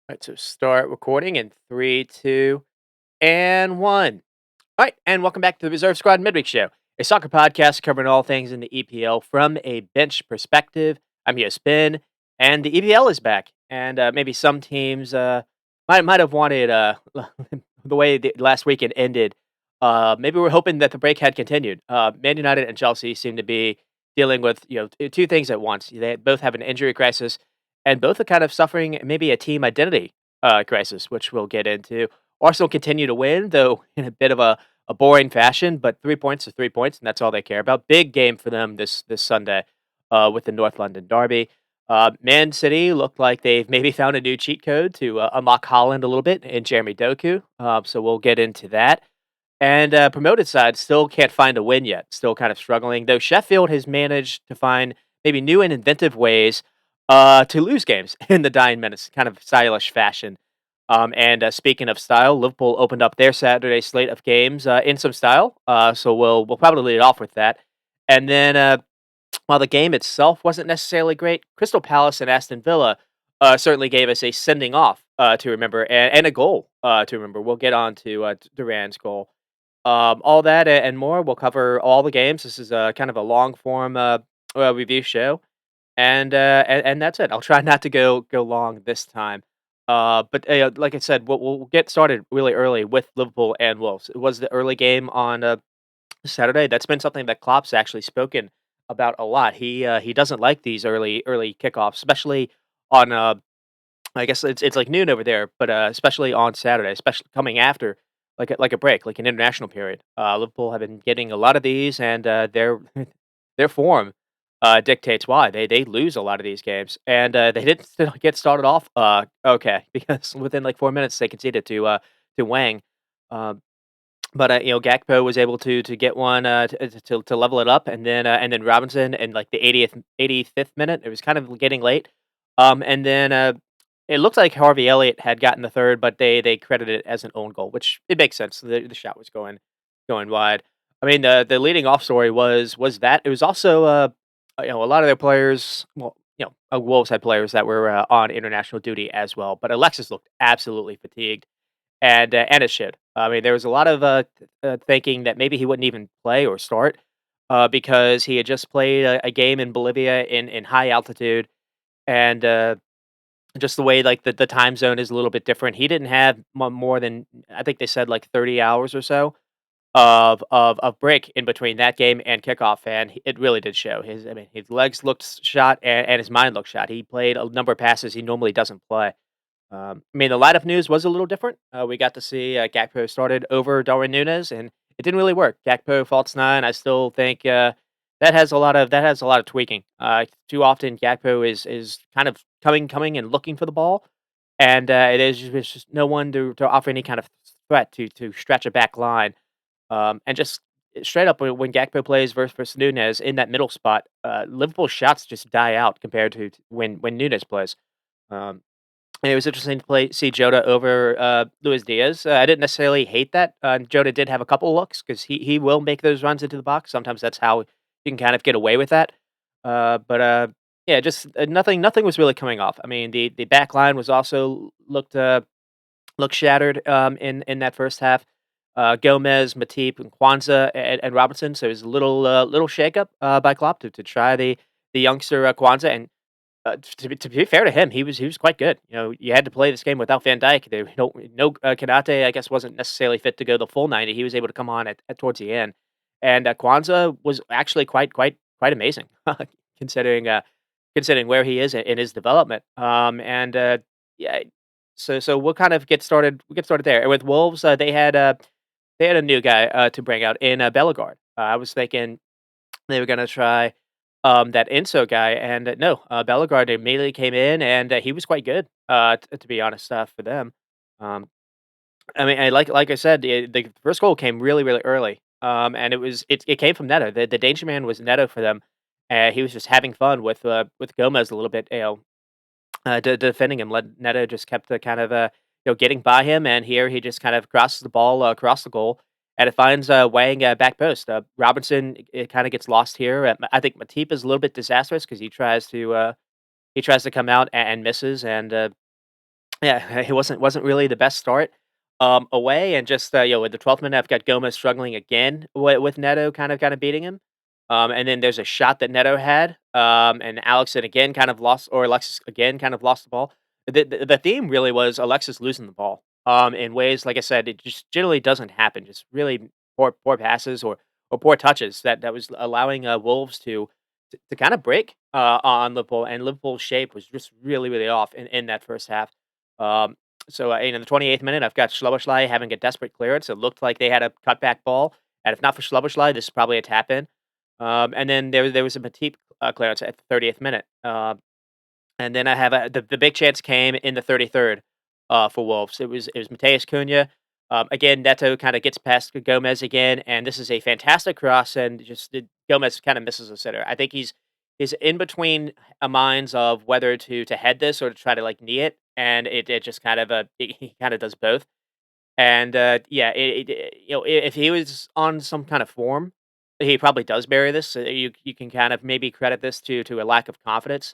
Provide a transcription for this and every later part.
All right, so start recording in three, two, and one. All right, and welcome back to the Reserve Squad Midweek Show, a soccer podcast covering all things in the EPL from a bench perspective. I'm here, Spin, and the EPL is back. And maybe some teams might have wanted the way the last weekend ended. Maybe we're hoping that the break had continued. Man United and Chelsea seem to be dealing with two things at once. They both have an injury crisis, and both are kind of suffering maybe a team identity crisis, which we'll get into. Arsenal continue to win, though in a bit of a boring fashion, but 3 points are 3 points, and that's all they care about. Big game for them this Sunday with the North London derby. Man City look like they've maybe found a new cheat code to unlock Holland a little bit and Jeremy Doku. So we'll get into that. And promoted side still can't find a win yet. Still kind of struggling, though Sheffield has managed to find maybe new and inventive ways to lose games in the dying minutes, kind of stylish fashion. And speaking of style, Liverpool opened up their Saturday slate of games in some style. So we'll probably lead off with that. And then while the game itself wasn't necessarily great, Crystal Palace and Aston Villa certainly gave us a sending off to remember and a goal to remember. We'll get on to Duran's goal. All that and more. We'll cover all the games. This is kind of a long form review show, and that's it. I'll try not to go long this time. But like I said, we'll get started really early with Liverpool and Wolves. It was the early game on Saturday. That's been something that Klopp's actually spoken about a lot. He doesn't like these early kickoffs, especially on I guess it's like noon over there, but especially on Saturday, especially coming after like a break, like an international period. Liverpool have been getting a lot of these, and their their form dictates why they lose a lot of these games, and they didn't still get started off okay because within like 4 minutes they conceded to Wang. Um, but Gakpo was able to get one to level it up, and then Robinson in like the 85th minute. It was kind of getting late, and then it looked like Harvey Elliott had gotten the third, but they credited it as an own goal, which it makes sense. The shot was going wide. I mean, the leading off story was that it was also a lot of their players. Well, Wolves had players that were on international duty as well, but Alexis looked absolutely fatigued and it should. I mean, there was a lot of thinking that maybe he wouldn't even play or start because he had just played a game in Bolivia in high altitude, and just the way like the time zone is a little bit different. He didn't have more than I think they said like 30 hours or so of break in between that game and kickoff, and it really did show. His legs looked shot and his mind looked shot. He played a number of passes he normally doesn't play. I mean, the lineup news was a little different. We got to see Gakpo started over Darwin Núñez, and it didn't really work. Gakpo false nine. I still think that has a lot of tweaking. Too often, Gakpo is kind of coming and looking for the ball, and it's just no one to offer any kind of threat to stretch a back line. And just straight up when Gakpo plays versus Núñez in that middle spot, Liverpool shots just die out compared to when Núñez plays. Um, and it was interesting to see Jota over Luis Diaz. I didn't necessarily hate that. Jota did have a couple of looks because he will make those runs into the box. Sometimes that's how you can kind of get away with that. But yeah, just nothing was really coming off. I mean, the back line was also looked shattered in that first half. Gomez, Matip, and Kwanzaa and Robinson. So it was a little shakeup by Klopp to try the youngster Kwanzaa, and to be fair to him, he was quite good. You had to play this game without Van Dijk. There no Kanate, I guess, wasn't necessarily fit to go the full 90. He was able to come on at towards the end, and Kwanzaa was actually quite amazing considering considering where he is in his development. And yeah, so we'll kind of get started. We get started there. And with Wolves, they had a new guy to bring out in Bellegarde. I was thinking they were gonna try, that Enso guy, and no, Bellegarde immediately came in, and he was quite good, to be honest, for them. Um, I mean, like I said, the first goal came really early, and it came from Neto. The danger man was Neto for them. He was just having fun with Gomez a little bit, defending him. Let Neto just kept kind of getting by him, and here he just kind of crosses the ball across the goal, and it finds Wang back post. Robinson it kind of gets lost here. I think Matip is a little bit disastrous because he tries to come out and misses, and Yeah, it wasn't really the best start. Away and just with the 12th minute, I've got Gomez struggling again with Neto kind of beating him. And then there's a shot that Neto had, and Alexson again kind of lost, or Alexis again kind of lost the ball. The theme really was Alexis losing the ball. In ways like I said, it just generally doesn't happen. Just really poor passes or poor touches that was allowing Wolves to kind of break on Liverpool, and Liverpool's shape was just really off in that first half. Um, in the 28th minute, I've got Schloboschlei having a desperate clearance. It looked like they had a cutback ball, and if not for Schloboschlei, this is probably a tap in. And then there was a Matip clearance at the 30th minute. And then I have the big chance came in the 33rd for Wolves. It was Mateus Cunha. Again, Neto kind of gets past Gomez again, and this is a fantastic cross, and Gomez kind of misses a sitter. I think he's in between a minds of whether to head this or to try to like knee it, and it just kind of he kind of does both. And, yeah, if he was on some kind of form, he probably does bury this. So you can kind of maybe credit this to a lack of confidence.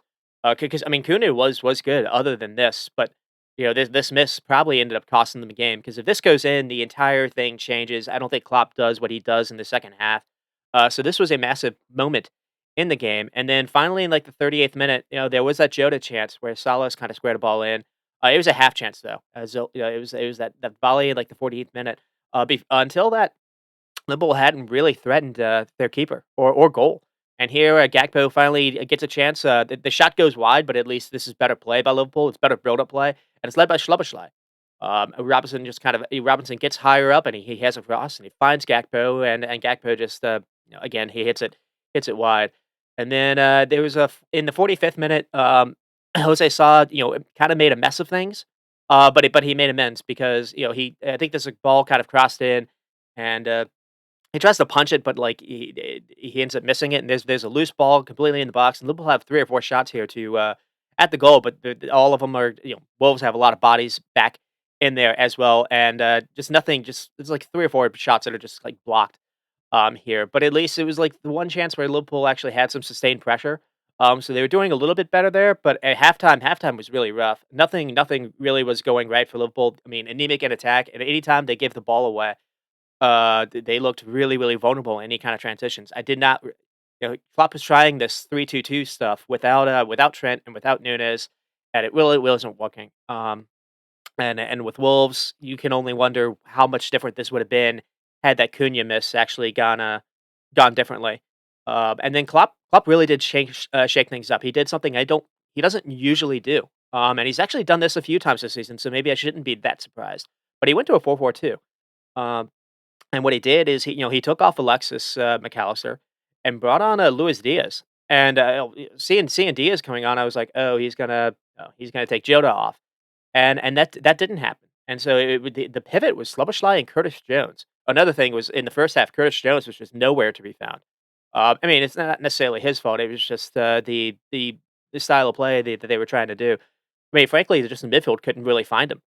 Because I mean, Kuno was good other than this, but, this miss probably ended up costing them the game. Because if this goes in, the entire thing changes. I don't think Klopp does what he does in the second half. So this was a massive moment in the game. And then finally in, like, the 38th minute, there was that Jota chance where Salas kinda squared a ball in. It was a half chance though, it was that volley in, like, the 48th minute, until that, Liverpool hadn't really threatened, their keeper or goal, and here, Gakpo finally gets a chance, the shot goes wide, but at least this is better play by Liverpool, it's better build-up play, and it's led by Szoboszlai. Robinson gets higher up, and he has a cross, and he finds Gakpo, and Gakpo just, again, he hits it wide, and then, there was in the 45th minute, Jose Sa, kinda made a mess of things, but he made amends because, I think this ball kind of crossed in, and, he tries to punch it, but, like, he ends up missing it, and there's a loose ball completely in the box, and Liverpool have 3 or 4 shots here to, at the goal, but all of them are, Wolves have a lot of bodies back in there as well, and, just nothing, just there's, like, 3 or 4 shots that are just, like, blocked, here, but at least it was, like, the one chance where Liverpool actually had some sustained pressure, so they were doing a little bit better there, but at halftime was really rough. Nothing really was going right for Liverpool. I mean, anemic in attack, and anytime they gave the ball away, they looked really vulnerable in any kind of transitions. I did not, Klopp was trying this 3-2-2 stuff without Trent and without Nunes, and it really wasn't working. And with Wolves, you can only wonder how much different this would have been had that Cunha miss actually gone differently. And then Klopp really did shake things up. He did something he doesn't usually do. And he's actually done this a few times this season, so maybe I shouldn't be that surprised. But he went to a 4-4-2. Um, and what he did is he took off Alexis McAllister and brought on Luis Diaz. And seeing Diaz coming on, I was like, oh, he's gonna take Jota off, and that didn't happen. And so the pivot was Szoboszlai and Curtis Jones. Another thing was in the first half, Curtis Jones was just nowhere to be found. I mean, it's not necessarily his fault. It was just the style of play that they were trying to do. I mean, frankly, just the midfield couldn't really find him.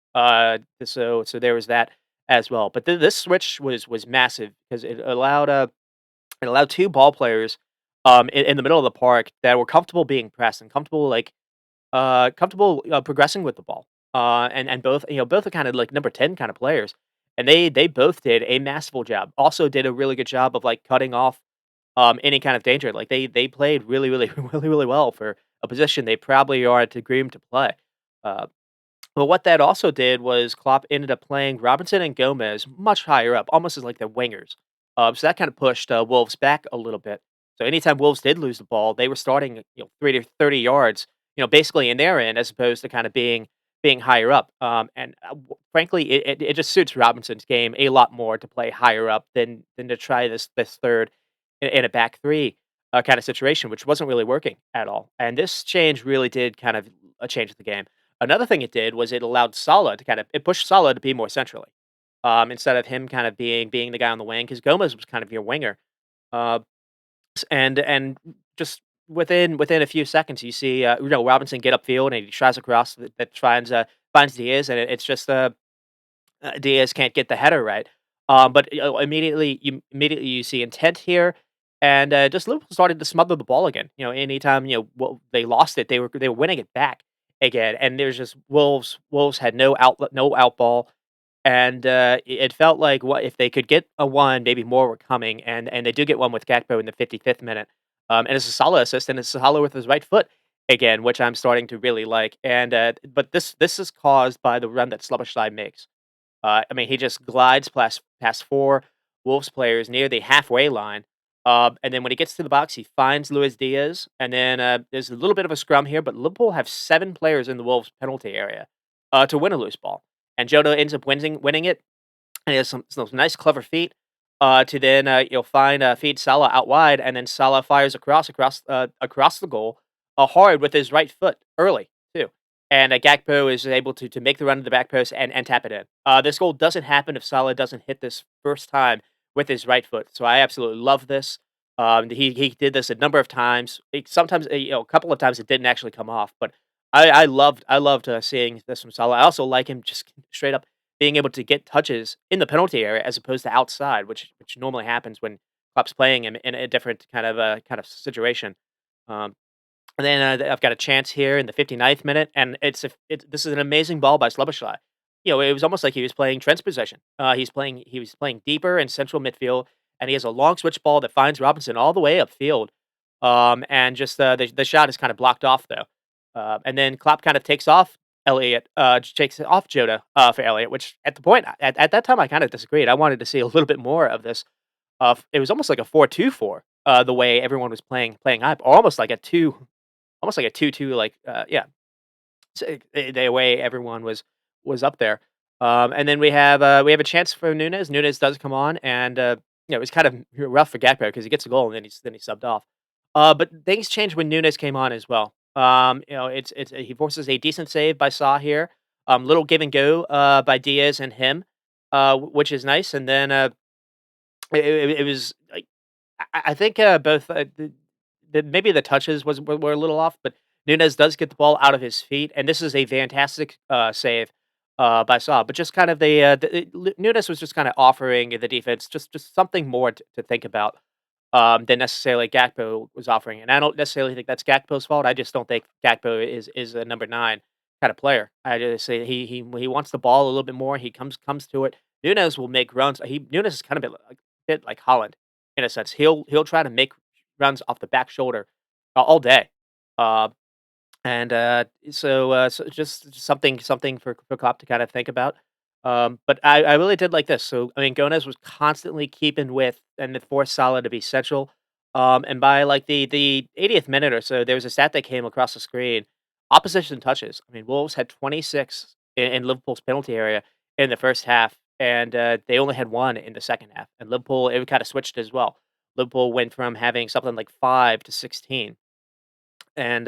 So there was that as well. But this switch was massive because it allowed 2 ball players in the middle of the park that were comfortable being pressed and comfortable progressing with the ball. And both are kind of like number 10 kind of players. And they both did a masterful job. Also did a really good job of like cutting off any kind of danger. Like they played really really well for a position they probably aren't agreeing to play. Uh, but what that also did was Klopp ended up playing Robinson and Gomez much higher up, almost as like the wingers. So that kind of pushed Wolves back a little bit. So anytime Wolves did lose the ball, they were starting 3 to 30 yards, basically in their end, as opposed to kind of being higher up. Frankly, it just suits Robinson's game a lot more to play higher up than to try this third in a back three kind of situation, which wasn't really working at all. And this change really did kind of change the game. Another thing it did was it allowed Salah to it pushed Salah to be more centrally, instead of him kind of being the guy on the wing, because Gomez was kind of your winger, uh, and just within a few seconds, you see Robinson get upfield and he tries a cross that finds Diaz, and it's just Diaz can't get the header right. But immediately you see intent here, and just Liverpool started to smother the ball again. Anytime they lost it, they were winning it back. again, and there's just Wolves had no outlet, no outball, and it felt like what if they could get a one, maybe more were coming, and they do get one with Gakpo in the 55th minute, and it's a Salah assist, and it's Salah with his right foot again, which I'm starting to really like, and but this is caused by the run that Szoboszlai makes. I mean, he just glides past four Wolves players near the halfway line. And then when he gets to the box, he finds Luis Diaz. And then there's a little bit of a scrum here, but Liverpool have seven players in the Wolves penalty area to win a loose ball. And Jota ends up winning it. And he has some nice, clever feet to then you'll find feed Salah out wide. And then Salah fires across the goal hard with his right foot early, too. And Gakpo is able to make the run to the back post and tap it in. This goal doesn't happen if Salah doesn't hit this first time with his right foot. So I absolutely love this. He did this a number of times. Sometimes a couple of times it didn't actually come off, but I loved seeing this from Salah. I also like him just straight up being able to get touches in the penalty area as opposed to outside, which normally happens when Klopp's playing him in a different kind of situation. Um, and then I've got a chance here in the 59th minute, and this is an amazing ball by Szoboszlai. It was almost like he was playing Trent's possession. He was playing deeper in central midfield, and he has a long switch ball that finds Robinson all the way upfield. And just the shot is kind of blocked off though. And then Klopp kind of takes off Jota for Elliott, which at the point at that time I kind of disagreed. I wanted to see a little bit more of this. It was almost like a 4-2-4, the way everyone was playing up, or almost like a 2-2, like, yeah, so the way everyone was up there. And then we have a chance for Nunes. Nunes does come on, and it was kind of rough for Gakpo because he gets a goal and then he's subbed off. But things changed when Nunes came on as well. It's he forces a decent save by Saw here. Little give and go by Diaz and him, which is nice. And then it was like I think both maybe the touches were a little off, but Nunez does get the ball out of his feet, and this is a fantastic save by Saw. But just kind of Nunez was just kind of offering the defense just something more to think about than necessarily Gakpo was offering. And I don't necessarily think that's Gakpo's fault. I just don't think Gakpo is a number nine kind of player. I just say he wants the ball a little bit more. He comes to it. Nunez will make runs. Nunez is kind of bit like Holland in a sense. He'll try to make runs off the back shoulder all day. Uh, and so just something for Klopp to kind of think about. But I really did like this. So I mean, Gomez was constantly keeping with and it forced Salah to be central. And by like the 80th minute or so, there was a stat that came across the screen. Opposition touches. I mean, Wolves had 26 in Liverpool's penalty area in the first half, and they only had one in the second half. And Liverpool, it kind of switched as well. Liverpool went from having something like 5 to 16, and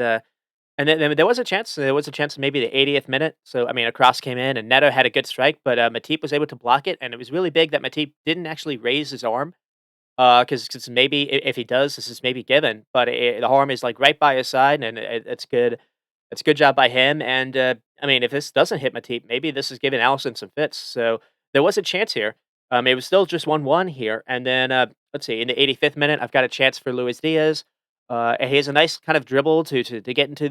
then there was a chance. There was a chance maybe the 80th minute. So I mean, a cross came in, and Neto had a good strike, but Matip was able to block it, and it was really big that Matip didn't actually raise his arm, because maybe if he does, this is maybe given, but the arm is like right by his side, and it's good. It's a good job by him. And I mean, if this doesn't hit Matip, maybe this is giving Allison some fits. So there was a chance here. It was still just 1-1 here, and then let's see, in the 85th minute, I've got a chance for Luis Diaz. And he has a nice kind of dribble to get into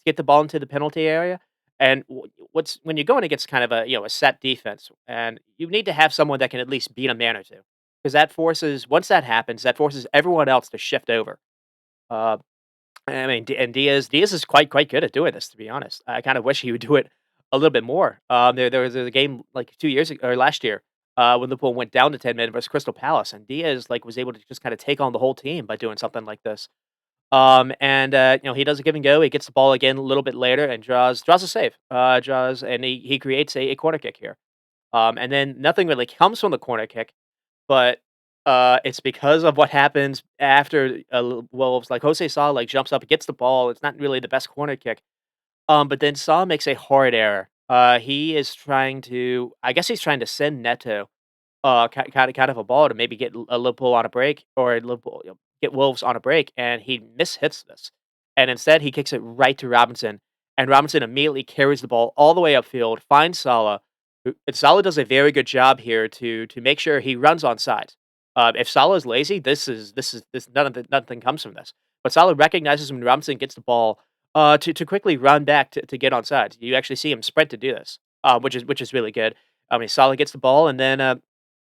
get the ball into the penalty area. And what's when you're going against kind of a set defense, and you need to have someone that can at least beat a man or two, because that forces once that happens, that forces everyone else to shift over. Uh, I mean, and Diaz is quite good at doing this. To be honest, I kind of wish he would do it a little bit more. There was a game like 2 years ago or last year when Liverpool went down to 10 men versus Crystal Palace, and Diaz like was able to just kind of take on the whole team by doing something like this. And he does a give and go. He gets the ball again a little bit later and draws a save. Draws and he creates a corner kick here. And then nothing really comes from the corner kick, but it's because of what happens after Wolves. Like Jose Sa like jumps up, gets the ball. It's not really the best corner kick. But then Sa makes a hard error. He is trying to, I guess he's trying to send Neto kind of a ball to maybe get a Liverpool on a break or Liverpool, get Wolves on a break, and he mishits this, and instead he kicks it right to Robinson, and Robinson immediately carries the ball all the way upfield, finds Salah, and Salah does a very good job here to make sure he runs on sides. If Salah is lazy, this nothing comes from this. But Salah recognizes when Robinson gets the ball to quickly run back to get on sides. You actually see him sprint to do this, which is really good. I mean, Salah gets the ball, and then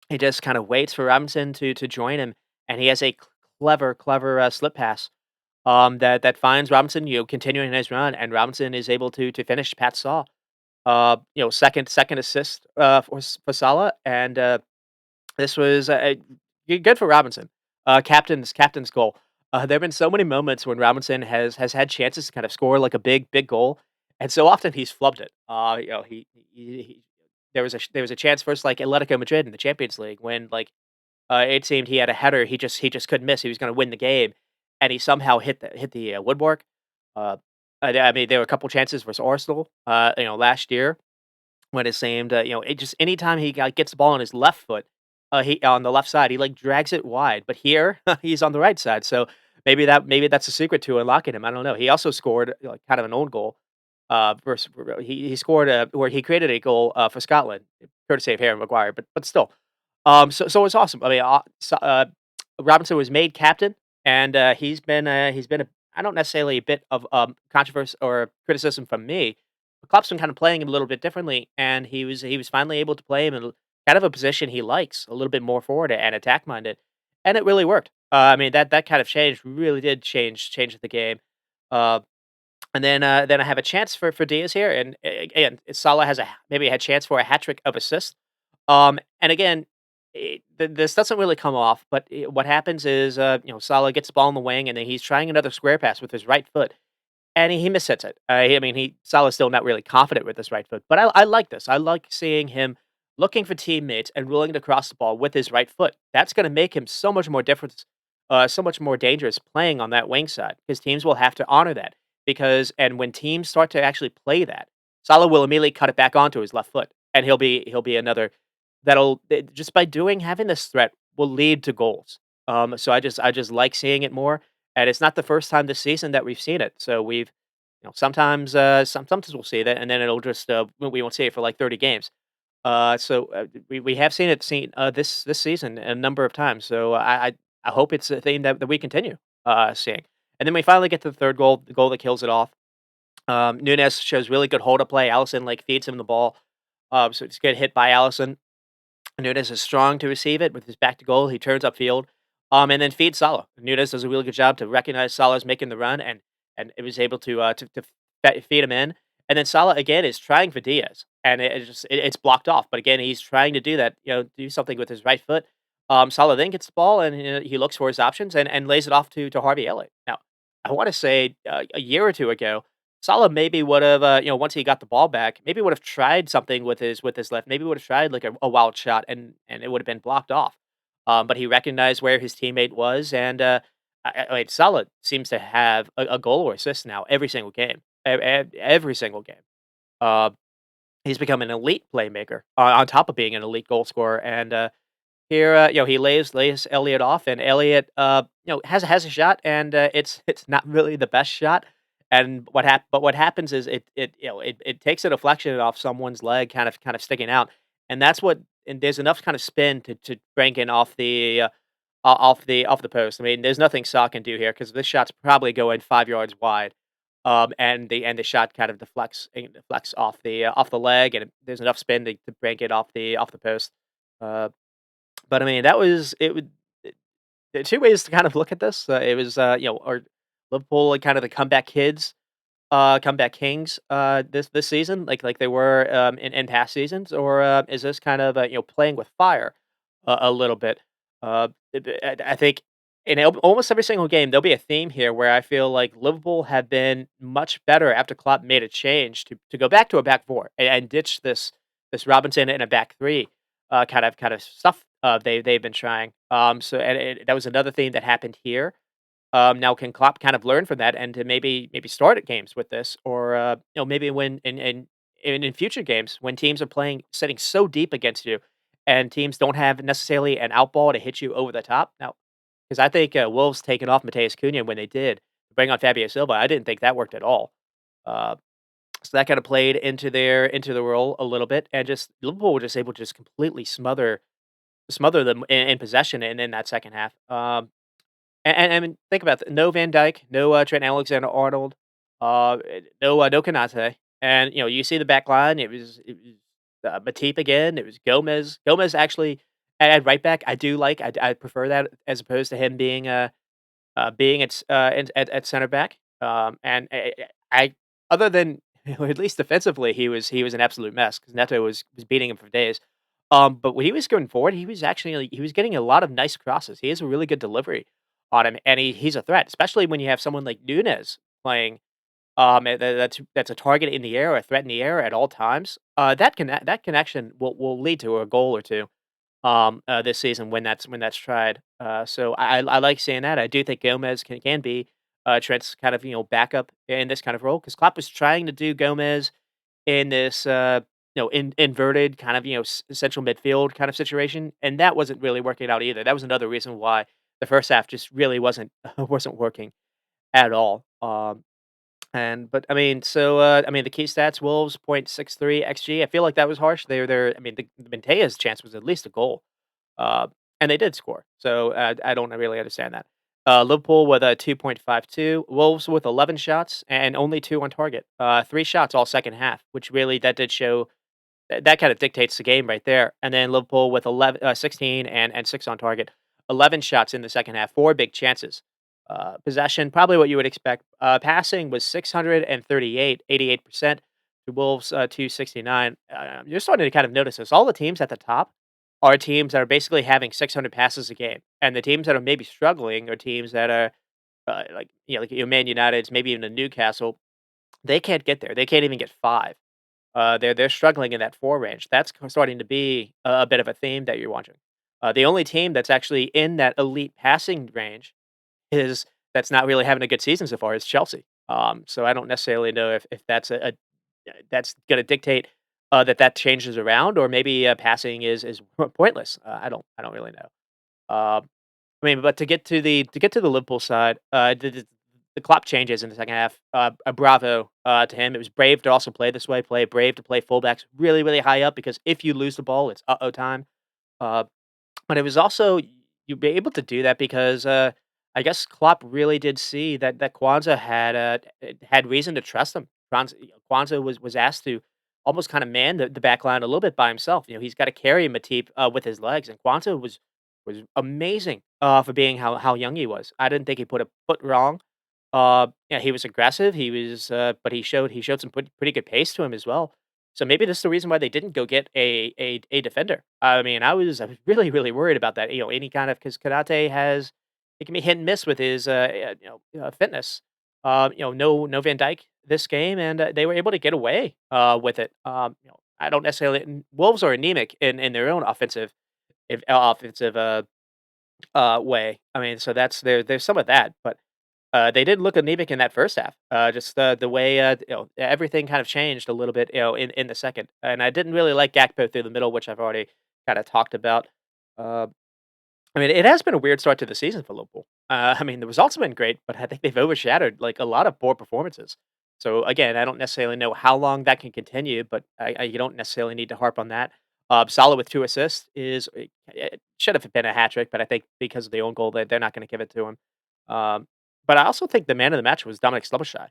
he just kind of waits for Robinson to join him, and he has a clever slip pass that finds Robinson, continuing his run, and Robinson is able to finish Pat Saw. Second assist for Salah, and this was good for Robinson. Captain's goal. There have been so many moments when Robinson has had chances to kind of score like a big goal, and so often he's flubbed it. He there was a chance versus like Atletico Madrid in the Champions League when like it seemed he had a header he just couldn't miss. He was going to win the game, and he somehow hit the woodwork. Uh, I mean, there were a couple chances versus Arsenal, last year when it seemed, it just anytime he gets the ball on his left foot, he on the left side, he like drags it wide. But here, he's on the right side, so maybe that's a secret to unlocking him. I don't know. He also scored like kind of an own goal. Versus he scored where he created a goal for Scotland, courtesy of Harry Maguire. But still, so it's awesome. I mean, Robinson was made captain, and he's been a I don't necessarily a bit of controversy or criticism from me. But Klopp's been kind of playing him a little bit differently, and he was finally able to play him in kind of a position he likes, a little bit more forward and attack minded, and it really worked. I mean that kind of change really did change the game. Uh, and then I have a chance for Diaz here, and again, Salah has a maybe a chance for a hat trick of assists. And again, this doesn't really come off, but what happens is, Salah gets the ball in the wing, and then he's trying another square pass with his right foot, and he mishits it. I mean, Salah's still not really confident with his right foot, but I like this. I like seeing him looking for teammates and willing to cross the ball with his right foot. That's going to make him so much more different, so much more dangerous playing on that wing side because teams will have to honor that. And when teams start to actually play that, Salah will immediately cut it back onto his left foot, and he'll be another just by doing having this threat will lead to goals. So I just like seeing it more, and it's not the first time this season that we've seen it. So sometimes sometimes we'll see that, and then it'll just we won't see it for like 30 games. We have seen this season a number of times. So I hope it's a thing that we continue seeing. And then we finally get to the third goal, the goal that kills it off. Nunes shows really good hold up play. Allison like feeds him the ball. So it's good hit by Allison. Nunes is strong to receive it with his back to goal. He turns upfield, and then feeds Salah. Nunes does a really good job to recognize Salah's making the run, and it was able to feed him in. And then Salah again is trying for Diaz, and it's blocked off. But again, he's trying to do that, do something with his right foot. Salah then gets the ball, and he looks for his options and lays it off to Harvey Elliott. Now, I want to say a year or two ago, Salah maybe would have, once he got the ball back, maybe would have tried something with his left. Maybe would have tried like a wild shot, and it would have been blocked off. But he recognized where his teammate was, and I mean, Salah seems to have a goal or assist now every single game, every single game. Uh, he's become an elite playmaker on top of being an elite goal scorer, and here, he lays Elliott off, and Elliott, has a shot, and it's not really the best shot. And what happens is it takes a deflection off someone's leg, kind of sticking out, and that's what and there's enough kind of spin to bring it off the post. I mean, there's nothing Saw can do here because this shot's probably going 5 yards wide, and the shot kind of deflects off the leg, and there's enough spin to break it off the post. Uh, but I mean, that was it would there are 2 ways to kind of look at this. It was, or Liverpool, like, kind of the comeback kids, comeback kings, this season, like they were, in past seasons, or, is this kind of, playing with fire a little bit? I think in almost every single game, there'll be a theme here where I feel like Liverpool have been much better after Klopp made a change to go back to a back four and ditch this Robinson in a back three, kind of stuff, they've been trying. That was another thing that happened here. Now can Klopp kind of learn from that and to maybe start at games with this, or maybe when in future games when teams are playing sitting so deep against you, and teams don't have necessarily an outball to hit you over the top. Now, because I think Wolves taking off Mateus Cunha when they did to bring on Fabio Silva, I didn't think that worked at all. Uh, so that kind of played into the role a little bit, and just Liverpool were just able to just completely smother them in possession and in that second half. I mean, think about no Van Dyke, no Trent Alexander Arnold. No Konate, and you see the back line. It was Matip again. It was Gomez. Gomez actually at right back. I do like. I prefer that as opposed to him being at center back. I other than at least defensively, he was an absolute mess because Neto was beating him for days. But when he was going forward, he was getting a lot of nice crosses. He has a really good delivery on him, and he's a threat, especially when you have someone like Nunes playing. That's a target in the air, a threat in the air at all times. That connection will lead to a goal or two this season when that's tried. So I like seeing that. I do think Gomez can be Trent's kind of backup in this kind of role because Klopp was trying to do Gomez in this inverted kind of central midfield kind of situation, and that wasn't really working out either. That was another reason why the first half just really wasn't wasn't working at all. But I mean, the key stats: Wolves 0.63 xG. I feel like that was harsh. They're. I mean, the Mentea's chance was at least a goal. Uh, and they did score. So, I don't really understand that. Liverpool with a 2.52, Wolves with 11 shots and only 2 on target. 3 shots all second half, which really that did show that kind of dictates the game right there. And then Liverpool with 16 and 6 on target. 11 shots in the second half, 4 big chances. Possession, probably what you would expect. Passing was 638, 88%. The Wolves 269. You're starting to kind of notice this. All the teams at the top are teams that are basically having 600 passes a game, and the teams that are maybe struggling are teams that are like Man United's, maybe even a Newcastle. They can't get there. They can't even get 5. They're struggling in that 4 range. That's starting to be a bit of a theme that you're watching. The only team that's actually in that elite passing range is that's not really having a good season so far is Chelsea. So I don't necessarily know if that's that's going to dictate that changes around, or maybe passing is pointless. I don't really know. But to get to the Liverpool side, the Klopp changes in the second half. A bravo to him. It was brave to also play this way. Play brave to play fullbacks really really high up because if you lose the ball, it's time. Uh, but it was also you'd be able to do that because, I guess Klopp really did see that Kwanzaa had reason to trust him. Kwanzaa was asked to almost kinda man the back line a little bit by himself. He's gotta carry Matip, with his legs, and Kwanzaa was amazing, for being how young he was. I didn't think he put a foot wrong. Yeah, he was aggressive, but he showed some pretty good pace to him as well. So maybe this is the reason why they didn't go get a defender. I was really, really worried about that, any kind of because Konate he can be hit and miss with his, fitness. No Van Dyke this game, and, they were able to get away, with it. I don't necessarily Wolves are anemic in their own offensive, way. I mean, so there's some of that, but they did look anemic in that first half. Just the way everything kind of changed a little bit, in the second. And I didn't really like Gakpo through the middle, which I've already kind of talked about. Uh, it has been a weird start to the season for Liverpool. The results have been great, but I think they've overshadowed like a lot of poor performances. So again, I don't necessarily know how long that can continue, but you don't necessarily need to harp on that. Salah with 2 assists it should have been a hat trick, but I think because of the own goal, they're not going to give it to him. Um, but I also think the man of the match was Dominic Sloboshai.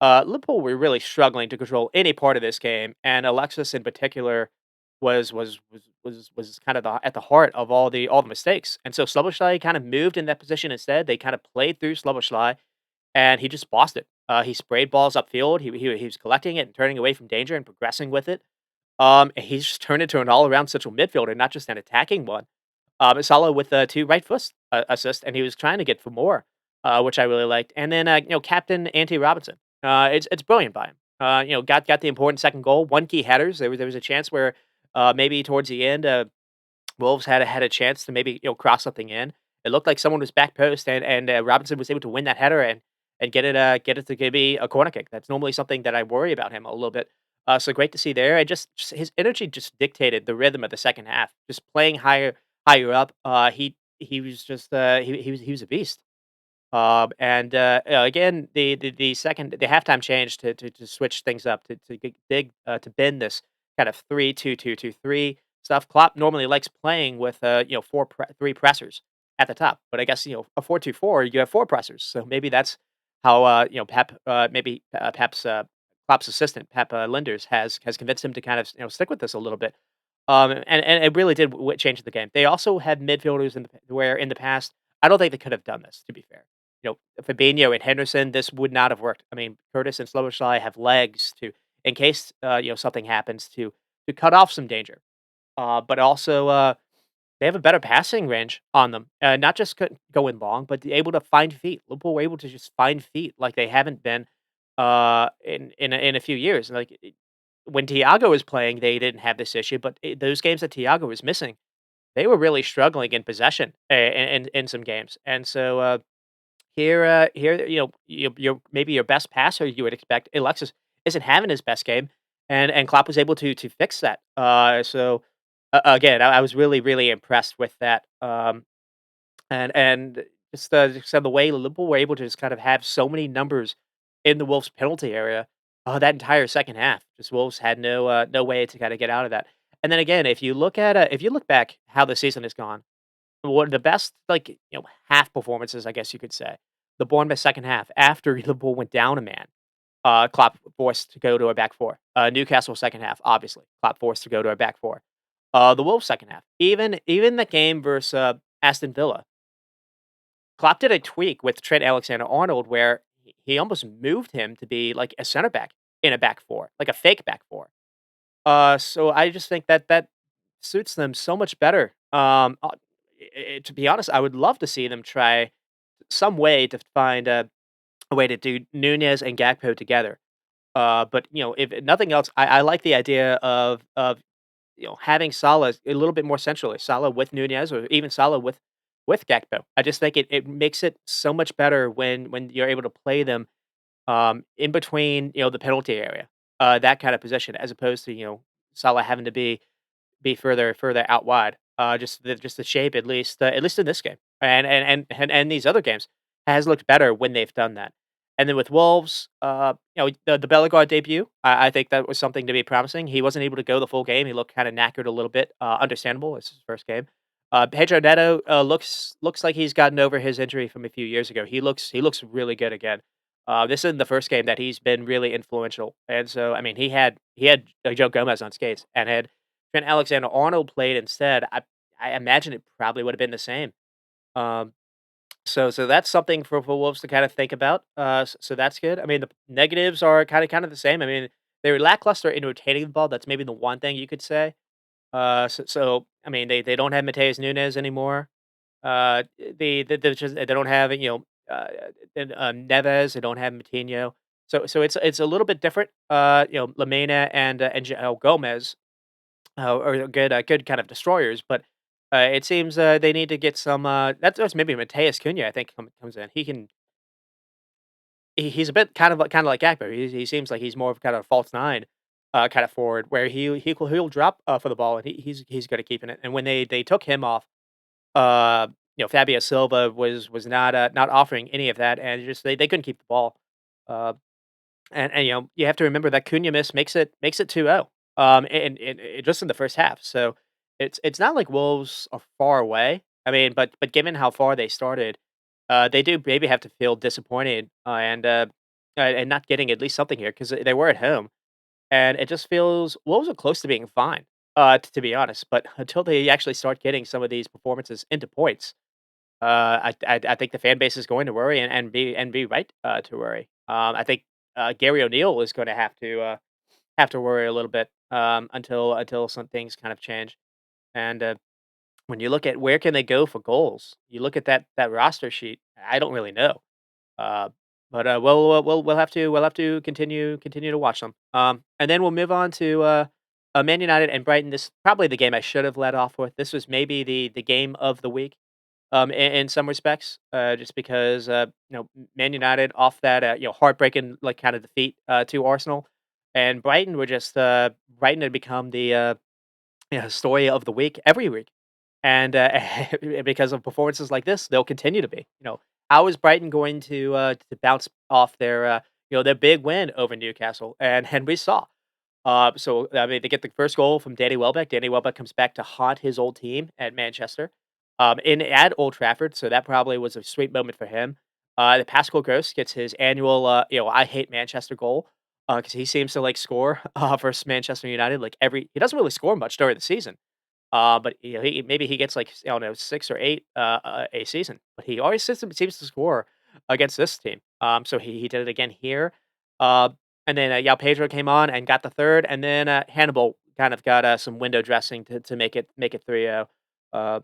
Liverpool were really struggling to control any part of this game, and Alexis in particular was kind of at the heart of all the mistakes. And so Sloboshai kind of moved in that position instead. They kind of played through Sloboshai, and he just bossed it. He sprayed balls upfield. He was collecting it and turning away from danger and progressing with it. And he's just turned into an all around central midfielder, not just an attacking one. Salah with 2 right foot assists, and he was trying to get for more, which I really liked. And then captain Ante Robinson. It's brilliant by him. Got the important second goal, 1 key headers. There was a chance where maybe towards the end, Wolves had a chance to maybe cross something in. It looked like someone was back post, and Robinson was able to win that header and get it to be a corner kick. That's normally something that I worry about him a little bit. So great to see there. And just his energy just dictated the rhythm of the second half. Just playing higher up. He was a beast. Again, the halftime change to switch things up to bend this kind of 3-2-2-2-3 stuff. Klopp normally likes playing with 3 pressers at the top, but I guess a 4-2-4 you have 4 pressers, so maybe that's how Pep maybe Klopp's assistant Pep Linders has convinced him to kind of stick with this a little bit. And it really did change the game. They also had midfielders where in the past I don't think they could have done this. To be fair, Fabinho and Henderson, this would not have worked. I mean, Curtis and Sloboshai have legs to in case something happens to cut off some danger. But also they have a better passing range on them, not just going long, but able to find feet. Liverpool were able to just find feet like they haven't been in a few years. Like when Thiago was playing, they didn't have this issue, but those games that Thiago was missing, they were really struggling in possession in some games. And so here, your maybe your best passer you would expect, Alexis isn't having his best game, and Klopp was able to fix that. Again, I was really impressed with that. And just the way Liverpool were able to just kind of have so many numbers in the Wolves penalty area, that entire second half, just Wolves had no way to kind of get out of that. And then again, if you look back how the season has gone, one of the best half performances, I guess you could say, the Bournemouth second half after Liverpool went down a man. Klopp forced to go to a back four. Newcastle second half, obviously, Klopp forced to go to a back four. The Wolves second half, even the game versus Aston Villa, Klopp did a tweak with Trent Alexander-Arnold where he almost moved him to be like a center back in a back four, like a fake back four. So I just think that suits them so much better. To be honest, I would love to see them try some way to find a way to do Nunez and Gakpo together. But if nothing else, I like the idea of having Salah a little bit more centrally, Salah with Nunez, or even Salah with Gakpo. I just think it makes it so much better when you're able to play them in between the penalty area, that kind of position, as opposed to Salah having to be further out wide. Just the shape, at least in this game, and these other games, has looked better when they've done that. And then with Wolves, the Bellegarde debut, I think that was something to be promising. He wasn't able to go the full game. He looked kind of knackered a little bit. Understandable. It's his first game. Pedro Neto looks like he's gotten over his injury from a few years ago. He looks really good again. This isn't the first game that he's been really influential, and so I mean he had Joe Gomez on skates and had Trent Alexander-Arnold played instead, I imagine it probably would have been the same. Um, so that's something for Wolves to kind of think about. So that's good. I mean, the negatives are kind of the same. I mean, they were lackluster in rotating the ball. That's maybe the one thing you could say. So I mean, they don't have Mateus Nunes anymore. They don't have Neves. They don't have Matinho. So it's a little bit different. Lamena and João Gomez or good kind of destroyers, but it seems they need to get some. That's maybe Mateus Cunha. I think comes in. He's a bit kind of like Gakpo. He seems like he's more of kind of a false nine, kind of forward where he'll drop for the ball and he's good at keeping it. And when they took him off, uh, Fabio Silva was not offering any of that, and just they couldn't keep the ball. Uh, and you have to remember that Cunha miss makes it 2-0, and just in the first half. So it's not like Wolves are far away. I mean, but given how far they started, they do maybe have to feel disappointed, and not getting at least something here because they were at home, and it just feels Wolves are close to being fine, to be honest. But until they actually start getting some of these performances into points, I think the fan base is going to worry and be right to worry. I think Gary O'Neill is going to have to worry a little bit until some things kind of change. And when you look at where can they go for goals, you look at that roster sheet. I don't really know, uh, but we'll have to continue to watch them. And then we'll move on to Man United and Brighton. This is probably the game I should have led off with. This was maybe the game of the week in some respects, just because Man United off that heartbreaking like kind of defeat to Arsenal, and Brighton had become the story of the week every week, and because of performances like this, they'll continue to be. How is Brighton going to bounce off their big win over Newcastle? And we saw. So I mean, they get the first goal from Danny Welbeck. Danny Welbeck comes back to haunt his old team at Manchester, in at Old Trafford. So that probably was a sweet moment for him. The Pascal Gross gets his annual, I hate Manchester goal because he seems to like score versus Manchester United. Like he doesn't really score much during the season. But maybe he gets like I don't know 6 or 8 a season, but he always seems to score against this team. So he did it again here. Uh, and then Yao Pedro came on and got the third, and then Hannibal kind of got some window dressing to make it 3-0. Uh,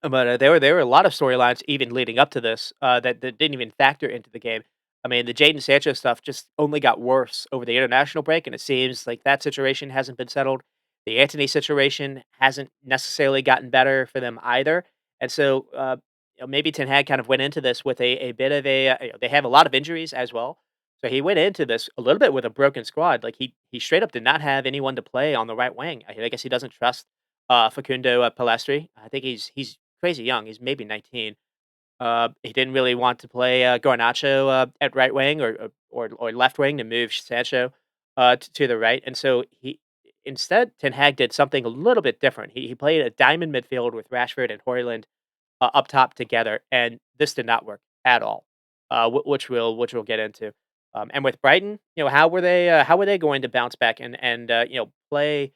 but there were a lot of storylines even leading up to this that didn't even factor into the game. I mean, the Jaden Sancho stuff just only got worse over the international break, and it seems like that situation hasn't been settled. The Anthony situation hasn't necessarily gotten better for them either, and so maybe Ten Hag kind of went into this with a bit of they have a lot of injuries as well, so he went into this a little bit with a broken squad. Like he straight up did not have anyone to play on the right wing. I guess he doesn't trust Facundo Palestri. I think he's crazy young. He's maybe 19. He didn't really want to play Garnacho at right wing or left wing to move Sancho to the right, and so he instead Ten Hag did something a little bit different. He played a diamond midfield with Rashford and Hoyland up top together, and this did not work at all, which we'll get into. And with Brighton, how were they going to bounce back and play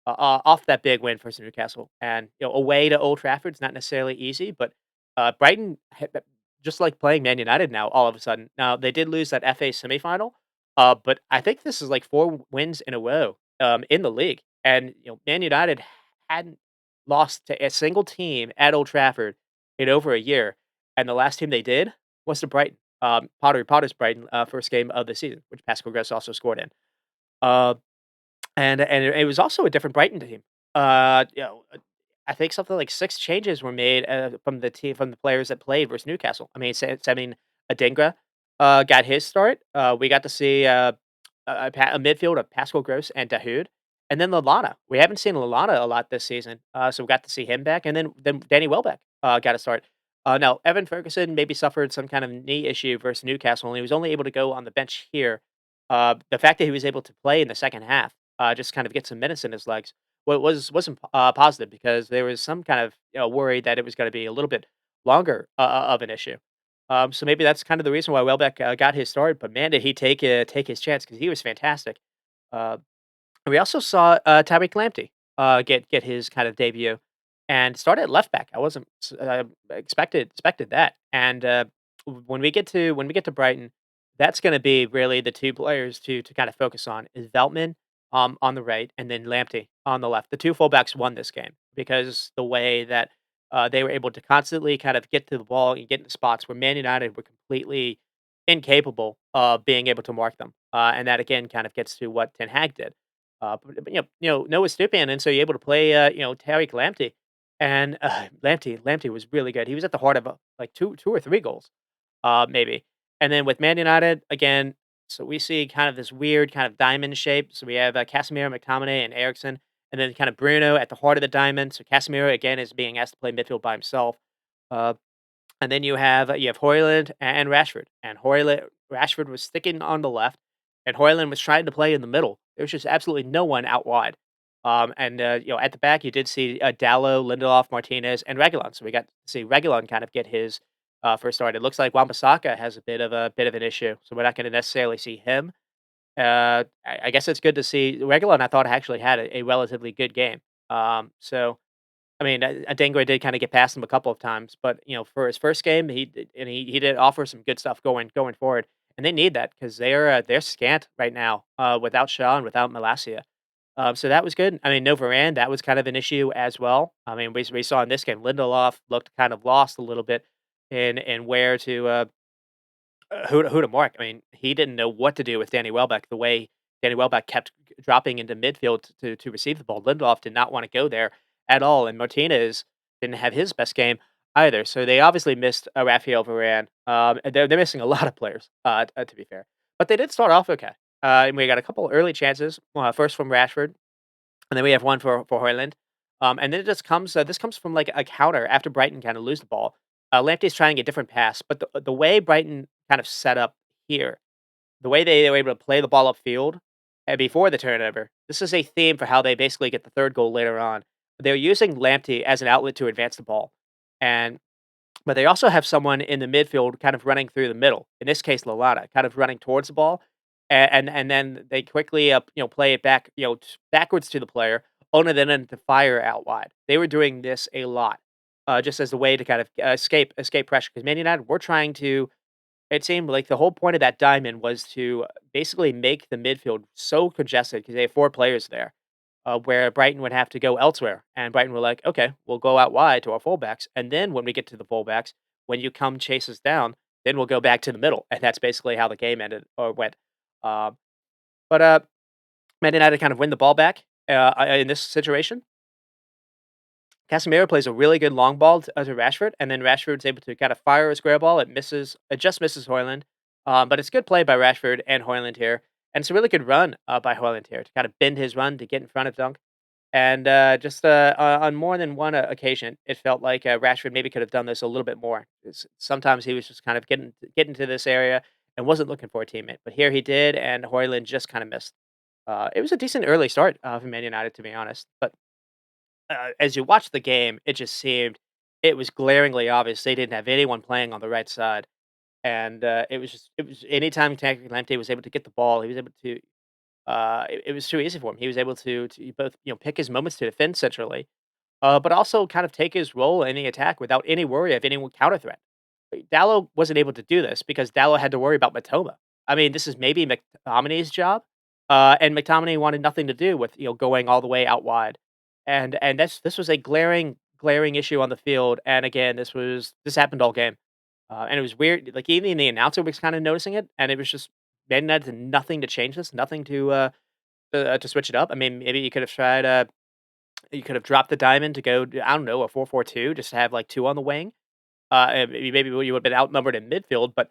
off that big win versus Newcastle and away to Old Trafford's not necessarily easy, but Brighton just like playing Man United now all of a sudden. Now they did lose that FA semifinal, but I think this is like 4 wins in a row in the league, and Man United hadn't lost to a single team at Old Trafford in over a year, and the last team they did was to Brighton. Potter's Brighton, first game of the season, which Pascal Gross also scored in. Uh, and it was also a different Brighton team. I think something like 6 changes were made from the players that played versus Newcastle. I mean, Adingra got his start. We got to see a midfield of Pascal Gross and Dahoud, and then Lallana. We haven't seen Lallana a lot this season, so we got to see him back, and then Danny Welbeck got a start. Now Evan Ferguson maybe suffered some kind of knee issue versus Newcastle, and he was only able to go on the bench here. The fact that he was able to play in the second half just kind of get some minutes in his legs wasn't positive because there was some kind of worry that it was going to be a little bit longer of an issue. So maybe that's kind of the reason why Welbeck got his start. But man, did he take his chance because he was fantastic. Uh, and we also saw Tyreek Lamptey get his kind of debut and start at left back. I wasn't expected that. And when we get to Brighton, that's going to be really the 2 players to kind of focus on is Veltman on the right and then Lamptey on the left. The 2 fullbacks won this game because the way that they were able to constantly kind of get to the ball and get in spots where Man United were completely incapable of being able to mark them. And that again kind of gets to what Ten Hag did. But Noah Stupin, and so you're able to play, Tariq Lamptey, and Lamptey was really good. He was at the heart of like 2 or 3 goals, maybe. And then with Man United again, so we see kind of this weird kind of diamond shape. So we have Casemiro, McTominay, and Ericsson, and then kind of Bruno at the heart of the diamond. So Casemiro again is being asked to play midfield by himself. Uh, and then you have Hoyland and Rashford, and Rashford was sticking on the left, and Hoyland was trying to play in the middle. There was just absolutely no one out wide. And at the back you did see Dallo, Lindelof, Martinez, and Reguilon. So we got to see Reguilon kind of get his first start. It looks like Wan-Bissaka has a bit of an issue, so we're not going to necessarily see him. I guess it's good to see Reguilon. I thought actually had a relatively good game. So I mean, Adengre did kinda get past him a couple of times, but, for his first game, he did offer some good stuff going forward, and they need that because they're scant right now, without Shaw and without Malacia. So that was good. I mean, no Varane, that was kind of an issue as well. I mean, we saw in this game, Lindelof looked kind of lost a little bit in where to, who to mark. I mean, he didn't know what to do with Danny Welbeck, the way Danny Welbeck kept dropping into midfield to receive the ball. Lindelof did not wanna go there at all, and Martinez didn't have his best game either, so they obviously missed, Raphael Varane. And they're missing a lot of players, to be fair. But they did start off okay. And we got a couple early chances, first from Rashford, and then we have one for Højlund. And then this comes from, like, a counter after Brighton kinda lose the ball. Lamptey's trying a different pass, but the way Brighton kind of set up here, the way they were able to play the ball upfield, before the turnover, this is a theme for how they basically get the 3rd goal later on. They're using Lamptey as an outlet to advance the ball, and but they also have someone in the midfield kind of running through the middle. In this case, Lalana, kind of running towards the ball, and then they quickly play it back backwards to the player, only then to fire out wide. They were doing this a lot, just as a way to kind of escape pressure. Because Man United were trying to. It seemed like the whole point of that diamond was to basically make the midfield so congested because they have 4 players there, where Brighton would have to go elsewhere. And Brighton were like, okay, we'll go out wide to our fullbacks. And then when we get to the fullbacks, when you come chase us down, then we'll go back to the middle. And that's basically how the game ended or went. Um, but Man United kind of win the ball back in this situation. Casemiro plays a really good long ball to Rashford, and then Rashford's able to kind of fire a square ball. It just misses Hoyland, but it's good play by Rashford and Hoyland here, and it's a really good run by Hoyland here to kind of bend his run to get in front of Dunk. And on more than one occasion, it felt like Rashford maybe could have done this a little bit more. Sometimes he was just kind of getting to this area and wasn't looking for a teammate, but here he did, and Hoyland just kind of missed. It was a decent early start for Man United, to be honest, but as you watch the game, it just seemed it was glaringly obvious they didn't have anyone playing on the right side, and it was anytime Lamptey was able to get the ball, he was able to. It was too easy for him. He was able to both pick his moments to defend centrally, but also kind of take his role in the attack without any worry of any counter threat. Dallo wasn't able to do this because Dallo had to worry about Matoma. I mean, this is maybe McTominay's job, and McTominay wanted nothing to do with going all the way out wide, and this was a glaring issue on the field. And again, this happened all game, and it was weird. Like even the announcer was kind of noticing it, and it was just Man United did nothing to change this, nothing to switch it up. I mean, maybe you could have tried. You could have dropped the diamond to go. I don't know, a 4-4-2, just to have like 2 on the wing. And maybe you would have been outnumbered in midfield, but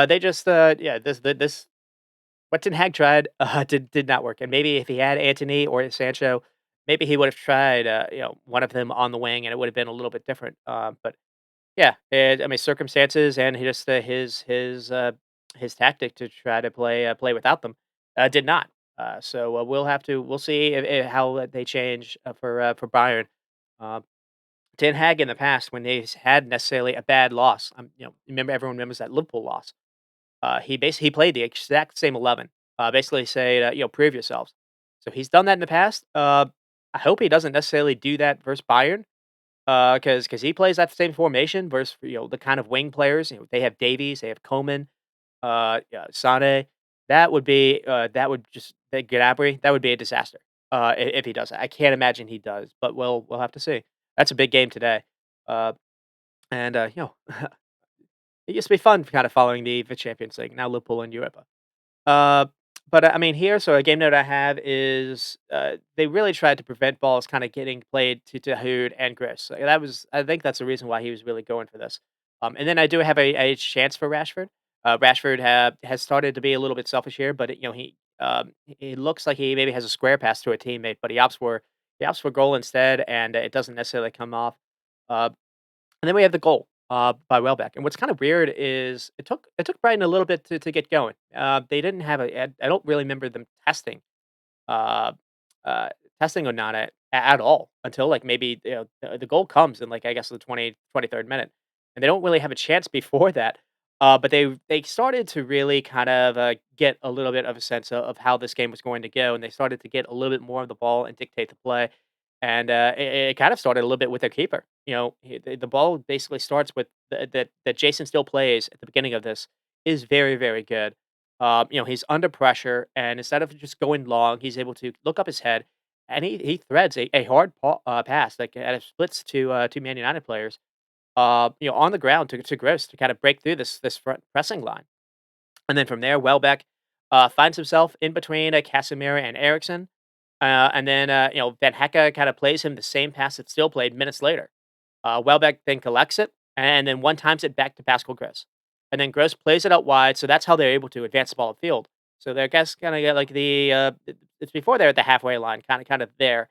they just yeah this what Ten Hag tried did not work. And maybe if he had Anthony or Sancho, maybe he would have tried one of them on the wing, and it would have been a little bit different. But yeah, I mean circumstances and he just his tactic to try to play without them did not. So we'll see how they change for Bayern. Uh, Ten Hag in the past, when they've had necessarily a bad loss, remember everyone remembers that Liverpool loss. He played the exact same 11. Basically, say prove yourselves. So he's done that in the past. I hope he doesn't necessarily do that versus Bayern, because he plays that same formation versus the kind of wing players. They have Davies, they have Coman, yeah, Sane. That would just Gnabry. That would be a disaster. If he does that, I can't imagine he does, but we'll have to see. That's a big game today. Uh, and it used to be fun kind of following the Champions League. Now Liverpool and Europa. Uh, but I mean, here, so a game note I have is they really tried to prevent balls kind of getting played to Hood and Chris. I think that's the reason why he was really going for this. And then I do have a chance for Rashford. Rashford has started to be a little bit selfish here, but he looks like he maybe has a square pass to a teammate, but he opts for goal instead, and it doesn't necessarily come off. Uh, and then we have the goal by Welbeck. And what's kind of weird is it took Brighton a little bit to get going. They didn't have I don't really remember them uh, testing Onana at all until like maybe the goal comes in like I guess the 23rd minute, and they don't really have a chance before that. But they started to really kind of get a little bit of a sense of how this game was going to go, and they started to get a little bit more of the ball and dictate the play. And it kind of started a little bit with their keeper. The ball basically starts with that Jason still plays at the beginning of this is very very good. He's under pressure, and instead of just going long, he's able to look up his head, and he threads a hard pass like and it splits to 2 Man United players. On the ground to Gross to kind of break through this front pressing line, and then from there, Welbeck finds himself in between Casemiro and Ericsson, and then Van Hecke kind of plays him the same pass that still played minutes later. Welbeck then collects it, and then one times it back to Pascal Gross. And then Gross plays it out wide, so that's how they're able to advance the ball upfield. So they're guess kind of get like it's before they're at the halfway line, kind of there.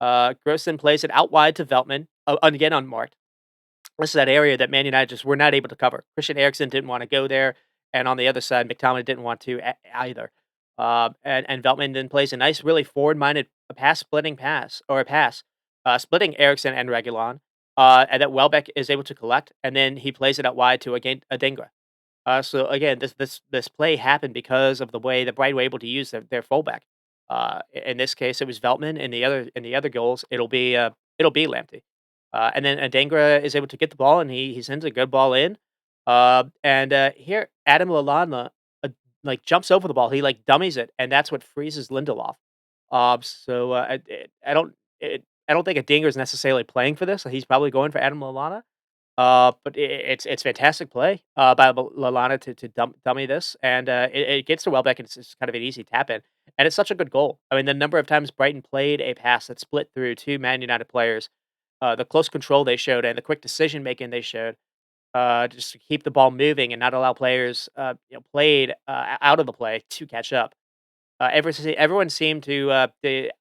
Gross then plays it out wide to Veltman, again unmarked. This is that area that Man United just were not able to cover. Christian Eriksen didn't want to go there, and on the other side, McTominay didn't want to either. And Veltman then plays a nice, really forward-minded pass, splitting pass, splitting Eriksen and Regulon. and that Welbeck is able to collect, and then he plays it out wide to again Adingra. So again, this play happened because of the way the Brighton were able to use their fullback. In this case, it was Veltman. In the other goals, it'll be Lamptey. And then Adengra is able to get the ball, and he sends a good ball in. And here Adam Lallana like jumps over the ball. He like dummies it, and that's what freezes Lindelof. I don't think Adengra is necessarily playing for this. He's probably going for Adam Lallana. But it's fantastic play, by Lallana to dummy this, and, it gets to Welbeck, and it's just kind of an easy tap in, and it's such a good goal. I mean, the number of times Brighton played a pass that split through 2 Man United players, the close control they showed and the quick decision making they showed, just to keep the ball moving and not allow players, played, out of the play to catch up. Everyone seemed to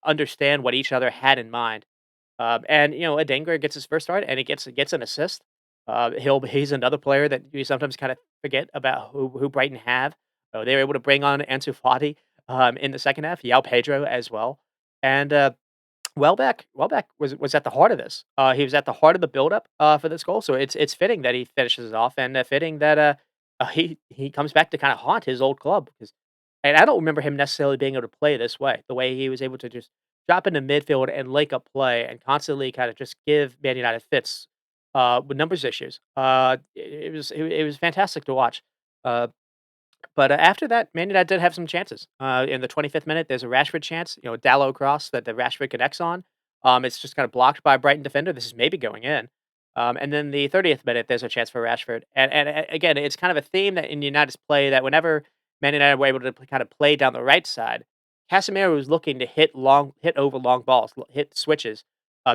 understand what each other had in mind. And Adengler gets his first start, and he gets an assist. He's another player that you sometimes kind of forget about who Brighton have. They were able to bring on Ansu Fati in the second half, Yao Pedro as well, and Welbeck was at the heart of this. He was at the heart of the buildup for this goal, so it's fitting that he finishes it off, and fitting that he comes back to kind of haunt his old club because, and I don't remember him necessarily being able to play this way, the way he was able to just drop into midfield and link up play and constantly kind of just give Man United fits with numbers issues. It was fantastic to watch. Uh, but after that, Man United did have some chances. In the 25th minute, there's a Rashford chance, Dallow cross that the Rashford connects on. It's just kind of blocked by a Brighton defender. This is maybe going in. And then the 30th minute, there's a chance for Rashford. And again, it's kind of a theme that in United's play that whenever Man United were able to kind of play down the right side, Casemiro was looking to hit over long balls, hit switches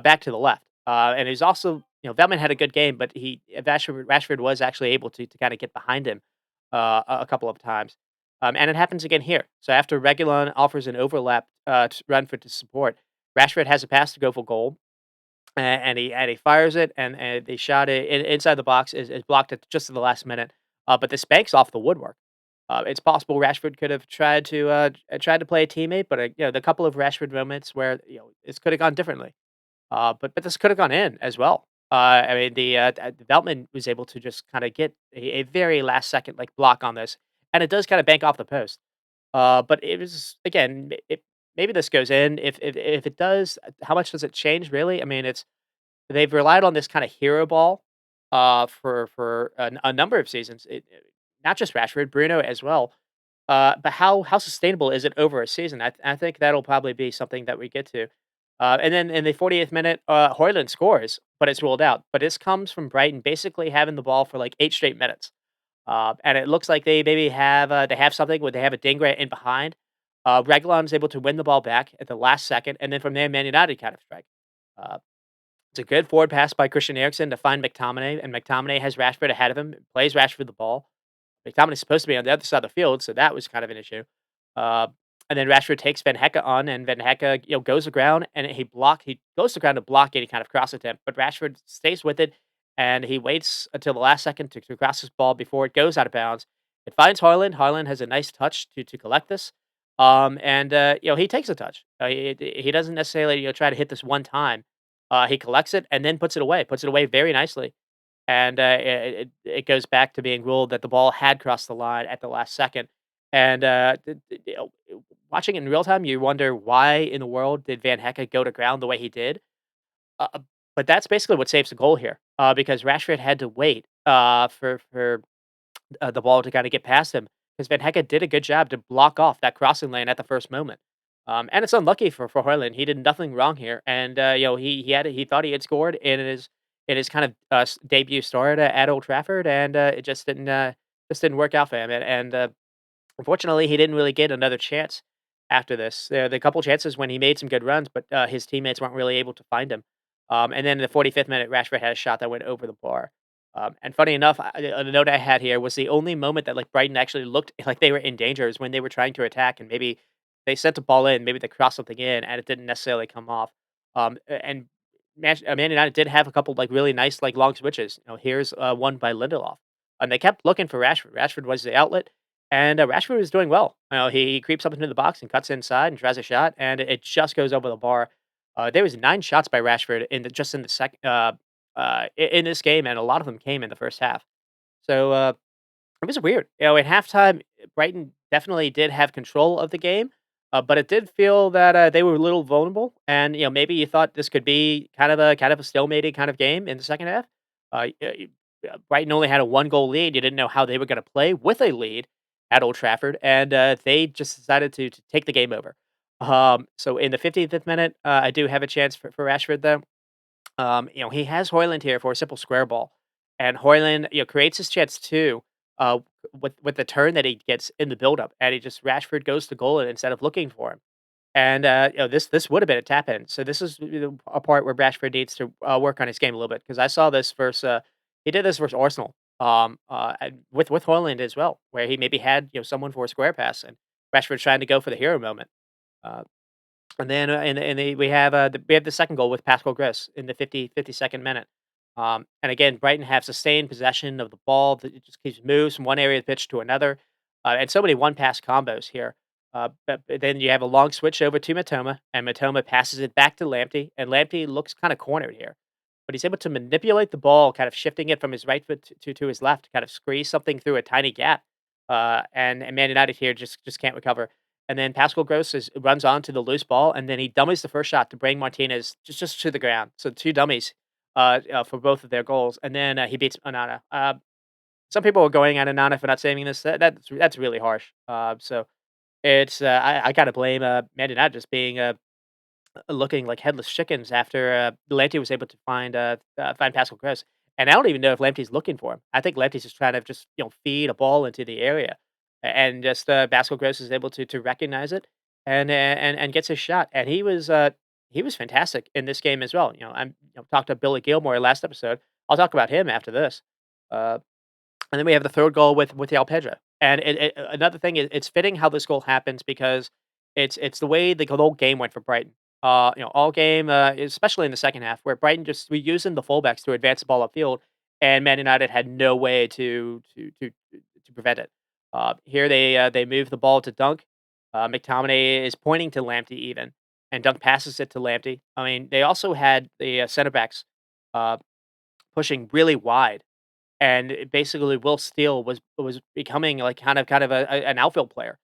back to the left. And he's also, Veltman had a good game, but Rashford was actually able to kind of get behind him a couple of times. And it happens again here. So after Reguilon offers an overlap to run for to support, Rashford has a pass to go for goal, and he fires it, and the shot inside the box is blocked at just at the last minute. But this banks off the woodwork. It's possible Rashford could have tried to play a teammate, but the couple of Rashford moments where this could have gone differently. But this could have gone in as well. I mean, the Veltman was able to just kind of get a very last second like block on this, and it does kind of bank off the post. But it was again, maybe this goes in. If it does, how much does it change? Really? I mean, they've relied on this kind of hero ball, for a number of seasons. Not just Rashford, Bruno as well. But how sustainable is it over a season? I think that'll probably be something that we get to. And then in the 40th minute, Højlund scores, but it's ruled out. But this comes from Brighton basically having the ball for like 8 straight minutes. And it looks like they have something where they have a Dingra in behind. Reguilon is able to win the ball back at the last second, and then from there, Man United kind of strike. Uh, it's a good forward pass by Christian Eriksen to find McTominay, and McTominay has Rashford ahead of him, plays Rashford the ball. McTominay's supposed to be on the other side of the field, so that was kind of an issue. Uh, and then Rashford takes Van Hecke on, and Van Hecke, goes to ground, and he goes to ground to block any kind of cross attempt, but Rashford stays with it, and he waits until the last second to cross his ball before it goes out of bounds. It finds Haaland. Haaland has a nice touch to collect this, and he takes a touch. He doesn't necessarily try to hit this one time. He collects it and then puts it away very nicely, and it goes back to being ruled that the ball had crossed the line at the last second. And watching it in real time, you wonder why in the world did Van Hecke go to ground the way he did. Uh, but that's basically what saves the goal here, because Rashford had to wait for the ball to kinda get past him, because Van Hecke did a good job to block off that crossing lane at the first moment. And it's unlucky for Højlund. He did nothing wrong here, and, he thought he had scored in his kind of, debut start at Old Trafford, and, it just didn't work out for him, and unfortunately, he didn't really get another chance after this. There the couple chances when he made some good runs, but, his teammates weren't really able to find him. And then in the 45th minute, Rashford had a shot that went over the bar. And funny enough, a note I had here was the only moment that, like, Brighton actually looked like they were in danger is when they were trying to attack, and maybe they sent a ball in, maybe they crossed something in, and it didn't necessarily come off. And Man United did have a couple, like, really nice, like, long switches. Here's, one by Lindelof, and they kept looking for Rashford. Rashford was the outlet, and, Rashford was doing well. He creeps up into the box and cuts inside and tries a shot, and it just goes over the bar. There was 9 shots by Rashford in the in this game, and a lot of them came in the first half. So it was weird. At halftime, Brighton definitely did have control of the game, but it did feel that they were a little vulnerable, and maybe you thought this could be kind of a stalemated kind of game in the second half. Brighton only had a one goal lead. You didn't know how they were going to play with a lead at Old Trafford, and they just decided to take the game over. So in the 55th minute, I do have a chance for Rashford though. He has Hoyland here for a simple square ball, and Hoyland, creates his chance too, uh, with the turn that he gets in the buildup, and he just Rashford goes to goal and instead of looking for him. And this would have been a tap in. So this is a part where Rashford needs to work on his game a little bit because I saw this versus he did this versus Arsenal, and with Hoyland as well, where he maybe had someone for a square pass and Rashford trying to go for the hero moment. Uh, and then, we have the second goal with Pascal Gross in the 52nd minute. And again, Brighton have sustained possession of the ball. It just keeps moves from one area of the pitch to another, and so many one-pass combos here. But then you have a long switch over to Matoma, and Matoma passes it back to Lamptey, and Lamptey looks kind of cornered here, but he's able to manipulate the ball, kind of shifting it from his right foot to his left, kind of squeeze something through a tiny gap. And Man United here just can't recover. And then Pascal Gross runs onto the loose ball, and then he dummies the first shot to bring Martinez just to the ground. So two dummies for both of their goals, and then he beats Onana. Some people were going at Onana for not saving this. That's really harsh. So it's I gotta blame Man United just being looking like headless chickens after Lamptey was able to find Pascal Gross. And I don't even know if Lamptey's looking for him. I think Lamptey's just trying to just feed a ball into the area, and just Pascal Gross is able to recognize it and gets his shot. And he was fantastic in this game as well. I'm talked to Billy Gilmore last episode. I'll talk about him after this. Uh, and then we have the third goal with Yao Pedro. And another thing is it's fitting how this goal happens because it's the way the whole game went for Brighton. All game, especially in the second half, where Brighton just we using the fullbacks to advance the ball upfield, and Man United had no way to prevent it. Here they move the ball to Dunk. McTominay is pointing to Lamptey even, and Dunk passes it to Lamptey. I mean, they also had the center backs uh, pushing really wide, and basically Will Steele was becoming like kind of an outfield player.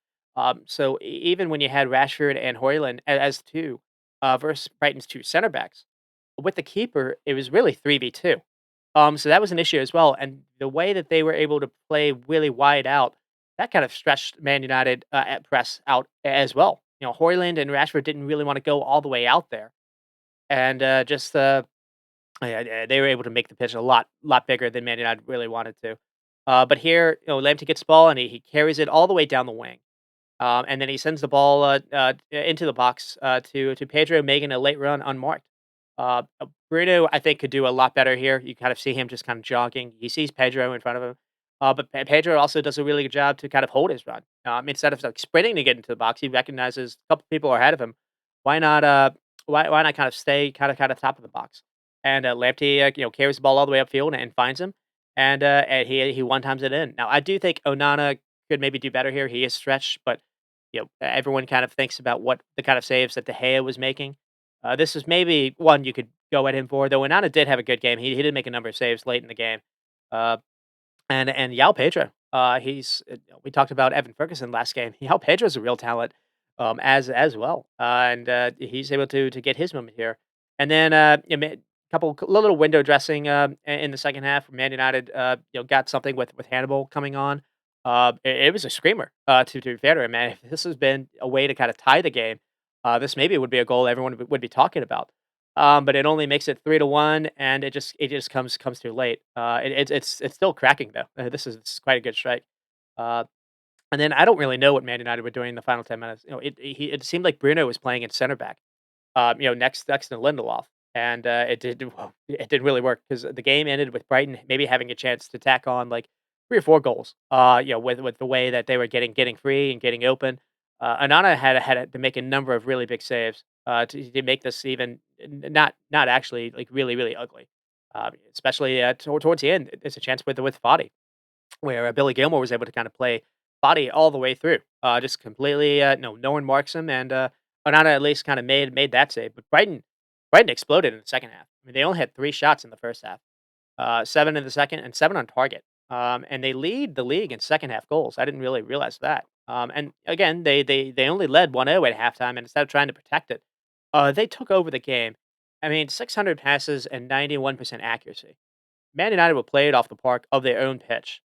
So even when you had Rashford and Hoyland as two versus Brighton's two center backs, with the keeper, it was really 3v2. So that was an issue as well. And the way that they were able to play really wide out, that kind of stretched Man United at press out as well. Hoyland and Rashford didn't really want to go all the way out there, and just yeah, they were able to make the pitch a lot bigger than Man United really wanted to. But here, Lamptey gets the ball and he carries it all the way down the wing. And then he sends the ball into the box to Pedro, making a late run unmarked. Bruno, I think, could do a lot better here. You kind of see him just kind of jogging. He sees Pedro in front of him. But Pedro also does a really good job to kind of hold his run. Instead of like sprinting to get into the box, he recognizes a couple people are ahead of him. Why not? Why not kind of stay kind of top of the box? And Lamptey, carries the ball all the way upfield and finds him, and he one times it in. Now I do think Onana could maybe do better here. He is stretched, but everyone kind of thinks about what the kind of saves that De Gea was making. This is maybe one you could go at him for, though Onana did have a good game. He did make a number of saves late in the game. Uh, and Yao Pedro, we talked about Evan Ferguson last game. Yao Pedro's a real talent, as well, and he's able to get his moment here. And then little window dressing in the second half. Man United, got something with Hannibal coming on. It was a screamer. To be fair to him, man, if this has been a way to kind of tie the game, this maybe would be a goal everyone would be talking about. But it only makes it 3-1, and it just comes too late. It's still cracking though. This is quite a good strike. Uh, and then I don't really know what Man United were doing in the final 10 minutes. It seemed like Bruno was playing at center back. Next to Lindelof, and it didn't really work because the game ended with Brighton maybe having a chance to tack on like 3 or 4 goals. With the way that they were getting free and getting open. Anana had to make a number of really big saves to make this even not actually like really ugly. Especially towards the end, it's a chance with Foddy where Billy Gilmore was able to kind of play body all the way through, just completely. No one marks him, and Onana at least kind of made that save. But Brighton, Brighton exploded in the second half. I mean, they only had 3 shots in the first half, 7 in the second, and 7 on target. And they lead the league in second half goals. I didn't really realize that. And again, they only led 1-0 at halftime, and instead of trying to protect it, they took over the game. I mean, 600 passes and 91% accuracy. Man United were played off the park of their own pitch.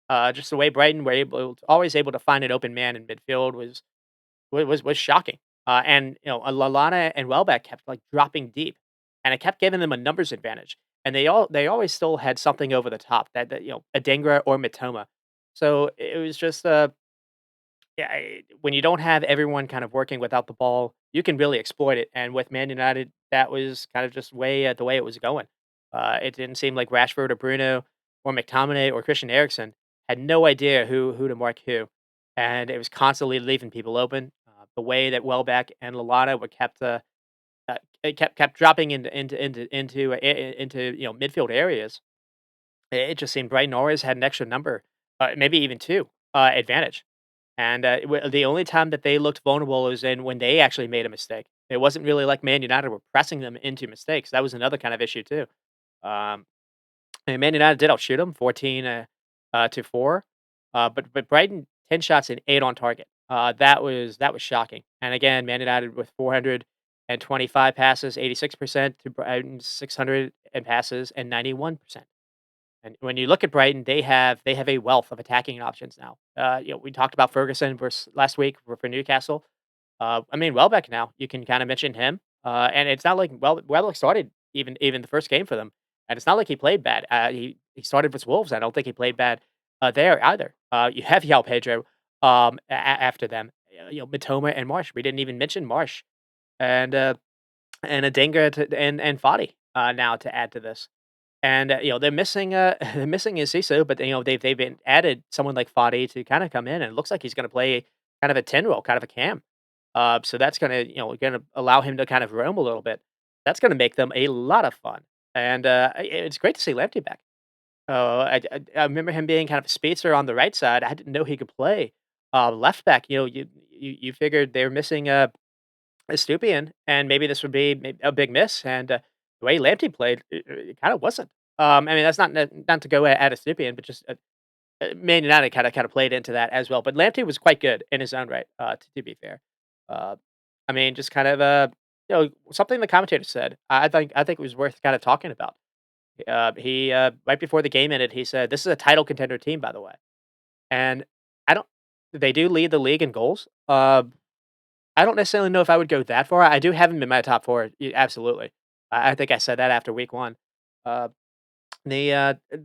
Just the way Brighton were always able to find an open man in midfield was shocking. And Lallana and Welbeck kept like dropping deep, and it kept giving them a numbers advantage. And they always still had something over the top that Adengra or Matoma. So it was just yeah, when you don't have everyone kind of working without the ball, you can really exploit it. And with Man United, that was kind of just the way it was going. It didn't seem like Rashford or Bruno or McTominay or Christian Eriksen had no idea who to mark who, and it was constantly leaving people open. The way that Welbeck and Lallana were it kept dropping into midfield areas. It just seemed Brighton always had an extra number, maybe even two advantage. And the only time that they looked vulnerable was in when they actually made a mistake. It wasn't really like Man United were pressing them into mistakes. That was another kind of issue too. Um, and Man United did outshoot them 14 to 4. But Brighton 10 shots and 8 on target. That was shocking. And again, Man United with 425 passes, 86% to Brighton's 600 and passes and 91%. And when you look at Brighton, they have a wealth of attacking options now. We talked about Ferguson versus last week for Newcastle. I mean, Welbeck now, you can kinda mention him, and it's not like Welbeck started even the first game for them, and it's not like he played bad. He started with Wolves, I don't think he played bad, there either. You have João Pedro, after them, Mitoma and Marsh. We didn't even mention Marsh, and, uh, and Adingra and Fati, now to add to this. And, they're missing, they're missing Enciso, but, they've been added someone like Fati to kinda come in, and it looks like he's gonna play kind of a 10 role, kind of a cam. So that's gonna allow him to kind of roam a little bit. That's gonna make them a lot of fun, and, it's great to see Lamptey back. I remember him being kind of a speedster on the right side. I didn't know he could play, left back. You figured they were missing, Estupiñán, and maybe this would be a big miss, and, the way Lamptey played, it kinda wasn't. I mean, that's not to go at Estupiñán, but just, Man United kinda played into that as well, but Lamptey was quite good in his own right, to be fair. Uh, I mean, just kind of, something the commentator said, I think it was worth kind of talking about. He, right before the game ended, he said, "This is a title contender team, by the way." And I don't they do lead the league in goals. I don't necessarily know if I would go that far. I do have him in my top 4, absolutely. I think I said that after week 1. Uh the, uh, uh,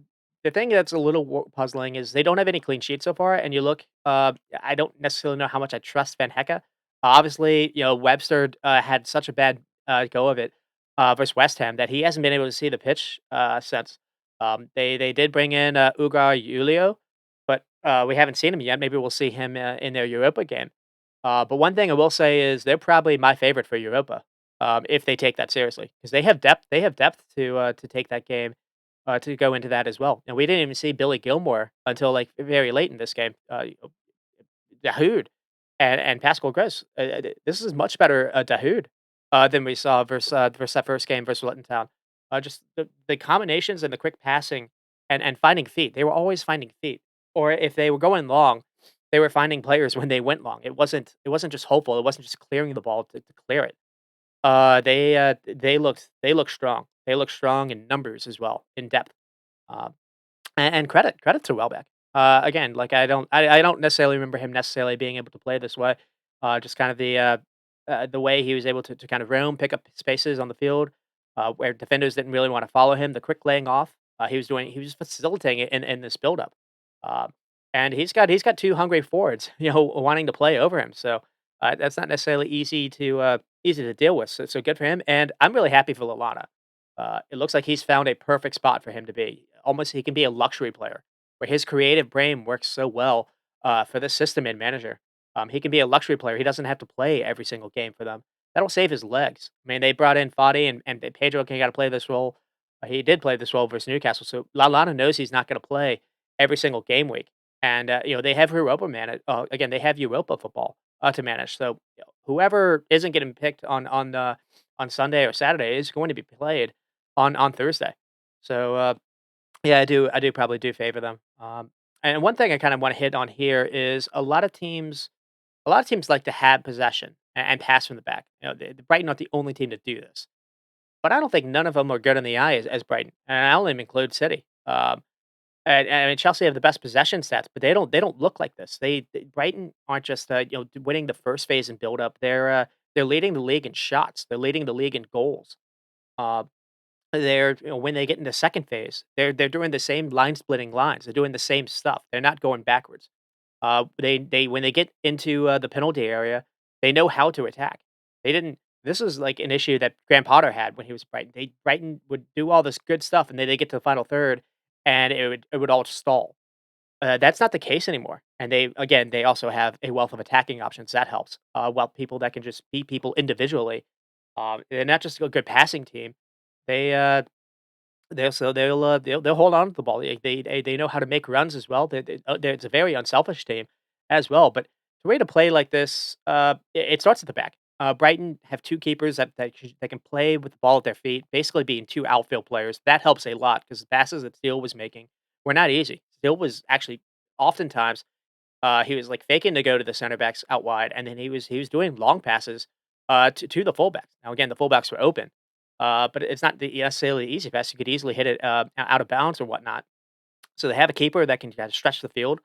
the thing that's a little puzzling is they don't have any clean sheets so far, and you look, I don't necessarily know how much I trust Van Hecke. Obviously, Webster, had such a bad, go of it, versus West Ham that he hasn't been able to see the pitch, since. They did bring in, Ugar Julio, but, we haven't seen him yet. Maybe we'll see him, in their Europa game. But one thing I will say is they're probably my favorite for Europa, if they take that seriously, because they have depth. They have depth to take that game, to go into that as well. And we didn't even see Billy Gilmore until like very late in this game. Dahoud and Pascal Gross. This is much better Dahoud than we saw versus that first game versus Luton Town. Just the combinations and the quick passing and finding feet. They were always finding feet, or if they were going long, they were finding players when they went long. It wasn't just hopeful. It wasn't just clearing the ball to clear it. They looked strong. They look strong in numbers as well, in depth. Um, and credit to Welbeck. Again, like I don't necessarily remember him necessarily being able to play this way. Just kind of the way he was able to kind of roam, pick up spaces on the field, where defenders didn't really want to follow him. The quick laying off, he was facilitating it in this buildup. Um, and he's got two hungry forwards, wanting to play over him. So that's not necessarily easy to deal with. So good for him. And I'm really happy for Lalana. It looks like he's found a perfect spot for him to be. Almost, he can be a luxury player, where his creative brain works so well for this system and manager. He can be a luxury player. He doesn't have to play every single game for them. That'll save his legs. I mean, they brought in Fati and Pedro got to play this role. He did play this role versus Newcastle, so Lallana knows he's not going to play every single game week. And they have Europa man. Again, they have Europa football to manage. So whoever isn't getting picked on Sunday or Saturday is going to be played on Thursday. So yeah, I do probably do favor them. And one thing I kind of want to hit on here is a lot of teams like to have possession and pass from the back. The Brighton not the only team to do this, but I don't think none of them are good in the eye as Brighton, and I only include City. And I mean, Chelsea have the best possession stats, but they don't look like this. Brighton aren't just winning the first phase and build up. They're leading the league in shots. They're leading the league in goals. Uh, when they get into second phase, they're doing the same line splitting lines. They're doing the same stuff. They're not going backwards. They when they get into the penalty area, they know how to attack. They didn't. This is like an issue that Graham Potter had when he was at Brighton. Brighton would do all this good stuff, and then they get to the final third, and it would all stall. That's not the case anymore. And they also have a wealth of attacking options. That helps. Well, people that can just beat people individually. They're not just a good passing team. They they'll hold on to the ball. They know how to make runs as well. It's a very unselfish team as well. But the way to play like this, it starts at the back. Brighton have two keepers that can play with the ball at their feet, basically being two outfield players. That helps a lot because the passes that Steele was making were not easy. Steele was actually oftentimes he was like faking to go to the center backs out wide, and then he was doing long passes to the fullbacks. Now again, the fullbacks were open, but it's not necessarily the easy pass. You could easily hit it out of bounds or whatnot. So they have a keeper that can kind of stretch the field.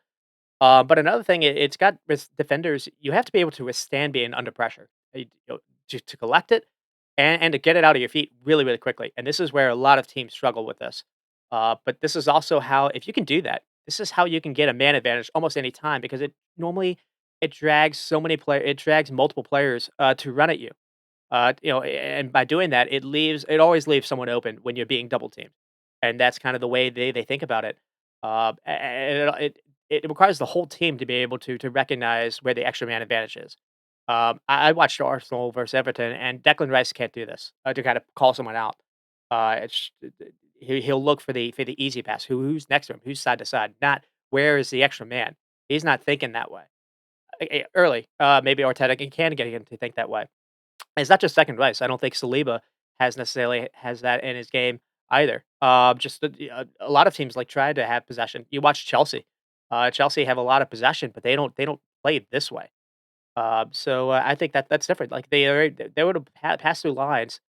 But another thing, it's got defenders. You have to be able to withstand being under pressure, to collect it and to get it out of your feet really, really quickly. And this is where a lot of teams struggle with this. But this is also how, if you can do that, this is how you can get a man advantage almost any time because it drags it drags multiple players to run at you. And by doing that, it always leaves someone open when you're being double teamed, and that's kind of the way they think about it. And it requires the whole team to be able to recognize where the extra man advantage is. I watched Arsenal versus Everton, and Declan Rice can't do this to kind of call someone out. He'll look for the easy pass. Who's next to him? Who's side to side? Not where is the extra man. He's not thinking that way. Early, maybe Arteta can get him to think that way. It's not just second Rice. I don't think Saliba has that in his game either. Just a lot of teams like try to have possession. You watch Chelsea. Chelsea have a lot of possession, but they don't play it this way. So I think that's different. Like they would have passed through lines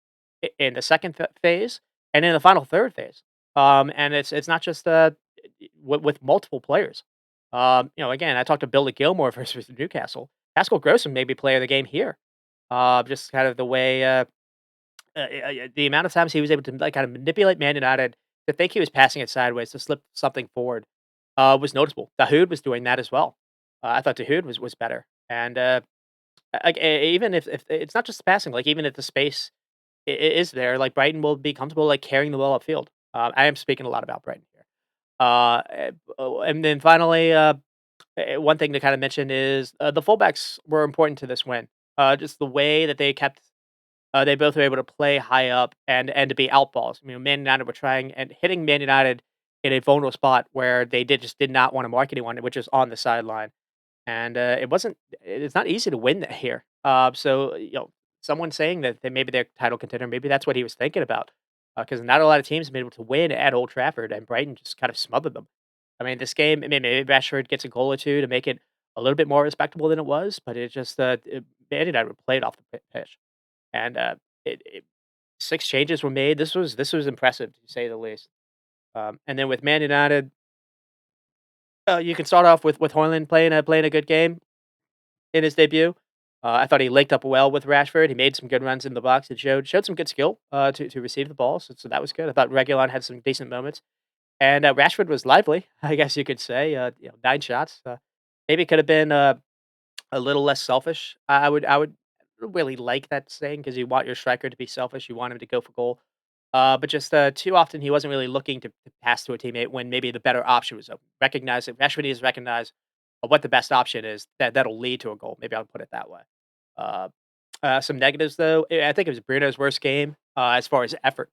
in the second phase and in the final third phase. And it's not just with multiple players. Again, I talked to Billy Gilmore versus Newcastle. Pascal Grossman maybe player of the game here. Just kind of the way the amount of times he was able to like kind of manipulate Man United to think he was passing it sideways to slip something forward was noticeable. Dahoud was doing that as well. I thought Dahoud was better, and even if it's not just the passing, like even if the space is there, like Brighton will be comfortable like carrying the ball upfield. I am speaking a lot about Brighton here. And then finally, one thing to kind of mention is the fullbacks were important to this win. Just the way that they both were able to play high up and to be out balls. Man United were trying and hitting Man United in a vulnerable spot where they just did not want to mark anyone, which is on the sideline. And it's not easy to win that here. So someone saying that maybe they're title contender, maybe that's what he was thinking about. Because not a lot of teams have been able to win at Old Trafford, and Brighton just kind of smothered them. I mean, this game, maybe Rashford gets a goal or two to make it a little bit more respectable than it was, but it just Man United played off the pitch, and it 6 changes were made. This was impressive to say the least. And then with Man United, you can start off with Hoyland playing a good game in his debut. I thought he linked up well with Rashford. He made some good runs in the box. It showed some good skill to receive the ball, so that was good. I thought Reguilon had some decent moments, and Rashford was lively, I guess you could say. 9 shots. Maybe it could have been a little less selfish. I would really like that saying because you want your striker to be selfish. You want him to go for goal. But just too often he wasn't really looking to pass to a teammate when maybe the better option was open. Recognize it. Rashford needs to recognize what the best option is that'll lead to a goal. Maybe I'll put it that way. Uh, some negatives though. I think it was Bruno's worst game as far as effort.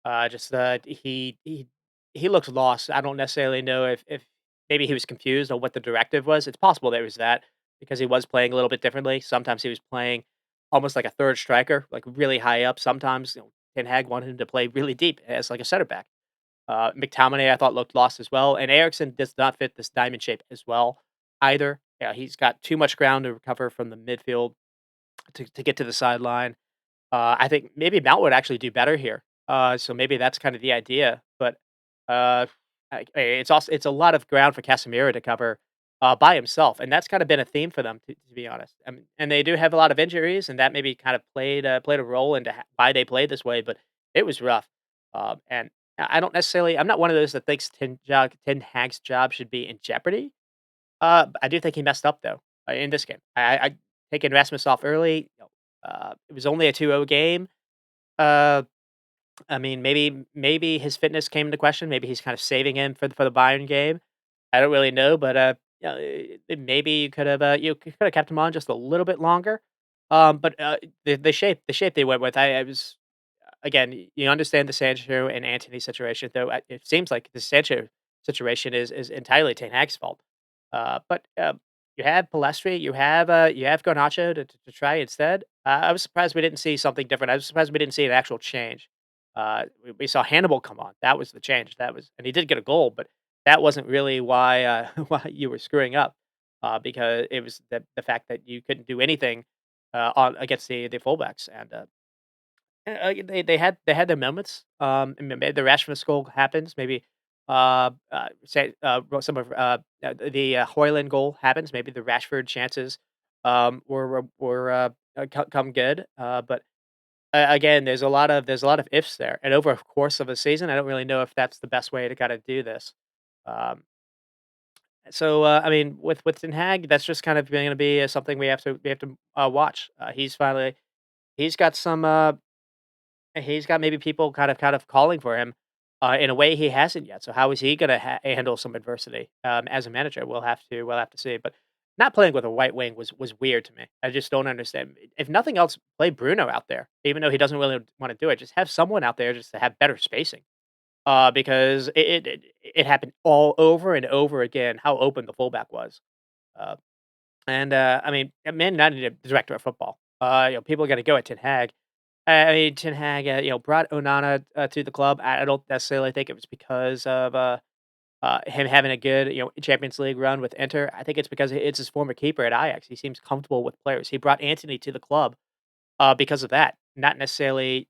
Just he looks lost. I don't necessarily know if maybe he was confused on what the directive was. It's possible there was that because he was playing a little bit differently. Sometimes he was playing. almost like a third striker, like really high up. Sometimes Ten Hag wanted him to play really deep as like a center back. McTominay I thought looked lost as well, and Ericsson does not fit this diamond shape as well either. Yeah, he's got too much ground to recover from the midfield to get to the sideline. I think maybe Mount would actually do better here. So maybe that's kind of the idea. But uh, it's also it's a lot of ground for Casemiro to cover by himself, and that's kind of been a theme for them, to be honest. I mean, and they do have a lot of injuries, and that maybe kind of played a role into why they played this way. But it was rough, and I don't necessarily. I'm not one of those that thinks Ten Hag's job should be in jeopardy. I do think he messed up though in this game. I taking Rasmus off early. It was only a 2-0 game. Uh, I mean, maybe his fitness came into question. Maybe he's kind of saving him for the Bayern game. I don't really know, but maybe you could have could have kept him on just a little bit longer. But the shape they went with, I was again, you understand the Sancho and Antony situation, though. It seems like the Sancho situation is entirely Ten Hag's fault. But you have Palestri, you have Garnacho to try instead. I was surprised we didn't see something different. I was surprised we didn't see an actual change. We saw Hannibal come on. That was the change. That was, and he did get a goal, but that wasn't really why why you were screwing up. Because it was the fact that you couldn't do anything on against the fullbacks, and they had their moments. And maybe the Rashford goal happens. Maybe say some of the Hoyland goal happens. Maybe the Rashford chances come good. But again, there's a lot of ifs there, and over a course of a season, I don't really know if that's the best way to kind of do this. Um, I mean, with Ten Hag, that's just kind of going to be something we have to watch. He's got some. He's got maybe people kind of calling for him, in a way he hasn't yet. So how is he gonna handle some adversity, as a manager? We'll have to see. But not playing with a right wing was weird to me. I just don't understand. If nothing else, play Bruno out there, even though he doesn't really want to do it. Just have someone out there just to have better spacing. Because it happened all over and over again how open the fullback was. Uh, I mean, Man United need a director of football. People are gonna go at Ten Hag. I mean, Ten Hag, brought Onana, to the club. I don't necessarily think it was because of, him having a good, Champions League run with Inter. I think it's because it's his former keeper at Ajax. He seems comfortable with players. He brought Antony to the club, because of that, not necessarily,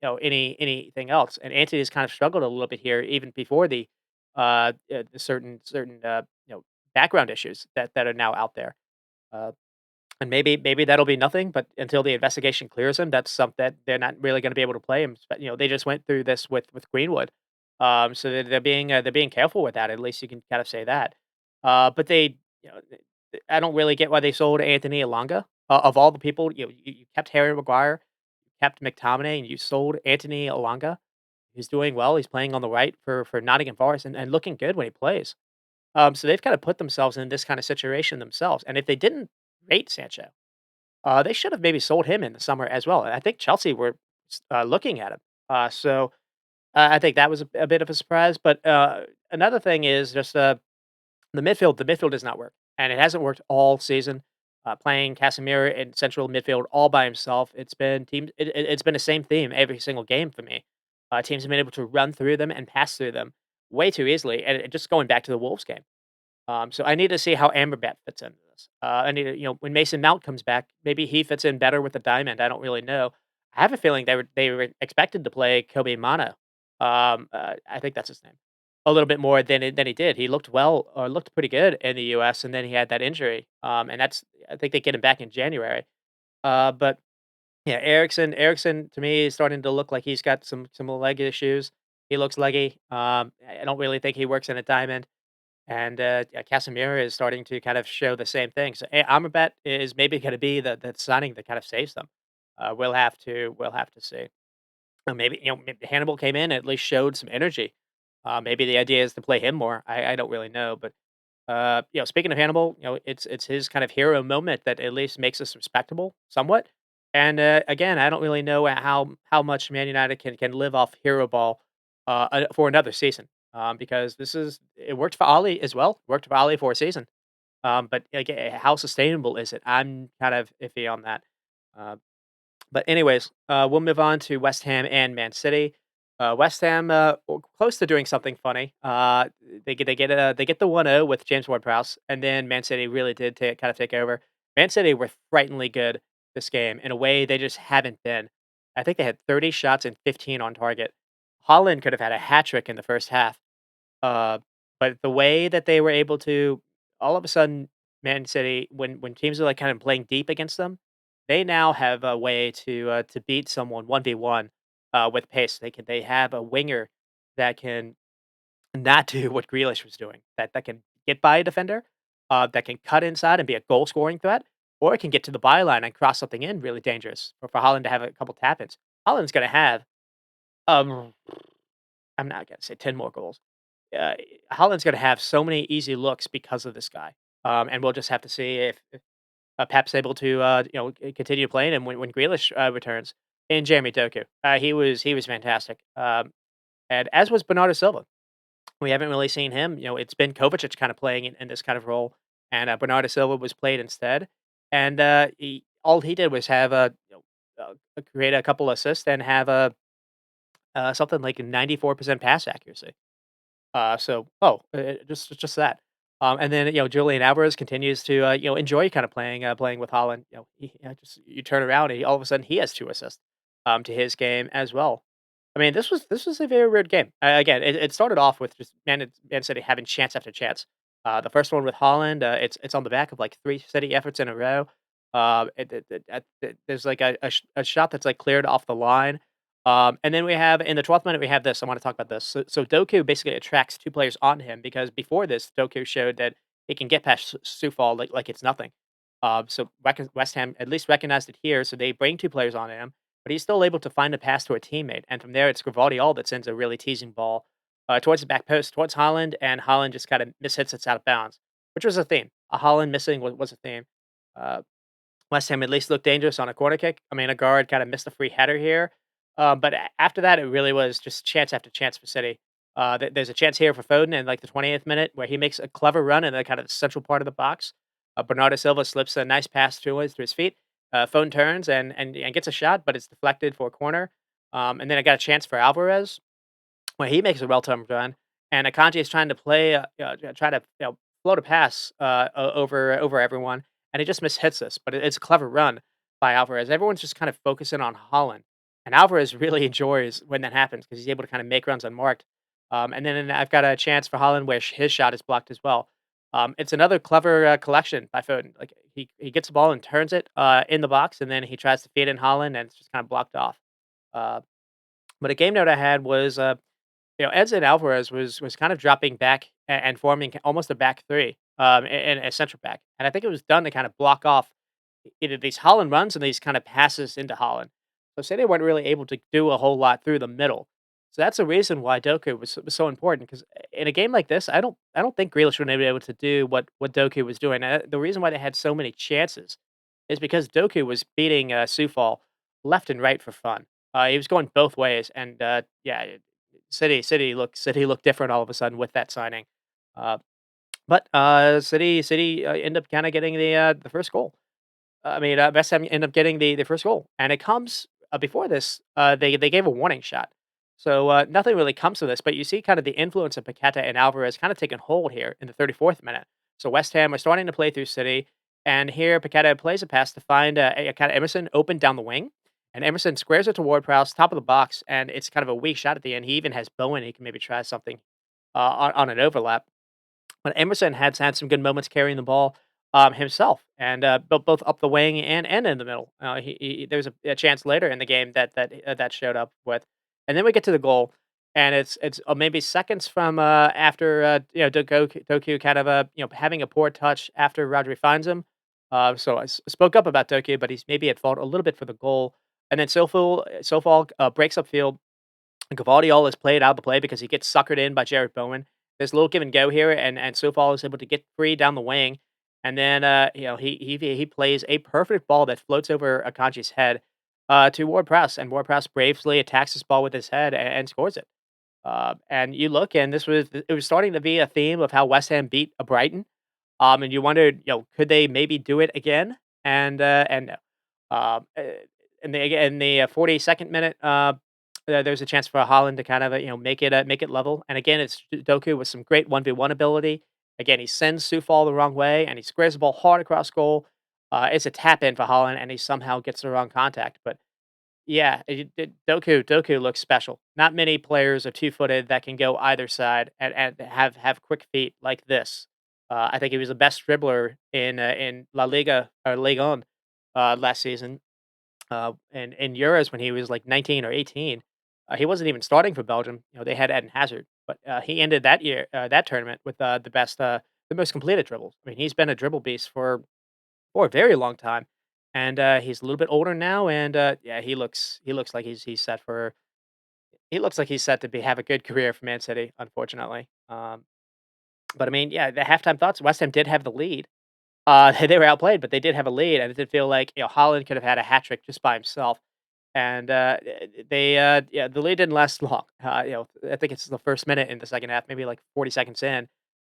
anything else. And Antony has kind of struggled a little bit here even before the certain, background issues that are now out there. Uh and maybe that'll be nothing, but until the investigation clears him, that's something that they're not really gonna be able to play him. They just went through this with Greenwood. So they're being careful with that, at least you can kind of say that. But I don't really get why they sold Anthony Elanga. Of all the people, you kept Harry Maguire, you kept McTominay, and you sold Anthony Elanga. He's doing well, he's playing on the right for Nottingham Forest and looking good when he plays. So they've kinda put themselves in this kinda situation themselves, and if they didn't rate Sancho, they should have maybe sold him in the summer as well. And I think Chelsea were looking at him. I think that was a bit of a surprise. But another thing is just the midfield. The midfield does not work, and it hasn't worked all season. Playing Casemiro in central midfield all by himself, it's been the same theme every single game for me. Teams have been able to run through them and pass through them way too easily. And just going back to the Wolves game. So I need to see how Amrabat fits into this. I need to, when Mason Mount comes back, maybe he fits in better with the diamond. I don't really know. I have a feeling they were expected to play Kobe Mano. I think that's his name. A little bit more than he did. He looked well, or looked pretty good in the U.S. and then he had that injury. And I think they get him back in January. But yeah, Ericsson to me is starting to look like he's got some leg issues. He looks leggy. I don't really think he works in a diamond. And, yeah, Casemiro is starting to kind of show the same thing. So, Amrabat is maybe gonna be the signing that kind of saves them. We'll have to see. Maybe, maybe Hannibal came in, at least showed some energy. Maybe the idea is to play him more. I don't really know, but, speaking of Hannibal, it's his kind of hero moment that at least makes us respectable somewhat. And, again, I don't really know how much Man United can live off hero ball, for another season, because it worked for Ali as well, worked for Ali for a season. But, how sustainable is it? I'm kind of iffy on that. Uh But anyways, we'll move on to West Ham and Man City. West Ham close to doing something funny. They get the 1-0 with James Ward-Prowse, and then Man City really did kind of take over. Man City were frighteningly good this game in a way they just haven't been. I think they had 30 shots and 15 on target. Holland could have had a hat trick in the first half. Uh, but the way that they were able to all of a sudden, Man City, when teams are, like, kind of playing deep against them, they now have a way to beat someone 1v1, with pace. They have a winger that can not do what Grealish was doing, that can get by a defender, that can cut inside and be a goal scoring threat, or it can get to the byline and cross something in really dangerous for Holland to have a couple tap-ins. Holland's gonna have, um, I'm not gonna say 10 more goals. uh, Holland's gonna have so many easy looks because of this guy, and we'll just have to see if Pep's able to, continue playing him when Grealish returns. And Jeremy Doku, he was fantastic, and as was Bernardo Silva. We haven't really seen him. It's been Kovacic kind of playing in this kind of role, and Bernardo Silva was played instead. And all he did was have create a couple assists and have something like 94% pass accuracy. Just that. And then Julian Alvarez continues to enjoy kind of playing with Holland. Just you turn around and all of a sudden he has 2 assists to his game as well. I mean, this was a very weird game. Again, it started off with just Man City having chance after chance. The first one with Holland, it's on the back of like 3 City efforts in a row. There's like a shot that's like cleared off the line, and then we have in the 12th minute, we have this. I want to talk about this. So Doku basically attracts 2 players on him because before this, Doku showed that he can get past Sufal like it's nothing. West Ham at least recognized it here, so they bring 2 players on him, but he's still able to find a pass to a teammate, and from there it's All that sends a really teasing ball towards the back post, towards Holland, and Holland just kind of mishits it out of bounds, which was a theme. A Holland missing was a theme. Uh, West Ham at least looked dangerous on a corner kick. I mean, a guard kinda missed a free header here, but after that, it really was just chance after chance for City. There's a chance here for Foden in, like, the 20th minute where he makes a clever run in the kind of central part of the box. Bernardo Silva slips a nice pass to his feet. Foden turns and gets a shot, but it's deflected for a corner. And then I got a chance for Alvarez where he makes a well-timed run, and Akanji is trying to try to float a pass over everyone, and he just mishits us. But it's a clever run by Alvarez. Everyone's just kind of focusing on Holland, and Alvarez really enjoys when that happens because he's able to kind of make runs unmarked. And then I've got a chance for Holland where his shot is blocked as well. It's another clever collection by Foden. Like he gets the ball and turns it in the box, and then he tries to feed in Holland, and it's just kind of blocked off. Uh, but a game note I had was Edson Alvarez was kind of dropping back and forming almost a back three, and a central back, and I think it was done to kind of block off either these Holland runs and these kind of passes into Holland. So City weren't really able to do a whole lot through the middle. So that's the reason why Doku was so important because in a game like this, I don't think Grealish would be able to do what Doku was doing. The reason why they had so many chances is because Doku was beating Sufal left and right for fun. He was going both ways, and yeah, City looked different all of a sudden with that signing. Uh, but City end up kinda getting the first goal. I mean, West Ham end up getting the first goal, and it comes before this, they gave a warning shot. So, nothing really comes to this, but you see kind of the influence of Paqueta and Alvarez kinda taking hold here in the 34th minute. So West Ham are starting to play through City, and here Paqueta plays a pass to find, a kinda Emerson open down the wing, and Emerson squares it to Ward-Prowse, top of the box, and it's kind of a weak shot at the end. He even has Bowen, he can maybe try something, on an overlap. But Emerson had some good moments carrying the ball, himself, and both up the wing and in the middle. There was a chance later in the game that showed up with, and then we get to the goal, and it's maybe seconds from after Doku kind of having a poor touch after Rodri finds him. So spoke up about Doku, but he's maybe at fault a little bit for the goal, and then Sofal breaks upfield. Gvardiol is played out of the play because he gets suckered in by Jared Bowen. There's a little give and go here, and Sofal is able to get free down the wing, and then he plays a perfect ball that floats over Akanji's head to Ward-Prowse, and Ward-Prowse bravely attacks this ball with his head and scores it. And you look, and it was starting to be a theme of how West Ham beat a Brighton, and you wondered, could they maybe do it again? And no. Um, uh, in the 42nd minute, there's a chance for Holland to kind of make it level. And again, it's Doku with some great 1v1 ability. Again, he sends Sufal the wrong way, and he squares the ball hard across goal. It's a tap in for Holland, and he somehow gets the wrong contact. But yeah, Doku looks special. Not many players are 2-footed that can go either side and have quick feet like this. I think he was the best dribbler in La Liga or Ligue 1 last season. In Euros when he was like 19 or 18, he wasn't even starting for Belgium. They had Eden Hazard, but he ended that tournament with the most completed dribbles. I mean, he's been a dribble beast for a very long time, and he's a little bit older now, and yeah, he looks like he's set for he looks like he's set to have a good career for Man City, unfortunately. But I mean, yeah, the halftime thoughts. West Ham did have the lead. They were outplayed, but they did have a lead, and it did feel like Holland could have had a hat trick just by himself. And yeah, the lead didn't last long. I think it's the first minute in the second half, maybe like 40 seconds in.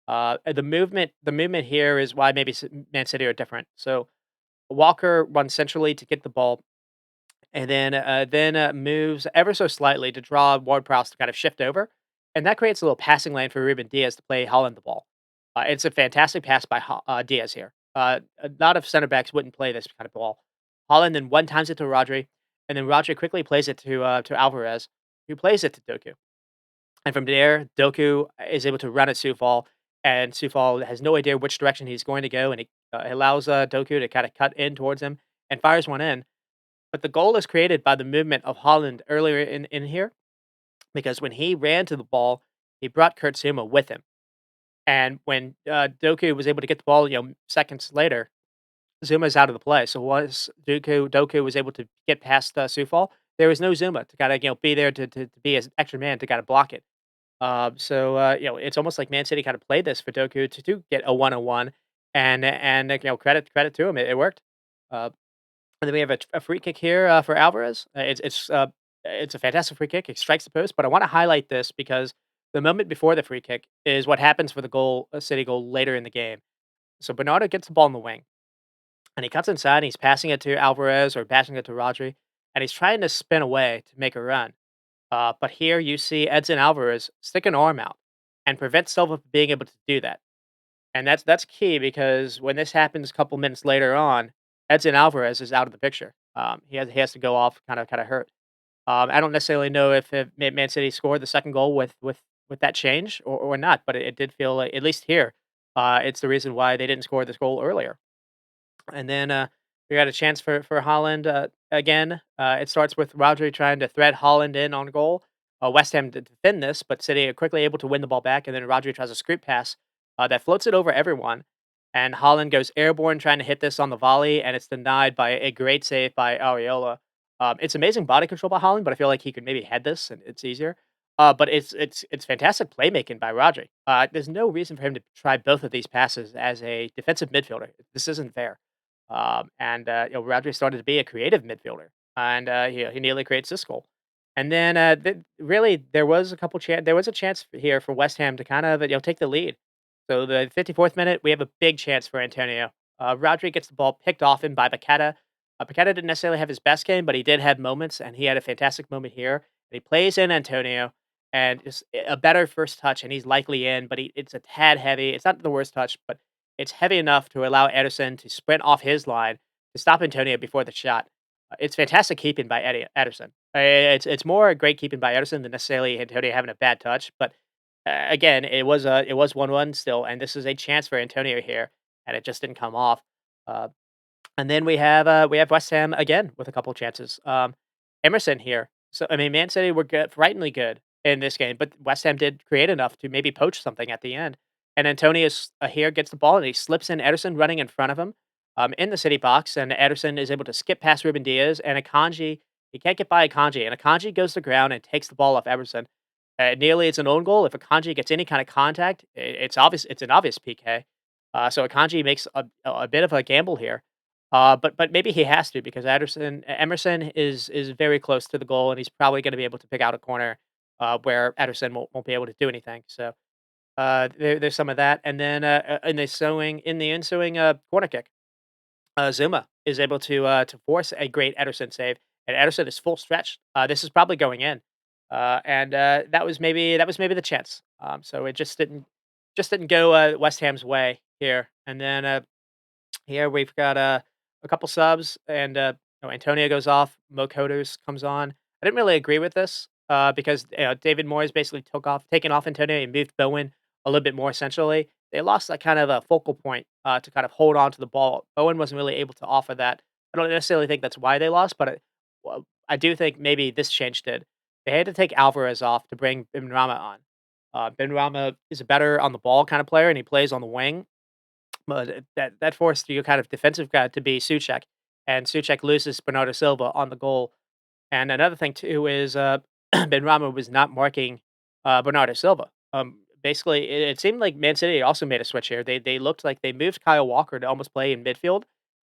The movement here is why maybe Man City are different. So Walker runs centrally to get the ball, and then moves ever so slightly to draw Ward-Prowse to kind of shift over, and that creates a little passing lane for Ruben Diaz to play Holland the ball. It's a fantastic pass by Diaz here. A lot of center backs wouldn't play this kind of ball. Holland then one times it to Rodri, and then Rodri quickly plays it to Alvarez, who plays it to Doku. And from there, Doku is able to run at Sufal, and Sufal has no idea which direction he's going to go, and he allows Doku to kind of cut in towards him and fires one in. But the goal is created by the movement of Holland earlier in here, because when he ran to the ball, he brought Kurt Zuma with him. And when Doku was able to get the ball, seconds later, Zuma's out of the play. So once Doku was able to get past Sufal, there was no Zuma to kind of be there to be an extra man to kind of block it. It's almost like Man City kind of played this for Doku to get a 1-on-1, and credit to him, it worked. Uh, and then we have a free kick here for Alvarez. It's a fantastic free kick. It strikes the post, but I want to highlight this because the moment before the free kick is what happens for the goal, a City goal later in the game. So Bernardo gets the ball in the wing, and he cuts inside, and he's passing it to Alvarez or passing it to Rodri, and he's trying to spin away to make a run. But here you see Edson Alvarez stick an arm out and prevent Silva from being able to do that. And that's key because when this happens a couple minutes later on, Edson Alvarez is out of the picture. He has to go off kind of hurt. I don't necessarily know if Man City scored the second goal with that change or not, but it did feel like, at least here, it's the reason why they didn't score this goal earlier. And then we got a chance for Holland again. It starts with Rodri trying to thread Holland in on goal. West Ham to defend this, but City are quickly able to win the ball back, and then Rodri tries a scoop pass that floats it over everyone. And Holland goes airborne trying to hit this on the volley, and it's denied by a great save by Areola. It's amazing body control by Holland, but I feel like he could maybe head this, and it's easier. But it's fantastic playmaking by Rodri. There's no reason for him to try both of these passes as a defensive midfielder. This isn't fair. And Rodri started to be a creative midfielder, and he nearly creates this goal. And then really there was a chance here for West Ham to kind of take the lead. So the 54th minute, we have a big chance for Antonio. Rodri gets the ball picked off him by Paqueta. Paqueta didn't necessarily have his best game, but he did have moments, and he had a fantastic moment here. And he plays in Antonio, and just a better first touch, and he's likely in, but it's a tad heavy. It's not the worst touch, but it's heavy enough to allow Ederson to sprint off his line to stop Antonio before the shot. It's fantastic keeping by Ederson. It's more great keeping by Ederson than necessarily Antonio having a bad touch. But again, it was 1-1 still, and this is a chance for Antonio here, and it just didn't come off. Uh, and then we have West Ham again with a couple chances. Emerson here. So I mean, Man City were good, frighteningly good in this game, but West Ham did create enough to maybe poach something at the end. And Antonius here gets the ball and he slips in Ederson running in front of him in the City box, and Ederson is able to skip past Ruben Diaz and Akanji. He can't get by Akanji, and Akanji goes to the ground and takes the ball off Ederson. Nearly, it's an own goal. If Akanji gets any kind of contact, it's obvious. It's an obvious PK. So Akanji makes a bit of a gamble here. But maybe he has to because Emerson is very close to the goal, and he's probably going to be able to pick out a corner where Ederson won't be able to do anything. So there's some of that, and then in the ensuing corner kick, Zuma is able to force a great Ederson save, and Ederson is full stretch. This is probably going in, and that was maybe the chance. So it just didn't go West Ham's way here, and then here we've got a couple subs, and Antonio goes off. Mo Coders comes on. I didn't really agree with this because David Moyes basically taking off Antonio and moved Bowen a little bit more centrally. They lost that kind of a focal point to kind of hold on to the ball. Bowen wasn't really able to offer that. I don't necessarily think that's why they lost, but I do think maybe this change did. They had to take Alvarez off to bring Benrahma on. Benrahma is a better on the ball kind of player, and he plays on the wing, but that forced your kind of defensive guy to be Suchek, and Suchek loses Bernardo Silva on the goal. And another thing too is Benrahma was not marking Bernardo Silva. Basically, it seemed like Man City also made a switch here. They looked like they moved Kyle Walker to almost play in midfield.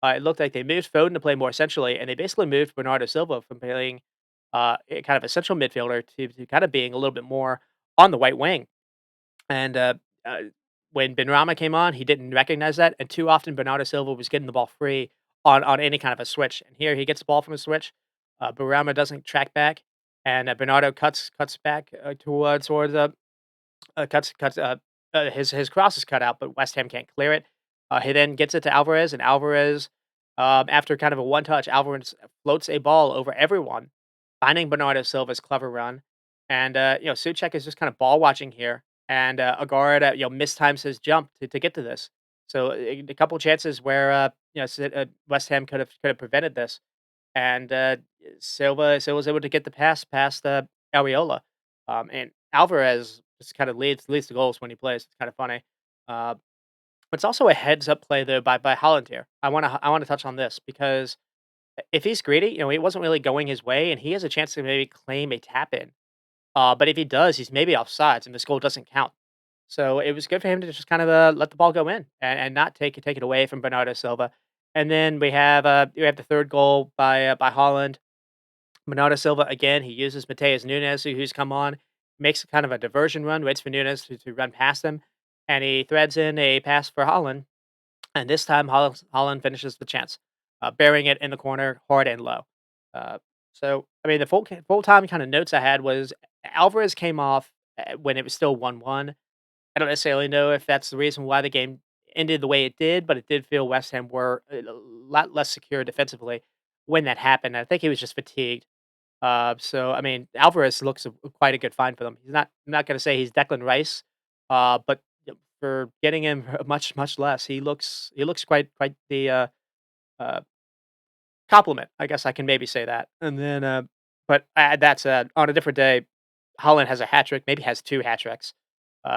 It looked like they moved Foden to play more centrally, and they basically moved Bernardo Silva from playing kind of a central midfielder to kind of being a little bit more on the right wing. And uh, when Benrahma came on, he didn't recognize that, and too often Bernardo Silva was getting the ball free on any kind of a switch. And here he gets the ball from a switch. Benrahma doesn't track back, and Bernardo cuts back towards cuts his cross is cut out, but West Ham can't clear it. He then gets it to Alvarez, and Alvarez, after kind of a one touch, Alvarez floats a ball over everyone, finding Bernardo Silva's clever run, and Suchek is just kind of ball watching here, and a guard mistimes his jump to get to this. So a couple chances where West Ham could have prevented this, and Silva was able to get the pass past Areola, and Alvarez just kind of leads the goals when he plays. It's kind of funny. Uh, but it's also a heads up play though by Holland here. I want to touch on this because if he's greedy, he wasn't really going his way, and he has a chance to maybe claim a tap in. But if he does, he's maybe offsides, and this goal doesn't count. So it was good for him to just kind of let the ball go in and not take it away from Bernardo Silva. And then we have the third goal by Holland. Bernardo Silva again. He uses Mateus Nunes, who's come on, makes kind of a diversion run, waits for Nunes to run past him, and he threads in a pass for Holland. And this time, Holland finishes the chance, burying it in the corner, hard and low. Uh, so, I mean, the full time kind of notes I had was Alvarez came off when it was still 1-1. I don't necessarily know if that's the reason why the game ended the way it did, but it did feel West Ham were a lot less secure defensively when that happened. I think he was just fatigued. So I mean, Alvarez looks quite a good find for them. I'm not going to say he's Declan Rice, but for getting him much less, he looks quite the uh, compliment. I guess I can maybe say that. And then, but that said, on a different day, Holland has a hat trick, maybe has two hat tricks.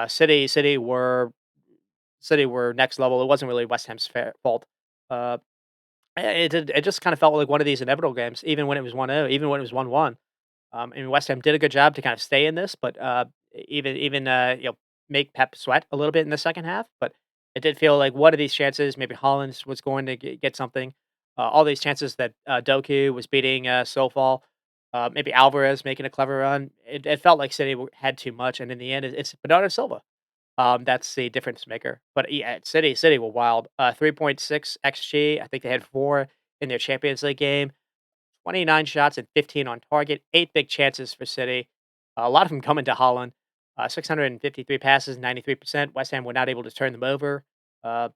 City were next level. It wasn't really West Ham's fault. Uh, it just kind of felt like one of these inevitable games, even when it was 1-0, even when it was 1-1. And West Ham did a good job to kind of stay in this, but even make Pep sweat a little bit in the second half. But it did feel like one of these chances, maybe Holland was going to get something. All these chances that Doku was beating Sofal, maybe Alvarez making a clever run. It felt like City had too much, and in the end, it's Bernardo Silva. That's the difference maker. But yeah, City were wild. 3.6 xG. I think they had four in their Champions League game. 29 shots and 15 on target. Eight big chances for City. A lot of them coming to Holland. 653 passes, 93%. West Ham were not able to turn them over. Uh,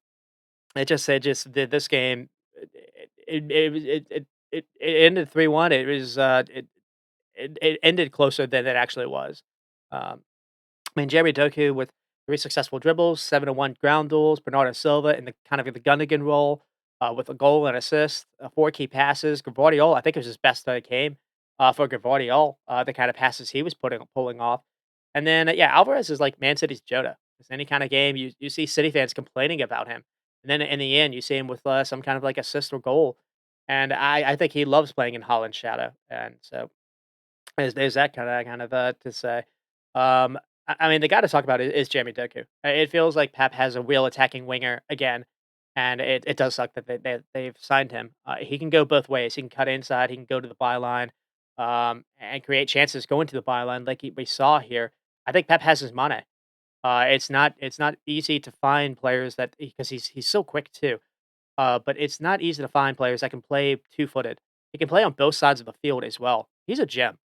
it just did this game. It ended 3-1. It ended closer than it actually was. Um, I mean, Jeremy Doku with three successful dribbles, 7-1 ground duels. Bernardo Silva in the kind of the Gundogan role with a goal and assist, four key passes. Gavardiol, I think it was his best game for Gavardiol, the kind of passes he was pulling off. And then, yeah, Alvarez is like Man City's Jota. It's any kind of game, you see City fans complaining about him. And then in the end, you see him with some kind of like assist or goal. And I think he loves playing in Holland's shadow. And so there's that kind of to say. I mean, the guy to talk about is Jamie Doku. It feels like Pep has a real attacking winger again, and it does suck that they've signed him. He can go both ways. He can cut inside. He can go to the byline, and create chances going to the byline like we saw here. I think Pep has his money. It's not easy to find players that because he's so quick too. But it's not easy to find players that can play two-footed. He can play on both sides of the field as well. He's a gem.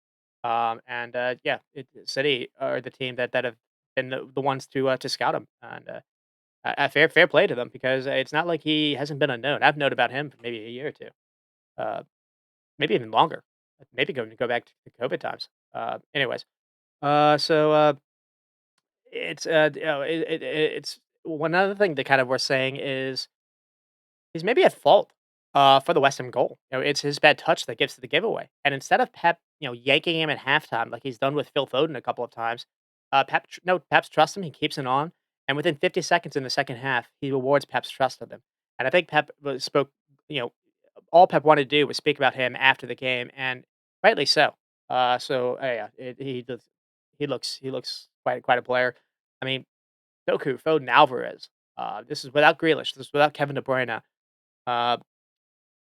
Yeah, City are the team that have been the ones to scout him, and fair play to them because it's not like he hasn't been unknown. I've known about him for maybe a year or two, uh, maybe even longer. Maybe going to go back to the COVID times. Anyways, so it's one other thing that kind of we're saying is he's maybe at fault, for the West Ham goal. It's his bad touch that gives the giveaway, and instead of Pep, yanking him at halftime like he's done with Phil Foden a couple of times, Pep's trusts him, he keeps it on, and within 50 seconds in the second half, he rewards Pep's trust of him. And I think Pep spoke, you know, all Pep wanted to do was speak about him after the game, and rightly so. Yeah, he looks quite a player. I mean, Doku, Foden, Alvarez. This is without Grealish. This is without Kevin De Bruyne. Uh,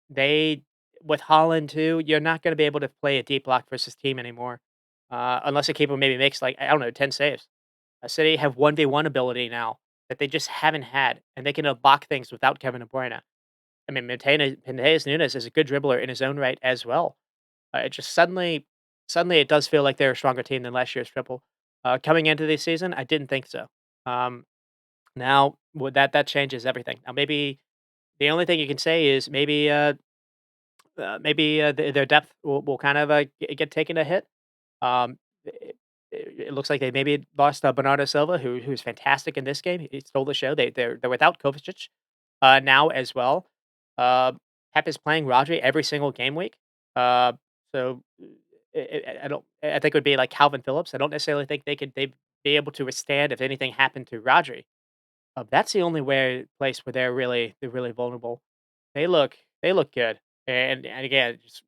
they with Holland too, you're not gonna be able to play a deep block versus team anymore, unless the keeper maybe makes, like, I don't know, 10 saves. City have 1v1 ability now that they just haven't had, and they can, block things without Kevin De Bruyne. I mean, Mateus Nunes is a good dribbler in his own right as well. It just suddenly it does feel like they're a stronger team than last year's triple. Coming into this season, I didn't think so. Um, Now, with that changes everything. Now, maybe the only thing you can say is their depth will kind of get taken a hit. It looks like they maybe lost Bernardo Silva, who's fantastic in this game. He stole the show. They're without Kovacic now as well. Uh, Pep is playing Rodri every single game week. Uh, so I don't. I think it would be like Calvin Phillips. I don't necessarily think they'd be able to withstand if anything happened to Rodri. That's the only place where they're really vulnerable. They look good, and again, just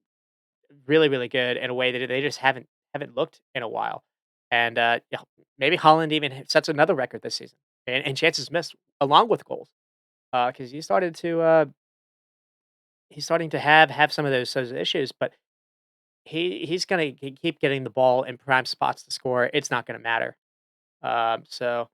really good in a way that they just haven't looked in a while. And yeah, maybe Holland even sets another record this season, and chances missed along with goals, because he's starting to have some of those issues, but he's gonna keep getting the ball in prime spots to score. It's not gonna matter. So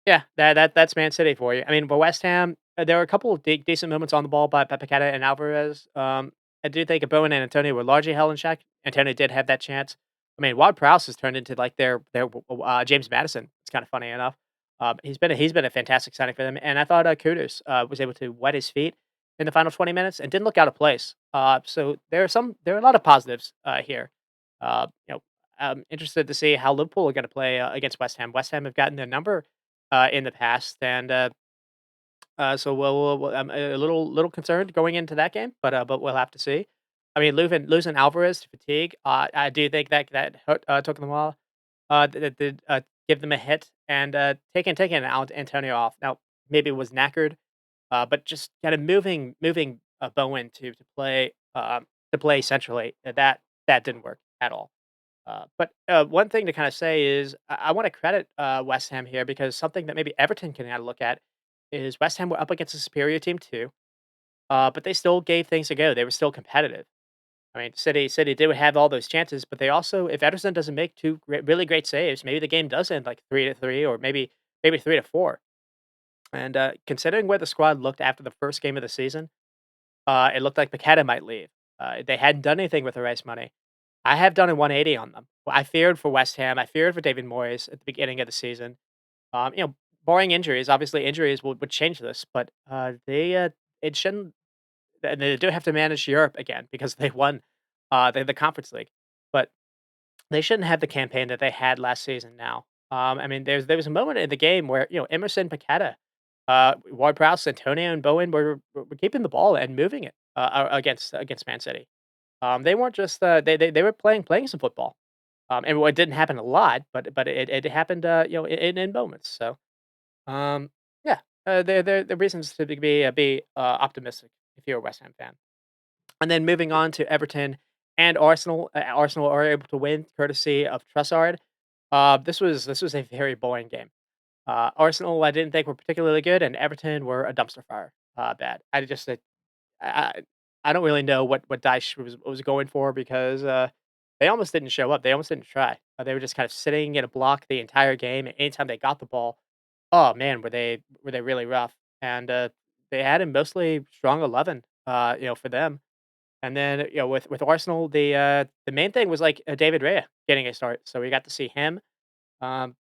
Yeah, that's Man City for you. I mean, but West Ham, there were a couple of decent moments on the ball by Paqueta and Alvarez. I do think Bowen and Antonio were largely held in check. Antonio did have that chance. I mean, Ward-Prowse has turned into like their James Madison. It's kind of funny enough. He's been a fantastic signing for them, and I thought Kudus was able to wet his feet in the final 20 minutes and didn't look out of place. So there are a lot of positives here. I'm interested to see how Liverpool are going to play against West Ham. West Ham have gotten their number in the past, and so I'm a little concerned going into that game, but we'll have to see. I mean, losing Alvarez to fatigue, I do think took them all. That did give them a hit, and taking Antonio off. Now maybe it was knackered, but just kind of moving Bowen to play centrally. That didn't work at all. But one thing to kind of say is I want to credit West Ham here because something that maybe Everton can kind of look at is West Ham were up against a superior team too, but they still gave things a go. They were still competitive. I mean, City did have all those chances, but they also, if Ederson doesn't make really great saves, maybe the game does end like 3-3 or maybe 3-4. And considering where the squad looked after the first game of the season, it looked like Paqueta might leave. They hadn't done anything with the race money. I have done a 180 on them. I feared for West Ham. I feared for David Moyes at the beginning of the season. Barring injuries, obviously injuries would change this, but it shouldn't. And they do have to manage Europe again because they won the Conference League, but they shouldn't have the campaign that they had last season. Now, I mean, there was a moment in the game where Emerson, Paqueta, Ward-Prowse, Antonio, and Bowen were keeping the ball and moving it against Man City. They weren't just they were playing some football. And it didn't happen a lot, but it happened in moments. So yeah, there are reasons to be optimistic if you're a West Ham fan. And then moving on to Everton and Arsenal. Arsenal are able to win courtesy of Trossard. This was a very boring game. Arsenal I didn't think were particularly good, and Everton were a dumpster fire. Bad. I I don't really know what Dyche was going for because, they almost didn't show up, they almost didn't try. They were just kind of sitting in a block the entire game, and anytime they got the ball, oh man, were they really rough, and, they had a mostly strong 11, for them. And then, with Arsenal, the main thing was like David Raya getting a start. So we got to see him. Um,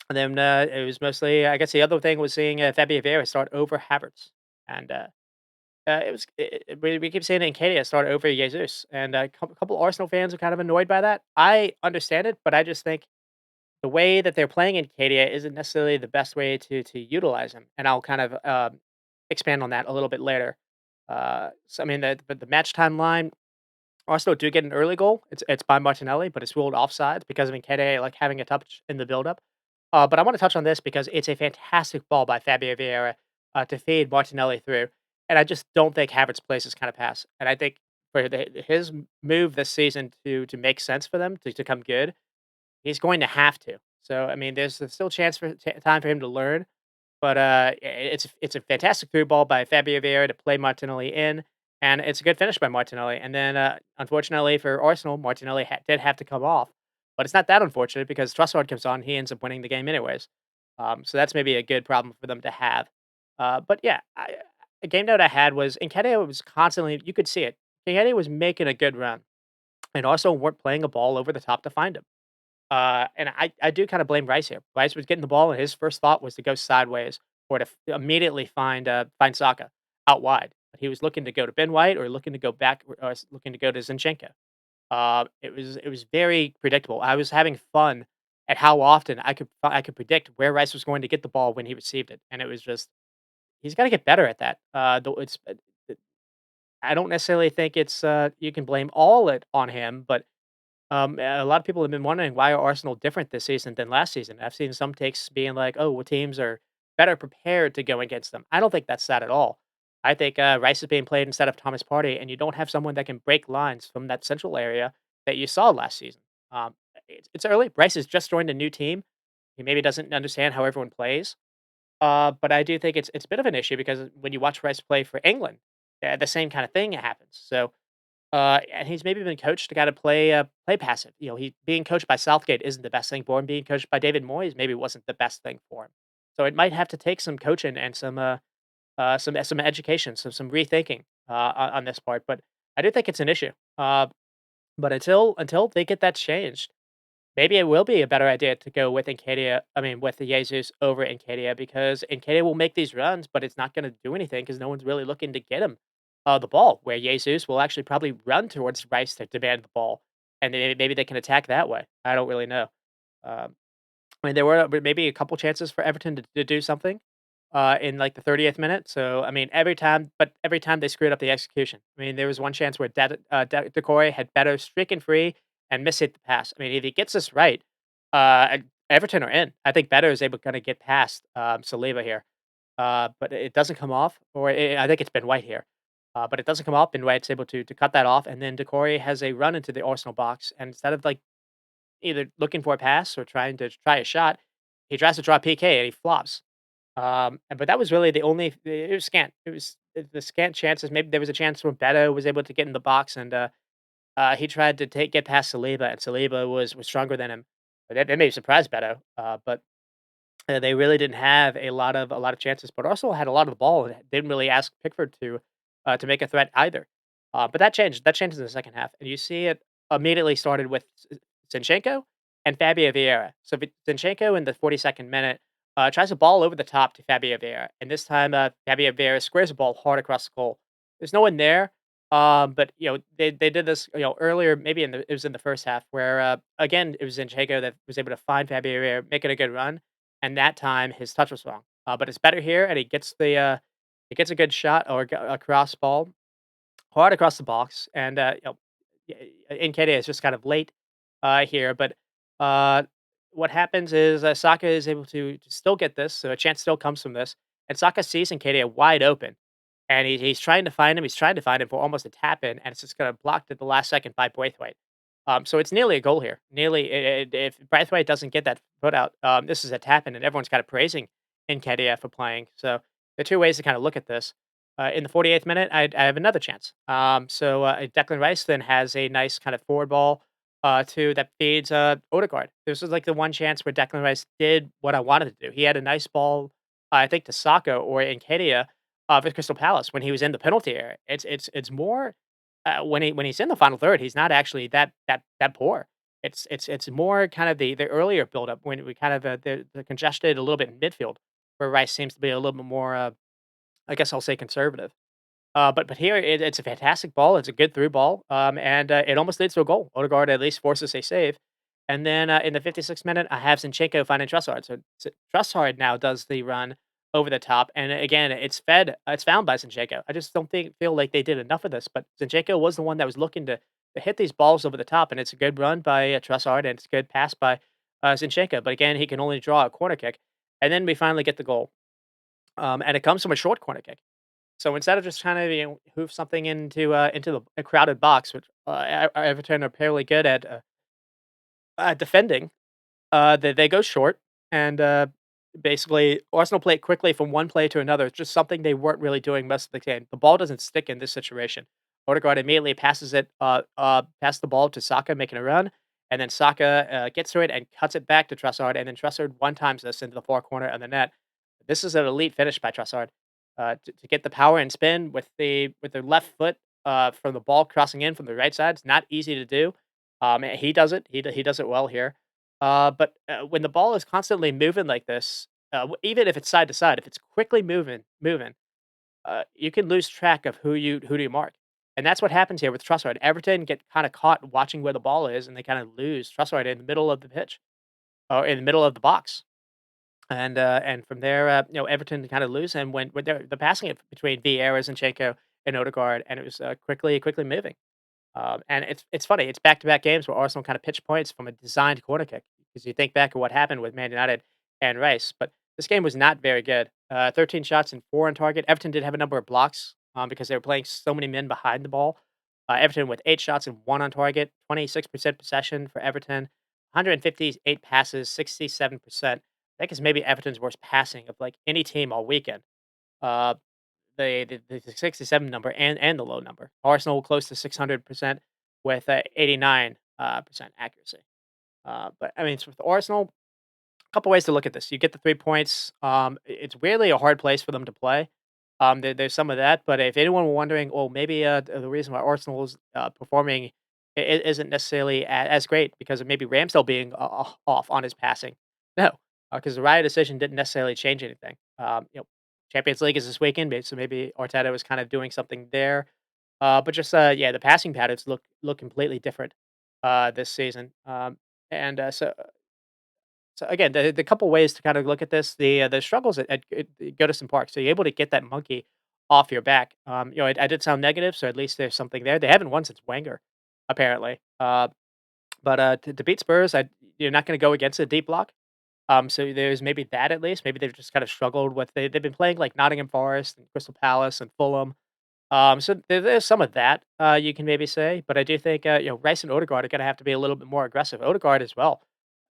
and then it was mostly, I guess, the other thing was seeing Fabio Vieira start over Havertz, and we keep seeing Nketiah start over Jesus, and a couple Arsenal fans are kind of annoyed by that. I understand it, but I just think the way that they're playing Nketiah isn't necessarily the best way to utilize him, and I'll kind of expand on that a little bit later. So I mean, the match timeline. Arsenal do get an early goal. It's by Martinelli, but it's ruled offside because of Nketiah like having a touch in the build-up. But I want to touch on this because it's a fantastic ball by Fabio Vieira to feed Martinelli through, and I just don't think Havertz plays this kind of pass. And I think for his move this season to make sense for them to come good, he's going to have to. So I mean, there's still chance for time for him to learn, but, it's a fantastic through ball by Fabio Vieira to play Martinelli in, and it's a good finish by Martinelli, and then, unfortunately for Arsenal, Martinelli did have to come off, but it's not that unfortunate because Trossard comes on, he ends up winning the game anyways. So that's maybe a good problem for them to have. But yeah, a game note I had was Nketiah was constantly you could see it. Nketiah was making a good run, and Arsenal weren't playing a ball over the top to find him. And I do kinda blame Rice here. Rice was getting the ball, and his first thought was to go sideways or to immediately find Saka out wide. But he was looking to go to Ben White or looking to go back or looking to go to Zinchenko. It was very predictable. I was having fun at how often I could predict where Rice was going to get the ball when he received it, and it was just he's gotta get better at that. Though I don't necessarily think it's, you can blame all it on him, but a lot of people have been wondering why are Arsenal different this season than last season. I've seen some takes being like, "Oh, well, teams are better prepared to go against them." I don't think that's that at all. I think Rice is being played instead of Thomas Partey, and you don't have someone that can break lines from that central area that you saw last season. Um, it's early. Rice has just joined a new team. He maybe doesn't understand how everyone plays. But I do think it's a bit of an issue because when you watch Rice play for England, the same kind of thing happens. So and he's maybe been coached to kinda play passive. He being coached by Southgate isn't the best thing for him. Being coached by David Moyes maybe wasn't the best thing for him. So it might have to take some coaching and some education, some rethinking on this part. But I do think it's an issue. But until they get that changed, maybe it will be a better idea to go with Nketiah I mean, with the Jesus over Nketiah because Nketiah will make these runs, but it's not gonna do anything because no one's really looking to get him, the ball, where Jesus will actually probably run towards Rice to demand the ball, and then maybe they can attack that way. I don't really know. Um I mean, there were maybe a couple chances for Everton to do something, in, like, the 30th minute, so, I mean, every time they screwed up the execution. I mean, there was one chance where Decore had Beto streaking free and miss-hit the pass. I mean, if he gets this right, Everton are in. I think Beto is able to kinda get past, Saliba here, but it doesn't come off, or I think it's Ben White here, but it doesn't come off. Ben White's able to cut that off, and then Decore has a run into the Arsenal box, and instead of, like, either looking for a pass or trying to try a shot, he tries to draw PK and he flops. But that was really the only it was scant. It was the scant chances. Maybe there was a chance where Beto was able to get in the box and he tried to get past Saliba and Saliba was stronger than him. But that may surprise Beto. But they really didn't have a lot of chances, but also had a lot of the ball and didn't really ask Pickford to make a threat either. But that changed. That changed in the second half, and you see it immediately started with Zinchenko and Fabio Vieira. So Zinchenko in the 42nd minute tries a ball over the top to Fabio Vieira, and this time Fabio Vieira squares the ball hard across the goal. There's no one there, but they did this earlier, maybe it was in the first half where again it was Zinchenko that was able to find Fabio Vieira, make it a good run and that time his touch was wrong. But it's better here, and he gets a good shot or a cross ball hard across the box, and Nketiah is just kind of late here. But uh, what happens is Saka is able to still get this, so a chance still comes from this, and Saka sees Nketiah wide open, and he's trying to find him. He's trying to find him for almost a tap in, and it's just gonna blocked at the last second by Braithwaite. So it's nearly a goal here. Nearly, if Braithwaite doesn't get that foot out, this is a tap in, and everyone's kind of praising Nketiah for playing. So there are two ways to kind of look at this. In the 48th minute, I have another chance. Declan Rice then has a nice kind of forward ball that feeds Odegaard. This was like the one chance where Declan Rice did what I wanted to do. He had a nice ball, I think, to Saka or Nketiah for Crystal Palace when he was in the penalty area. It's more. when he's in the final third, he's not actually that poor. It's more kind of the earlier buildup when we kind of the congested a little bit in midfield, where Rice seems to be a little bit more, I guess I'll say conservative. But here it's a fantastic ball. It's a good through ball, and it almost leads to a goal. Odegaard at least forces a save, and then in the 56th minute, I have Zinchenko finding Trossard. So Trossard now does the run over the top, and again, it's found by Zinchenko. I just don't feel like they did enough of this, but Zinchenko was the one that was looking to hit these balls over the top, and it's a good run by Trossard, and it's a good pass by Zinchenko. But again, he can only draw a corner kick, and then we finally get the goal, and it comes from a short corner kick. So instead of just trying to hoof something into a crowded box, which Everton are fairly good at defending, they go short and basically Arsenal play it quickly from one play to another. It's just something they weren't really doing most of the game. The ball doesn't stick in this situation. Odegaard immediately passes the ball to Saka, making a run, and then Saka gets to it and cuts it back to Trossard, and then Trossard one times this into the far corner of the net. This is an elite finish by Trossard to get the power and spin with the left foot from the ball crossing in from the right side. It's not easy to do. And he does it. He does it well here. But when the ball is constantly moving like this, even if it's side to side, if it's quickly moving, you can lose track of who do you mark, and that's what happens here with Trossard. Everton get kind of caught watching where the ball is, and they kind of lose Trossard in the middle of the pitch or in the middle of the box. And from there, Everton kind of lose, and when they're passing it between Vieira, Zinchenko, and Odegaard, and it was quickly moving. And it's funny. It's back to back games where Arsenal kind of pitch points from a designed corner kick. Because you think back of what happened with Man United and Rice, but this game was not very good. 13 shots and 4 on target. Everton did have a number of blocks because they were playing so many men behind the ball. Everton with 8 shots and 1 on target, 26% possession for Everton, 158 passes, 67%. I think it's maybe Everton's worst passing of like any team all weekend. Uh, the 67 number and the low number. Arsenal close to 600% with 89% percent accuracy. But I mean, it's with Arsenal, a couple ways to look at this. You get the 3 points. It's really a hard place for them to play. There's some of that, but if anyone were wondering, well, maybe the reason why Arsenal's performing isn't necessarily as great because of maybe Ramsdale being off on his passing. No, because the Raya decision didn't necessarily change anything. Champions League is this weekend, so maybe Arteta was kind of doing something there. But just yeah, the passing patterns look completely different this season. And so again, the couple ways to kind of look at this, the struggles at Goodison Park. So you're able to get that monkey off your back. I did sound negative, so at least there's something there. They haven't won since Wenger, apparently. But to beat Spurs, you're not going to go against a deep block. So there's maybe that at least. Maybe they've just kind of struggled with they've been playing like Nottingham Forest and Crystal Palace and Fulham. So there's some of that you can maybe say, but I do think Rice and Odegaard are going to have to be a little bit more aggressive. Odegaard as well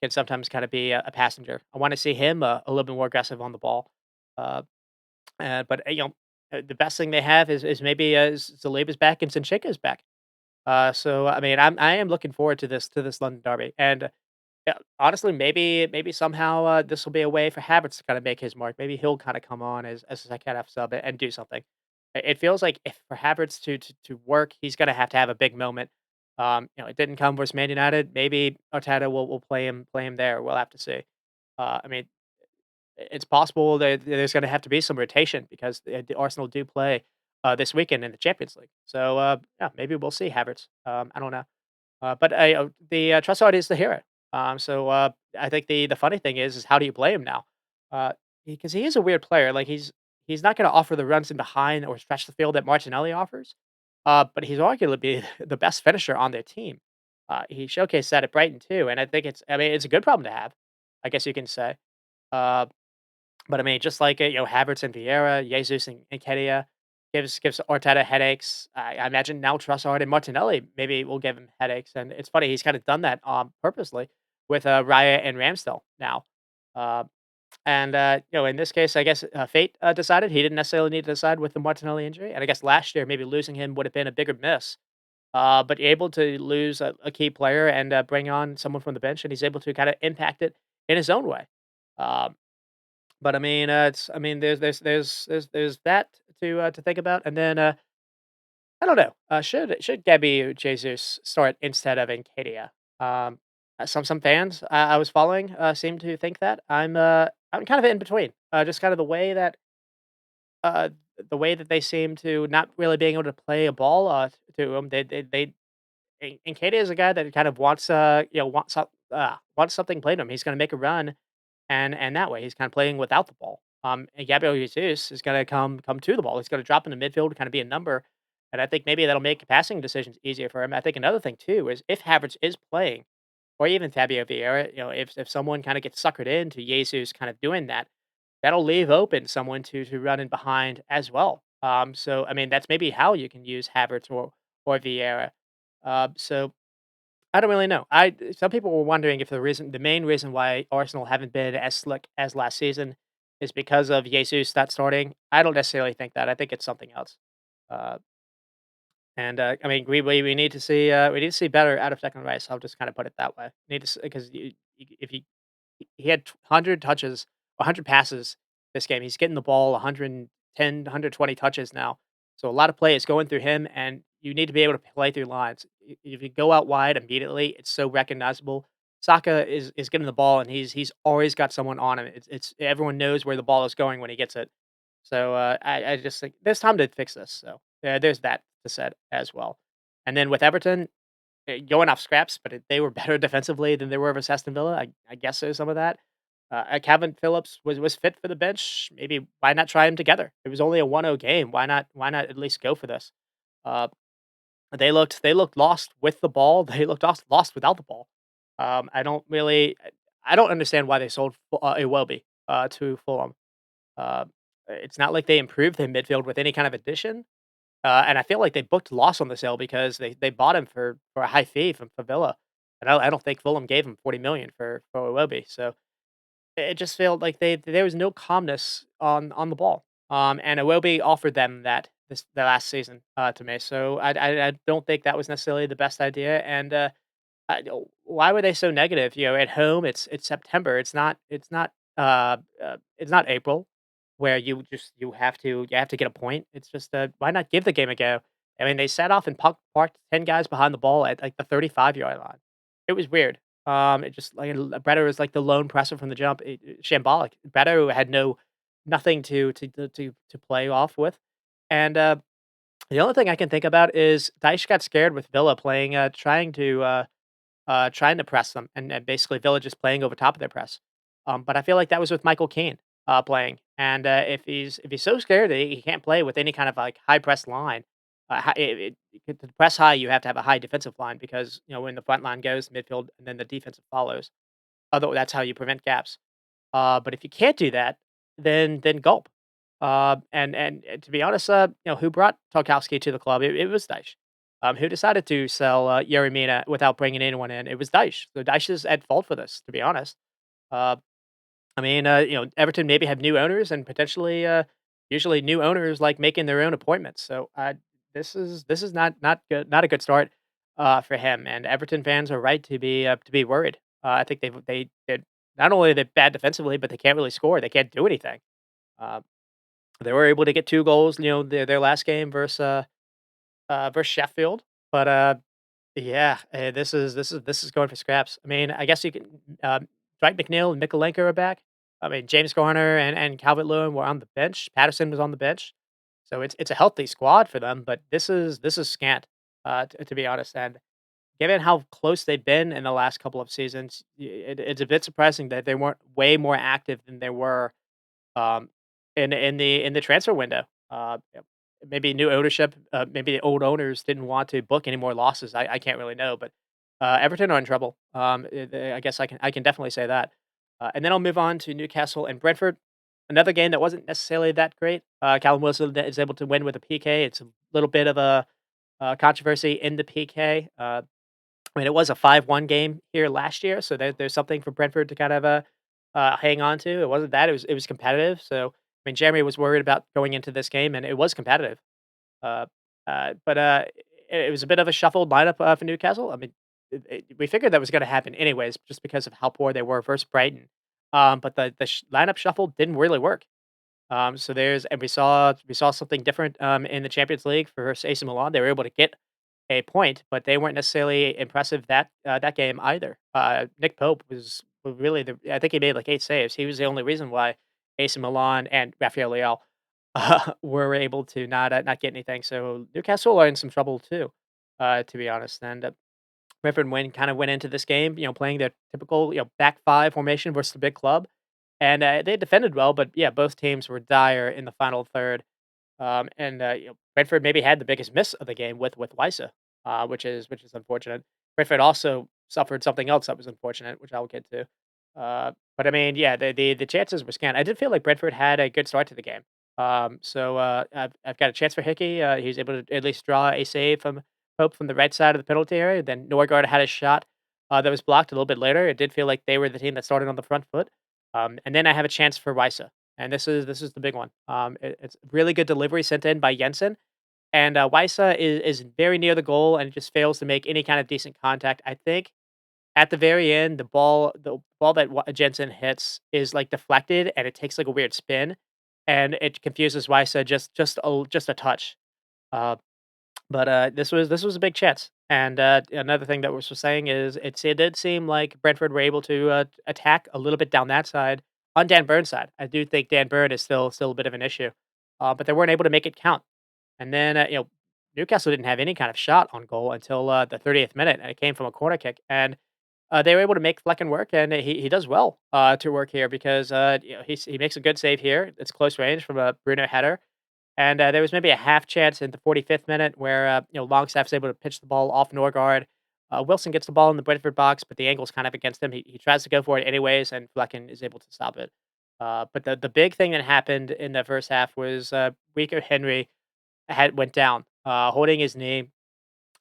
can sometimes kind of be a passenger. I want to see him a little bit more aggressive on the ball. Uh, but the best thing they have is maybe Zaliba's back and Zinchenko's back. So I mean I am looking forward to this London derby, and yeah, honestly, maybe somehow this will be a way for Havertz to kind of make his mark. Maybe he'll kind of come on as a second half sub and do something. It feels like if for Havertz to work, he's gonna have to have a big moment. It didn't come versus Man United. Maybe Arteta will play him there. We'll have to see. I mean, it's possible that there's gonna have to be some rotation because the Arsenal do play this weekend in the Champions League. So yeah, maybe we'll see Havertz. I don't know. But the Trossard is the hero. So I think the funny thing is how do you play him now? Uh, because he is a weird player. Like he's not going to offer the runs in behind or stretch the field that Martinelli offers. But he's arguably the best finisher on their team. He showcased that at Brighton too, and I think I mean, it's a good problem to have. I guess you can say. Uh, but I mean, just like it, Havertz and Vieira, Jesus and Kedia gives Arteta headaches. I imagine now Trossard and Martinelli maybe will give him headaches, and it's funny he's kind of done that purposely with Raya and Ramsdale now. Uh, and in this case, I guess fate decided he didn't necessarily need to decide with the Martinelli injury, and I guess last year maybe losing him would have been a bigger miss. But able to lose a key player and bring on someone from the bench, and he's able to kind of impact it in his own way. Um, but I mean, there's that to think about, and then I don't know. Should Gabby Jesus start instead of Nkadia? Some fans I was following seem to think that. I'm kind of in between. Just kind of uh, the way that they seem to not really being able to play a ball to him. And Katie is a guy that kind of wants wants something played to him. He's going to make a run, and that way he's kind of playing without the ball. And Gabriel Jesus is going to come to the ball. He's going to drop in the midfield, kind of be a number, and I think maybe that'll make passing decisions easier for him. I think another thing too is if Havertz is playing, or even Fabio Vieira, if someone kind of gets suckered into Jesus kind of doing that, that'll leave open someone to run in behind as well. So I mean that's maybe how you can use Havertz or Vieira. So I don't really know. I Some people were wondering if the main reason why Arsenal haven't been as slick as last season is because of Jesus not starting. I don't necessarily think that. I think it's something else. Uh, I mean, we need to see better out of Declan Rice. I'll just kind of put it that way. Need to because if he had 100 touches, 100 passes this game. He's getting the ball 110, 120 touches now. So a lot of play is going through him, and you need to be able to play through lines. If you go out wide immediately, it's so recognizable. Saka is getting the ball, and he's always got someone on him. It's everyone knows where the ball is going when he gets it. So I just think there's time to fix this. So there's that to said as well. And then with Everton, going off scraps, but they were better defensively than they were versus Aston Villa. I guess there's some of that. Calvin Phillips was fit for the bench. Maybe why not try him together? It was only a 1-0 game. Why not at least go for this? Uh, they looked lost with the ball. They looked lost without the ball. I don't understand why they sold Iwobi to Fulham. Uh, it's not like they improved their midfield with any kind of addition. And I feel like they booked loss on the sale because they bought him for a high fee from Villa, and I don't think Fulham gave him 40 million for Iwobi. So it just felt like there was no calmness on the ball. And Iwobi offered them that the last season to me. So I don't think that was necessarily the best idea. And why were they so negative? At home, it's September. It's not April, where you have to get a point. It's just why not give the game a go? I mean, they set off and parked 10 guys behind the ball at like the 35-yard line. It was weird. It just like Bretta was like the lone presser from the jump. Shambolic. Bretta had nothing to play off with, and the only thing I can think about is Dyche got scared with Villa playing, trying to press them, and basically Villa just playing over top of their press. But I feel like that was with Michael Keane playing, and if he's so scared that he can't play with any kind of like high press line, to press high, you have to have a high defensive line because when the front line goes midfield and then the defensive follows. Although that's how you prevent gaps. But if you can't do that, then gulp. And to be honest, who brought Tarkowski to the club? It was Dyche. Who decided to sell Yerry Mina without bringing anyone in? It was Dyche. So Dyche is at fault for this, to be honest. Uh, I mean, Everton maybe have new owners and potentially, usually new owners like making their own appointments. So this is not good, not a good start for him. And Everton fans are right to be worried. I think they did not only are they bad defensively, but they can't really score. They can't do anything. Uh, they were able to get 2 goals, their last game versus Sheffield, but yeah, this is going for scraps. I mean, I guess you can. Dwight McNeil and Mikolenko are back. I mean, James Garner and Calvert Lewin were on the bench. Patterson was on the bench, so it's a healthy squad for them. But this is scant, to be honest. And given how close they've been in the last couple of seasons, it's a bit surprising that they weren't way more active than they were um, in the transfer window. Maybe new ownership, maybe the old owners didn't want to book any more losses. I can't really know, but Everton are in trouble. I guess I can definitely say that. And then I'll move on to Newcastle and Brentford. Another game that wasn't necessarily that great. Callum Wilson is able to win with a PK. It's a little bit of a controversy in the PK. I mean, it was a 5-1 game here last year, so there's something for Brentford to kind of hang on to. It wasn't that; it was competitive. So, I mean, Jeremy was worried about going into this game, and it was competitive. Uh, but it was a bit of a shuffled lineup for Newcastle. I mean, we figured that was going to happen anyways, just because of how poor they were versus Brighton. But the lineup shuffle didn't really work. So there's and we saw something different in the Champions League for AC Milan. They were able to get a point, but they weren't necessarily impressive that game either. Nick Pope was really I think he made like 8 saves. He was the only reason why AC Milan and Rafael Leao were able to not get anything. So Newcastle are in some trouble too, to be honest. And Brentford kind of went into this game, playing their typical, back five formation versus the big club, and they defended well. But yeah, both teams were dire in the final third. And Brentford maybe had the biggest miss of the game with Wisa, which is unfortunate. Brentford also suffered something else that was unfortunate, which I'll get to. But I mean, yeah, the chances were scant. I did feel like Brentford had a good start to the game. So I've got a chance for Hickey. He was able to at least draw a save from Pope from the right side of the penalty area. Then Norgard had a shot that was blocked a little bit later. It did feel like they were the team that started on the front foot. And then I have a chance for Wisa. And this is the big one. It's really good delivery sent in by Jensen, and Wisa is very near the goal and just fails to make any kind of decent contact. I think at the very end, the ball that Jensen hits is like deflected and it takes like a weird spin, and it confuses Wisa just a touch. Uh, but this was a big chance. And another thing that was saying is it did seem like Brentford were able to attack a little bit down that side on Dan Burns' side. I do think Dan Burn is still a bit of an issue, but they weren't able to make it count. And then Newcastle didn't have any kind of shot on goal until the 30th minute, and it came from a corner kick. And they were able to make Flecken work, and he does well to work here because he makes a good save here. It's close range from a Bruno header, and there was maybe a half chance in the 45th minute where Longstaff's able to pitch the ball off Norgard. Wilson gets the ball in the Brentford box, but the angle's kind of against him. He tries to go for it anyways, and Flecken is able to stop it. But the big thing that happened in the first half was Rico Henry went down, holding his knee.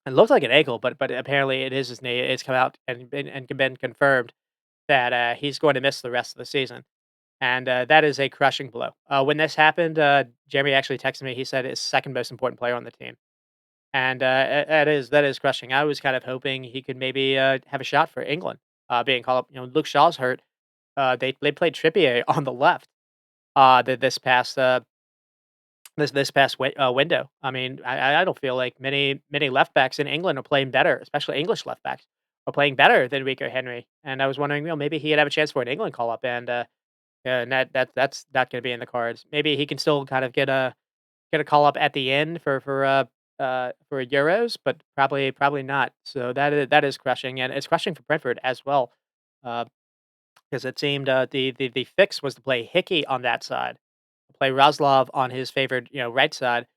It looked like an ankle, but apparently it is his knee. It's come out and been confirmed that he's going to miss the rest of the season, and that is a crushing blow. When this happened, Jeremy actually texted me. He said his second most important player on the team, and that is crushing. I was kind of hoping he could maybe have a shot for England, being called up. Luke Shaw's hurt. They played Trippier on the left. This past window. I mean, I don't feel like many left backs in England are playing better, especially English left backs are playing better than Rico Henry. And I was wondering, maybe he could have a chance for an England call up, and yeah, and that's not going to be in the cards. Maybe he can still kind of get a call up at the end for Euros, but probably not. So that is crushing, and it's crushing for Brentford as well, because it seemed the fix was to play Hickey on that side, play Roslov on his favored right side,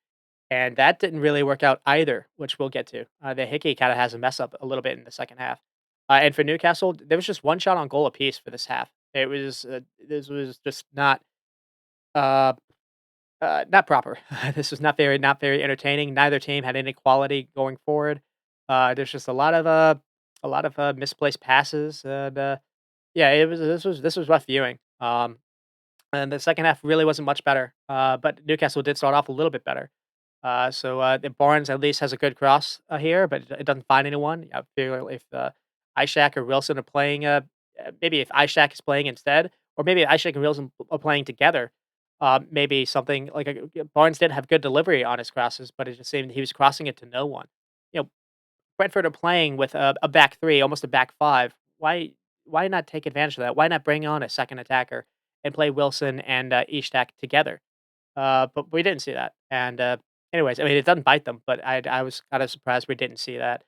and that didn't really work out either, which we'll get to. The Hickey kind of has a mess up a little bit in the second half. And for Newcastle, there was just one shot on goal apiece for this half. This was just uh, not proper. This was not very entertaining. Neither team had any quality going forward. There's just a lot of misplaced passes, and yeah, this was rough viewing. And the second half really wasn't much better. But Newcastle did start off a little bit better. So the Barnes at least has a good cross here, but it doesn't find anyone. I feel if Ishak or Wilson are playing, maybe if Ishak is playing instead, or maybe Ishak and Wilson are playing together, maybe something like Barnes did have good delivery on his crosses, but it just seemed he was crossing it to no one. You know, Brentford are playing with a back three, almost a back five. Why not take advantage of that? Why not bring on a second attacker and play Wilson and Ishak together? But we didn't see that. And anyways, I mean, it doesn't bite them, but I was kind of surprised we didn't see that.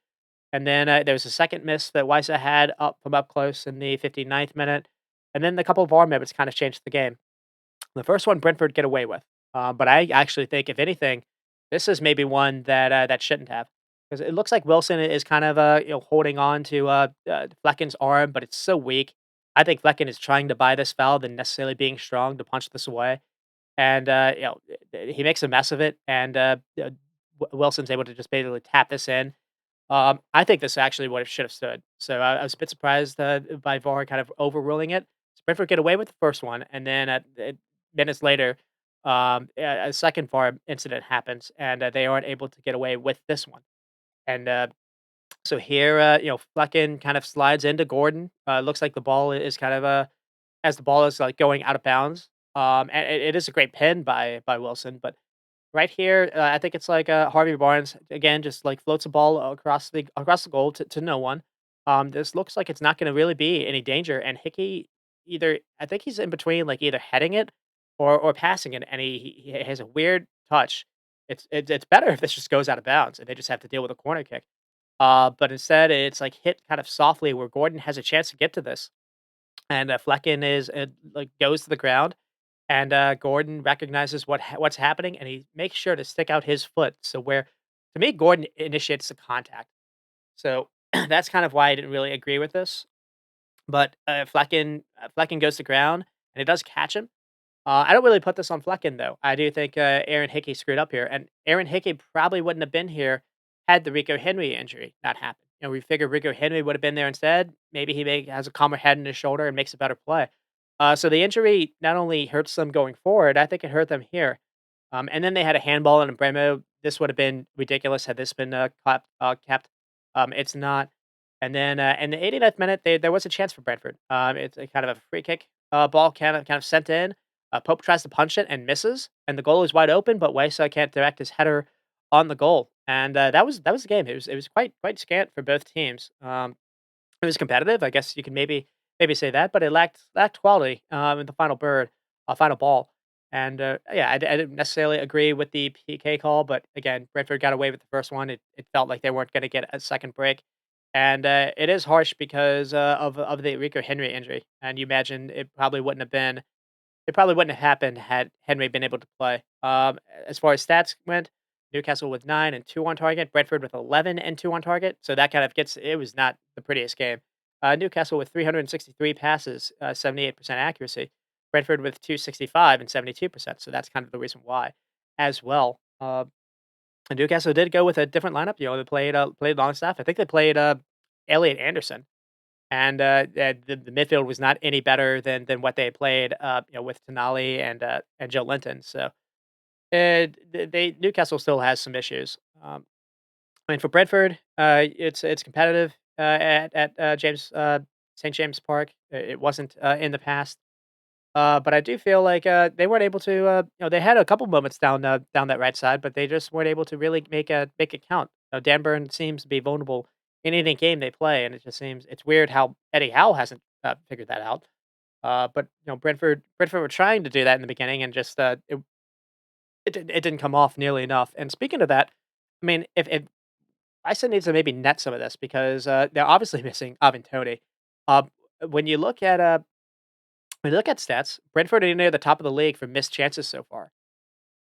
And then there was a second miss that Wisa had up from up close in the 59th minute, and then the couple of VAR minutes kind of changed the game. The first one Brentford get away with, but I actually think if anything, this is maybe one that shouldn't have, because it looks like Wilson is kind of holding on to Flecken's arm, but it's so weak. I think Flecken is trying to buy this foul than necessarily being strong to punch this away, and he makes a mess of it, and Wilson's able to just basically tap this in. I think this actually would have should have stood. So I was a bit surprised by VAR kind of overruling it. Brentford get away with the first one, and then minutes later, a second VAR incident happens, and they aren't able to get away with this one. And so here, Flecken kind of slides into Gordon. Looks like the ball is kind of as the ball is like going out of bounds. And it is a great pin by Wilson, but right here, I think it's like Harvey Barnes again, just like floats a ball across the goal to no one. This looks like it's not going to really be any danger, and Hickey either I think he's in between, like either heading it or passing it, and he has a weird touch. It's better if this just goes out of bounds and they just have to deal with a corner kick. But instead, it's like hit kind of softly where Gordon has a chance to get to this, and Flecken is like goes to the ground, and Gordon recognizes what's happening, and he makes sure to stick out his foot. So where to me, Gordon initiates the contact. So that's kind of why I didn't really agree with this. But Flecken goes to ground, and it does catch him. I don't really put this on Flecken though. I do think Aaron Hickey screwed up here, and Aaron Hickey probably wouldn't have been here had the Rico Henry injury not happened. We figured Rico Henry would have been there instead. Maybe has a calmer head in his shoulder and makes a better play. So the injury not only hurts them going forward, I think it hurt them here. And then they had a handball and Bremo. This would have been ridiculous had this been kept. It's not. And then in the 89th minute, there was a chance for Brentford. It's a kind of a free kick ball kind of sent in. Pope tries to punch it and misses, and the goal is wide open, but Weissa can't direct his header on the goal. And that was the game. It was quite scant for both teams. It was competitive, I guess you could maybe say that, but it lacked quality, in the final ball. And, yeah, I didn't necessarily agree with the PK call, but again, Brentford got away with the first one. It felt like they weren't gonna get a second break, and, it is harsh because, of the Rico Henry injury, and you imagine it probably wouldn't have happened had Henry been able to play. As far as stats went, Newcastle with 9 and 2 on target, Brentford with 11 and 2 on target. So that kind of gets it was not the prettiest game. Newcastle with 363 passes, 78% accuracy. Brentford with 265 and 72%. So that's kind of the reason why as well. And Newcastle did go with a different lineup. They played Longstaff. I think they played Elliot Anderson, and the midfield was not any better than what they had played, with Tonali and Joe Linton. So they Newcastle still has some issues. I mean, for Brentford, it's competitive at James St James Park. It wasn't in the past, but I do feel like they weren't able to. They had a couple moments down that right side, but they just weren't able to really make it count. Dan Burn seems to be vulnerable in any game they play, and it just seems it's weird how Eddie Howe hasn't figured that out. But Brentford were trying to do that in the beginning, and just it didn't come off nearly enough. And speaking of that, I mean, if Iceland needs to maybe net some of this because they're obviously missing Ivan Toney. Uh, when you look at stats, Brentford are near the top of the league for missed chances so far,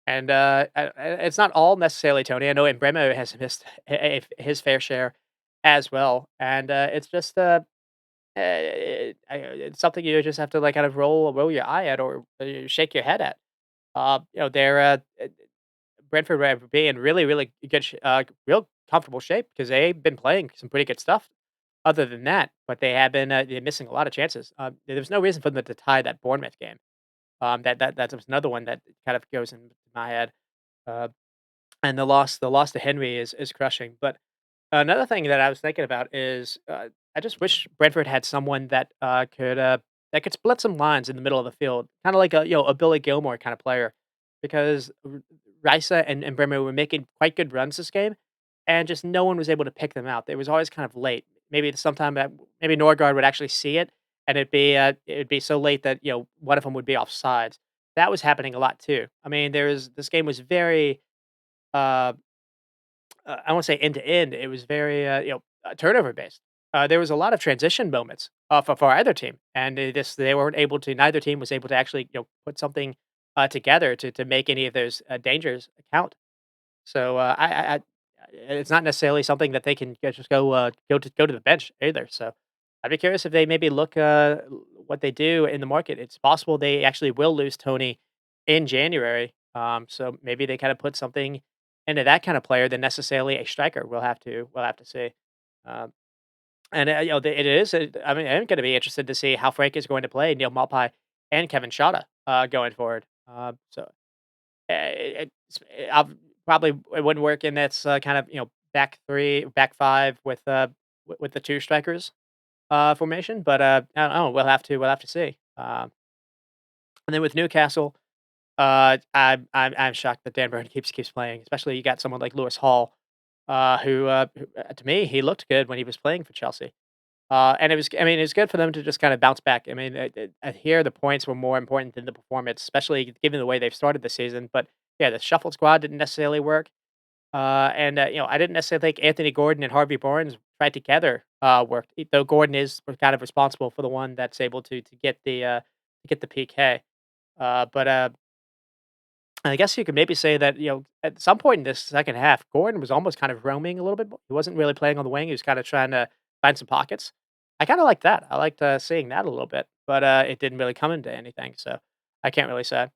and it's not all necessarily Tony. I know Bremo has missed his fair share as well, and it's just it's something you just have to like kind of roll your eye at or shake your head at. They're Brentford would be in really good, real comfortable shape because they've been playing some pretty good stuff. Other than that, but they have been they're missing a lot of chances. There's no reason for them to tie that Bournemouth game. That's another one that kind of goes in my head. Uh, and the loss to Henry is crushing. But another thing that I was thinking about is I just wish Brentford had someone that could split some lines in the middle of the field, kind of like a Billy Gilmore kind of player, because Risa and Bremer were making quite good runs this game, and just no one was able to pick them out. It was always kind of late. Maybe sometime that maybe Norgard would actually see it, and it'd be so late that one of them would be offsides. That was happening a lot too. I mean, this game was very uh, I won't say end to end. It was very turnover based. There was a lot of transition moments for either team, and they weren't able to. Neither team was able to actually put something together to make any of those dangers count. So it's not necessarily something that they can just go to the bench either. So I'd be curious if they maybe look what they do in the market. It's possible they actually will lose Tony in January. So maybe they kind of put something into that kind of player than necessarily a striker. We'll have to see. Um, and it is. I mean, I'm going to be interested to see how Frank is going to play Neil Malpai and Kevin Shota going forward. So it's probably it wouldn't work in that's kind of back three, back five with the two strikers formation, but I don't know. We'll have to see. And then with Newcastle, I'm shocked that Dan Burn keeps playing, especially you got someone like Lewis Hall, who to me, he looked good when he was playing for Chelsea. And I mean, it was good for them to just kind of bounce back. I mean, here the points were more important than the performance, especially given the way they've started the season. But yeah, the shuffle squad didn't necessarily work. I didn't necessarily think Anthony Gordon and Harvey Barnes tried together worked. Though Gordon is kind of responsible for the one that's able to get the PK. But I guess you could maybe say that, at some point in this second half, Gordon was almost kind of roaming a little bit. He wasn't really playing on the wing. He was kind of trying to find some pockets. I kind of like that. I liked seeing that a little bit, but it didn't really come into anything. So I can't really say.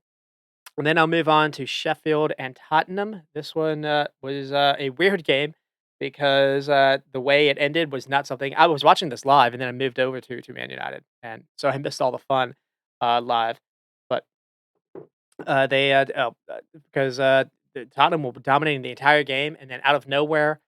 And then I'll move on to Sheffield and Tottenham. This one was a weird game because the way it ended was not something I was watching this live, and then I moved over to Man United, and so I missed all the fun live. But because the Tottenham were dominating the entire game, and then out of nowhere,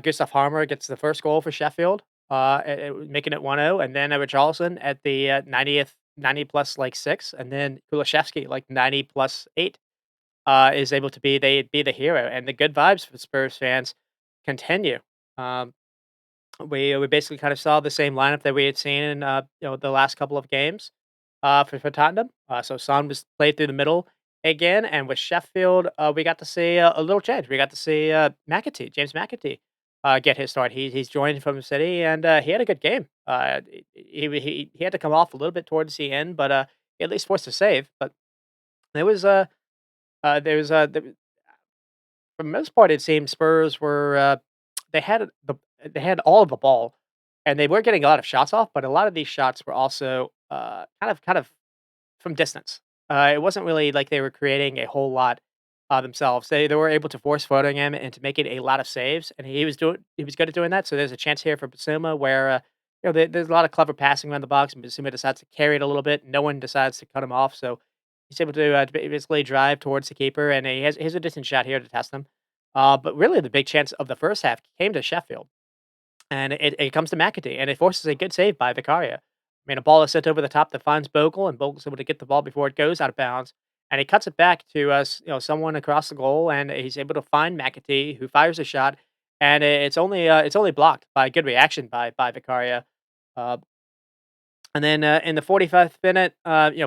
Gustav Harmer gets the first goal for Sheffield, making it 1-0, and then Richarlison at the 90th 90 plus like 6, and then Kulishevsky like 90 plus 8 is able to be the hero, and the good vibes for Spurs fans continue. Um, we basically kind of saw the same lineup that we had seen in the last couple of games for Tottenham. So Son was played through the middle again, and with Sheffield, we got to see a little change. We got to see James McAtee, get his start. He's joined from the City, and he had a good game. He had to come off a little bit towards the end, but he at least forced a save. But there was there was for the most part, it seemed Spurs were they had the they had all of the ball, and they were getting a lot of shots off, but a lot of these shots were also kind of from distance. It wasn't really like they were creating a whole lot themselves. They were able to force Fodenham into making a lot of saves, and he was good at doing that. So there's a chance here for Basuma where there's a lot of clever passing around the box, and Basuma decides to carry it a little bit. No one decides to cut him off, so he's able to basically drive towards the keeper, and he has a decent shot here to test him. But really, the big chance of the first half came to Sheffield, and it comes to McAtee, and it forces a good save by Vicaria. I mean, a ball is sent over the top that finds Bogle, and Bogle's able to get the ball before it goes out of bounds, and he cuts it back to someone across the goal, and he's able to find McAtee, who fires a shot, and it's only blocked by a good reaction by Vicaria. Uh, and then in the 45th minute,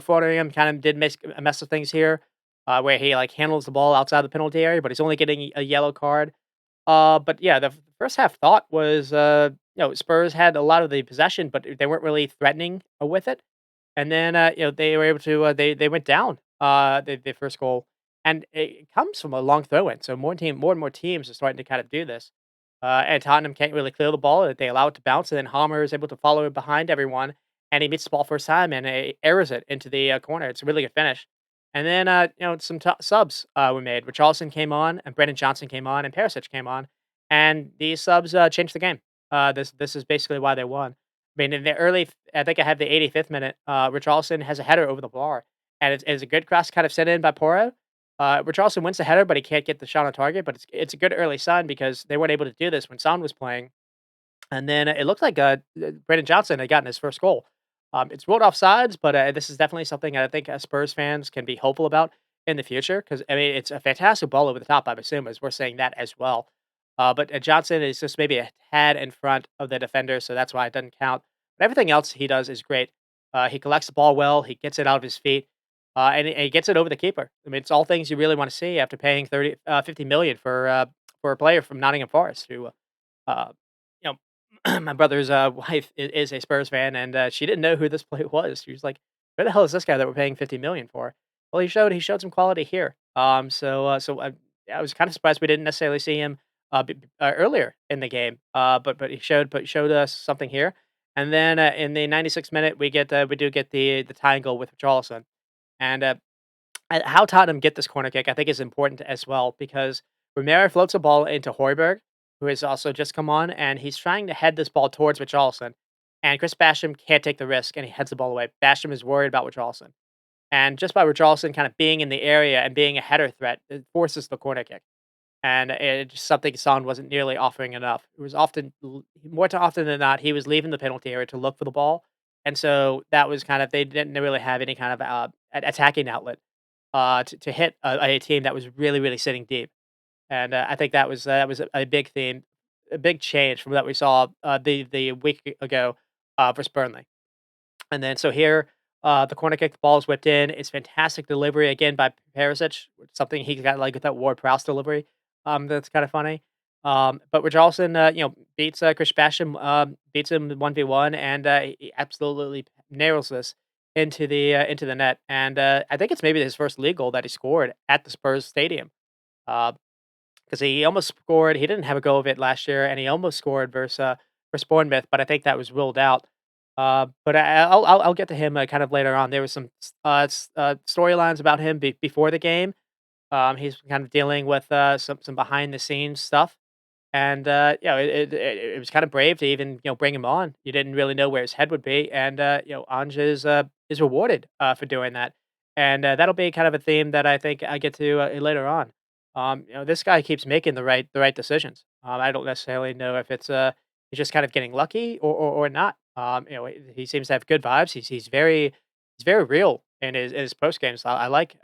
Fordham kind of did miss a mess of things here, where he like handles the ball outside the penalty area, but he's only getting a yellow card. But yeah, the first half thought was, Spurs had a lot of the possession, but they weren't really threatening with it. And then, they were able to, they went down the first goal, and it comes from a long throw in. So more and more teams are starting to kind of do this. And Tottenham can't really clear the ball. They allow it to bounce, and then Hammer is able to follow it behind everyone, and he meets the ball first time and airs it into the corner. It's a really good finish. And then, some subs were made. Richarlison came on, and Brendan Johnson came on, and Perisic came on, and these subs changed the game. This is basically why they won. I mean, in the early, I think I have the 85th minute. Richarlison has a header over the bar, and it's a good cross, kind of sent in by Porro. Richarlison wins the header, but he can't get the shot on target. But it's a good early sign because they weren't able to do this when Son was playing. And then it looked like Brendan Johnson had gotten his first goal. It's ruled off sides, but this is definitely something I think Spurs fans can be hopeful about in the future because I mean it's a fantastic ball over the top. I assume as we're saying that as well. But Johnson is just maybe a tad in front of the defender, so that's why it doesn't count. But everything else he does is great. He collects the ball well. He gets it out of his feet, and he gets it over the keeper. I mean, it's all things you really want to see after paying 50 million for a player from Nottingham Forest who uh, you my brother's wife is a Spurs fan, and she didn't know who this player was. She was like, "Who the hell is this guy that we're paying 50 million for?" Well, he showed some quality here. I was kind of surprised we didn't necessarily see him earlier in the game. But he showed us something here. And then in the 96th minute, we do get the tying goal with Richarlison, and how Tottenham get this corner kick, I think, is important as well because Romero floats a ball into Højbjerg, who has also just come on, and he's trying to head this ball towards Richarlison. And Chris Basham can't take the risk, and he heads the ball away. Basham is worried about Richarlison. And just by Richarlison kind of being in the area and being a header threat, it forces the corner kick. And it's just something Son wasn't nearly offering enough. It was often, more often than not, he was leaving the penalty area to look for the ball. and so that was kind of they didn't really have any kind of attacking outlet to hit a team that was really really sitting deep. And I think that was a big theme, a big change from what we saw the week ago versus Burnley. And then so here, the corner kick, the ball is whipped in. It's fantastic delivery again by Perisic, something he got like with that Ward Prowse delivery. That's kind of funny. But Richarlison, beats Chris Basham, beats him 1v1, and he absolutely nails this into the net. And I think it's maybe his first league goal that he scored at the Spurs stadium. Uh, because he almost scored. He didn't have a go of it last year, and he almost scored versus Bournemouth, but I think that was ruled out. But I'll get to him kind of later on. There was some storylines about him before the game. He's kind of dealing with some behind the scenes stuff, and it was kind of brave to even bring him on. You didn't really know where his head would be, and Ange is rewarded for doing that, and that'll be kind of a theme that I think I get to later on. This guy keeps making the right decisions. I don't necessarily know if it's he's just kind of getting lucky or not. He seems to have good vibes. He's very real in his post games. I like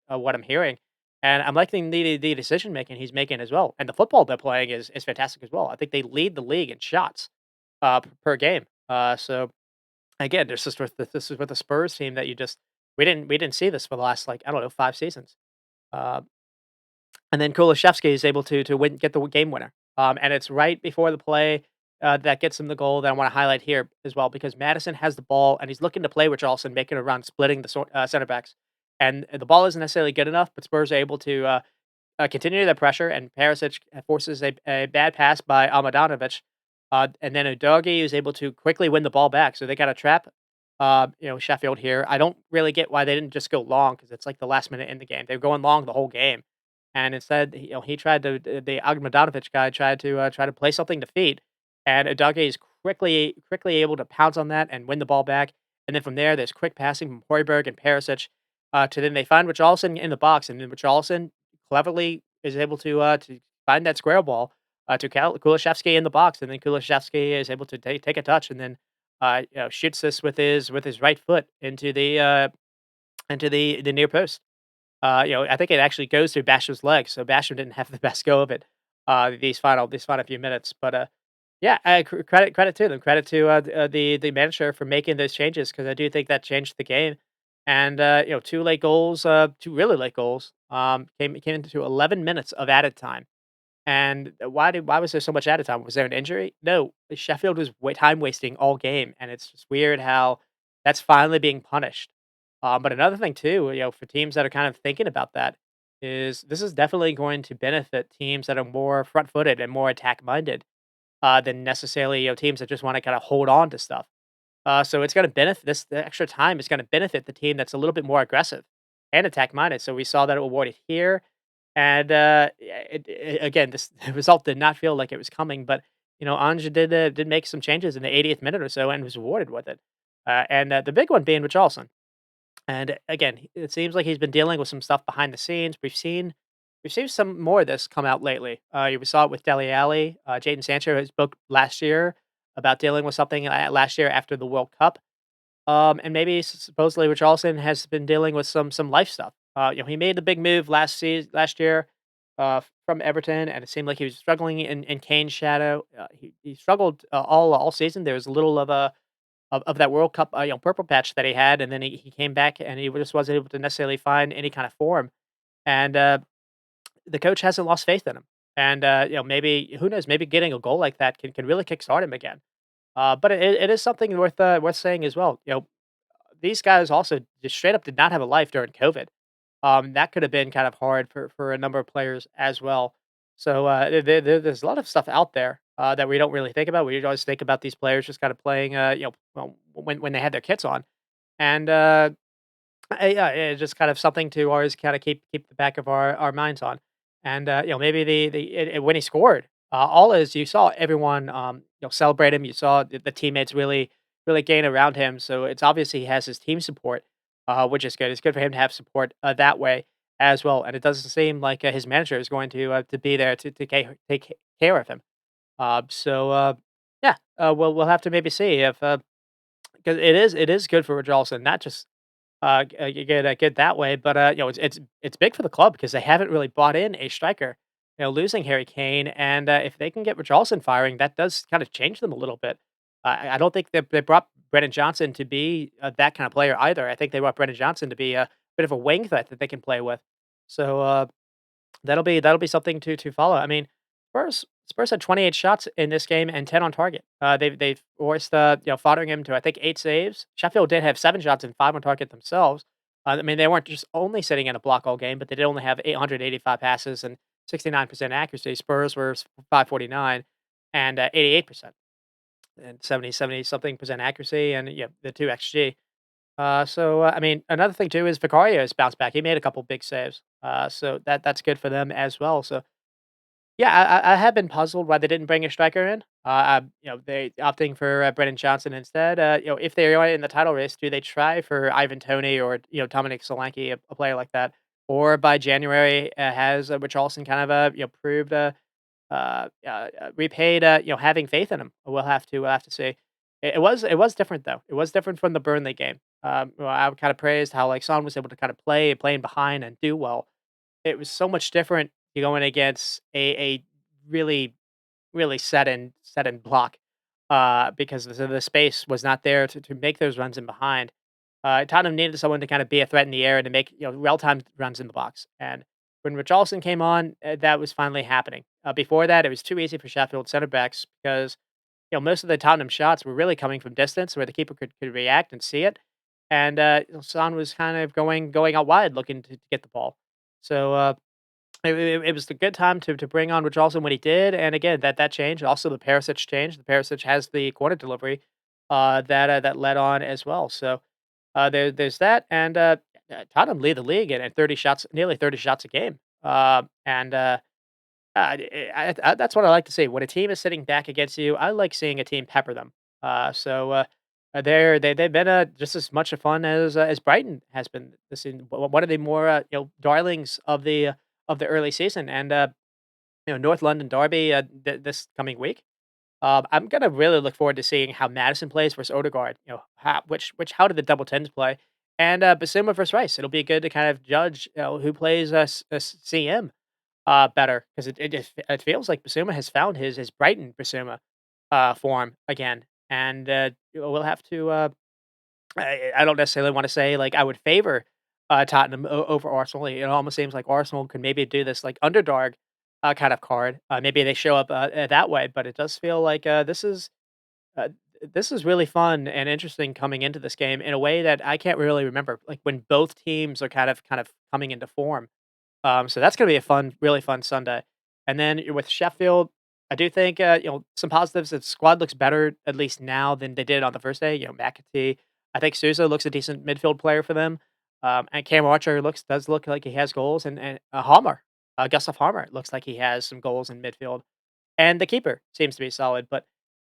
what I'm hearing, and I'm liking the decision making he's making as well. And the football they're playing is fantastic as well. I think they lead the league in shots per game. So again, this is with the Spurs team that you just we didn't see this for the last like I don't know 5 seasons. Uh, and then Kulishevsky is able to get the game winner. And it's right before the play that gets him the goal that I want to highlight here as well because Madison has the ball and he's looking to play Richarlison, making a run, splitting the center backs, and the ball isn't necessarily good enough, but Spurs are able to continue their pressure, and Perisic forces a bad pass by Almadanovic, and then Udogie is able to quickly win the ball back. So they got a trap, Sheffield here. I don't really get why they didn't just go long because it's like the last minute in the game. They're going long the whole game, and instead, he tried to the Almadanovic guy tried to play something to feet, and Udogie is quickly able to pounce on that and win the ball back. And then from there, there's quick passing from Højbjerg and Perisic. To then they find Richarlison in the box, and then Richarlison cleverly is able to find that square ball to Kulishevsky in the box, and then Kulishevsky is able to take a touch, and then shoots this with his right foot into the near post. I think it actually goes through Basham's legs, so Basham didn't have the best go of it these final few minutes. But yeah, credit to them, credit to the manager for making those changes because I do think that changed the game. And two late goals, two really late goals, came into 11 minutes of added time. And why was there so much added time? Was there an injury? No, Sheffield was time wasting all game, and it's just weird how that's finally being punished. But another thing too, for teams that are kind of thinking about that, is this is definitely going to benefit teams that are more front-footed and more attack-minded than necessarily teams that just want to kind of hold on to stuff. So it's going to benefit the extra time is going to benefit the team that's a little bit more aggressive and attack-minded. So we saw that awarded here, and again, this the result did not feel like it was coming, but Anja did make some changes in the 80th minute or so and was rewarded with it. And the big one being Richarlison. And again, it seems like he's been dealing with some stuff behind the scenes. We've seen some more of this come out lately. We saw it with Dele Alli. Jadon Sancho spoke last year about dealing with something last year after the World Cup. And maybe supposedly Richarlison has been dealing with some life stuff. He made the big move last year from Everton, and it seemed like he was struggling in Kane's shadow. He struggled all season. There was a little of that World Cup, purple patch that he had, and then he came back and he just wasn't able to necessarily find any kind of form. And the coach hasn't lost faith in him. And maybe who knows? Maybe getting a goal like that can really kickstart him again. But it is something worth saying as well. These guys also just straight up did not have a life during COVID. That could have been kind of hard for a number of players as well. So there's a lot of stuff out there that we don't really think about. We always think about these players just kind of playing, well, when they had their kits on, and yeah, it's just kind of something to always kind of keep the back of our minds on. And maybe when he scored, all is you saw everyone celebrate him. You saw the teammates really gain around him. So it's obvious he has his team support, which is good. It's good for him to have support that way as well. And it doesn't seem like his manager is going to be there to take care of him. So yeah, we'll have to maybe see if 'cause it is good for Richarlison, not just you get that way, but it's big for the club because they haven't really bought in a striker. Losing Harry Kane, and if they can get Richarlison firing, that does kind of change them a little bit. I don't think they brought Brennan Johnson to be that kind of player either. I think they brought Brennan Johnson to be a bit of a wing threat that they can play with. So that'll be something to follow. I mean, Spurs had 28 shots in this game and 10 on target. They've forced Fotheringham to I think 8 saves. Sheffield did have 7 shots and 5 on target themselves. I mean, they weren't just only sitting in a block all game, but they did only have 885 passes and 69% accuracy. Spurs were 549 and 88% and 70 something percent accuracy and the 2 xG. I mean, another thing too is Vicario has bounced back. He made a couple big saves. So that's good for them as well. So yeah, I have been puzzled why they didn't bring a striker in. They opting for Brennan Johnson instead. If they are in the title race, do they try for Ivan Toney or Dominic Solanke, a player like that, or by January has Richarlison kind of proved repaid having faith in him. We'll have to see. It was different though. It was different from the Burnley game. I kind of praised how like Son was able to kind of playing behind and do well. It was so much different going against a really, really set in block, because the space was not there to make those runs in behind. Tottenham needed someone to kind of be a threat in the air and to make well-timed runs in the box. And when Richarlison came on, that was finally happening. Before that, it was too easy for Sheffield center backs because most of the Tottenham shots were really coming from distance where the keeper could react and see it. And Son was kind of going out wide looking to get the ball. So it was a good time to bring on Richarlison when he did, and again, that changed. Also, the Perisic change. The Perisic has the corner delivery, that led on as well. So, there's that, and Tottenham lead the league at 30 shots, nearly 30 shots a game. And that's what I like to see. When a team is sitting back against you, I like seeing a team pepper them. They've been just as much a fun as Brighton has been. This is one of the more darlings of the early season, and North London derby this coming week. I'm gonna really look forward to seeing how Madison plays versus Odegaard. How did the double tens play, and Basuma versus Rice. It'll be good to kind of judge who plays CM better because it feels like Basuma has found his Brighton Basuma form again, and we'll have to. I don't necessarily want to say like I would favor Tottenham over Arsenal. It almost seems like Arsenal could maybe do this like underdog kind of card. Maybe they show up that way, but it does feel like uh, this is really fun and interesting coming into this game in a way that I can't really remember. Like when both teams are kind of coming into form. So that's gonna be a fun, really fun Sunday. And then with Sheffield, I do think some positives. The squad looks better at least now than they did on the first day. McAtee. I think Sousa looks a decent midfield player for them. And Cam Archer does look like he has goals, and Hammer, Gustav Hammer looks like he has some goals in midfield, and the keeper seems to be solid. But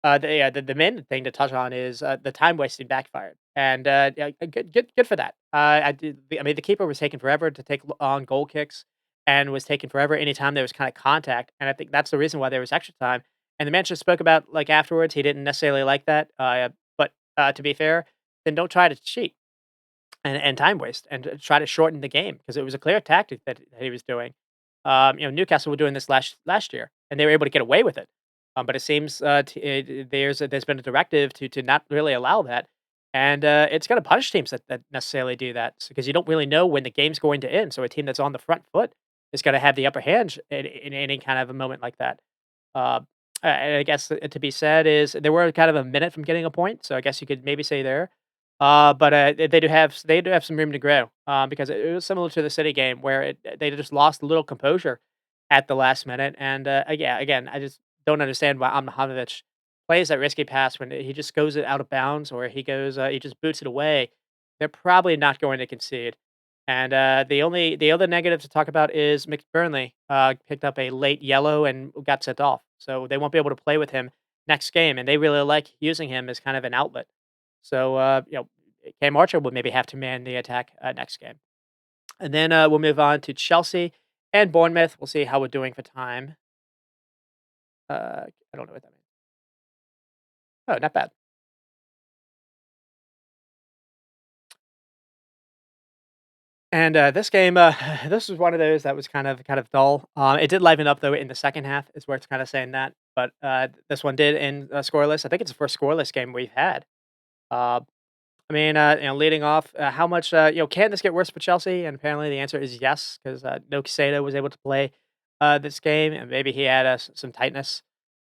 the main thing to touch on is the time wasting backfired, and good for that. I mean, the keeper was taking forever to take on goal kicks, and was taking forever anytime there was kind of contact, and I think that's the reason why there was extra time. And the manager spoke about like afterwards, he didn't necessarily like that. But to be fair, then don't try to cheat and time waste and try to shorten the game because it was a clear tactic that he was doing. Newcastle were doing this last year, and they were able to get away with it. But it seems there's been a directive to not really allow that, and it's going to punish teams that necessarily do that because you don't really know when the game's going to end. So a team that's on the front foot is going to have the upper hand in any kind of a moment like that. Uh, and I guess to be said is they were kind of a minute from getting a point, so I guess you could maybe say there. But they do have some room to grow because it was similar to the City game where they just lost a little composure at the last minute. And yeah, again, I just don't understand why Amnahamovich plays that risky pass when he just goes it out of bounds or he just boots it away. They're probably not going to concede. And the other negative to talk about is Burnley picked up a late yellow and got sent off, so they won't be able to play with him next game. And they really like using him as kind of an outlet. So Cam Archer will maybe have to man the attack next game. And then we'll move on to Chelsea and Bournemouth. We'll see how we're doing for time. I don't know what that means. Oh, not bad. And this game, this was one of those that was kind of dull. It did liven up though in the second half. Is where it's kind of saying that, but this one did end scoreless. I think it's the first scoreless game we've had. Uh, leading off, how much can this get worse for Chelsea? And apparently the answer is yes, because no Casado was able to play this game, and maybe he had some tightness.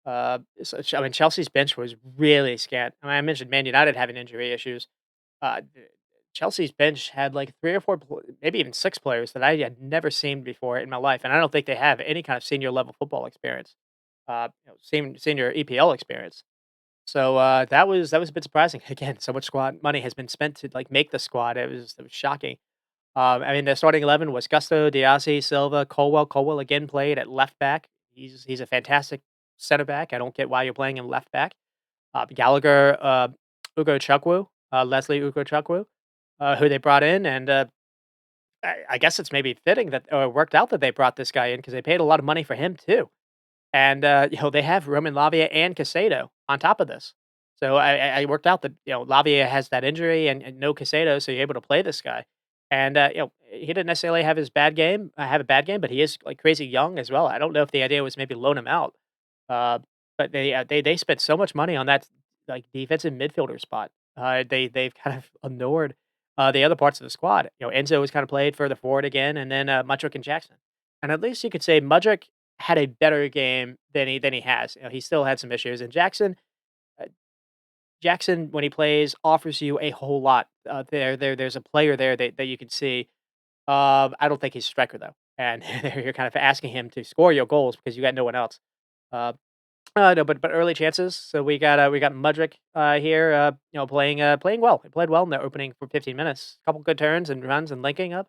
Chelsea's bench was really scant. I mentioned Man United having injury issues. The Chelsea's bench had like 3 or 4, maybe even 6 players that I had never seen before in my life, and I don't think they have any kind of senior level football experience, senior EPL experience. So, that was a bit surprising. Again, so much squad money has been spent to, like, make the squad. It was shocking. The starting 11 was Gusto, Diassi, Silva, Colwell. Colwell again played at left back. He's a fantastic center back. I don't get why you're playing him left back. Gallagher, Ugo Leslie Ugo who they brought in, and I guess it's maybe fitting that or it worked out that they brought this guy in because they paid a lot of money for him too. And, they have Roman Lavia and Casado on top of this. So I worked out that, Lavia has that injury and no Casado, so you're able to play this guy. And, he didn't necessarily have a bad game, but he is, like, crazy young as well. I don't know if the idea was maybe loan him out. Uh, but they spent so much money on that, like, defensive midfielder spot. They've kind of ignored, the other parts of the squad. Enzo was kinda played further forward again, and then, Mudryk and Jackson. And at least you could say Mudryk had a better game than he has. He still had some issues, and uh, Jackson, when he plays, offers you a whole lot. There's a player there that you can see. I don't think he's a striker though, and you're kind of asking him to score your goals because you got no one else. Uh, no, but early chances. So we got Mudryk here, playing well. He played well in the opening for 15 minutes. A couple good turns and runs and linking up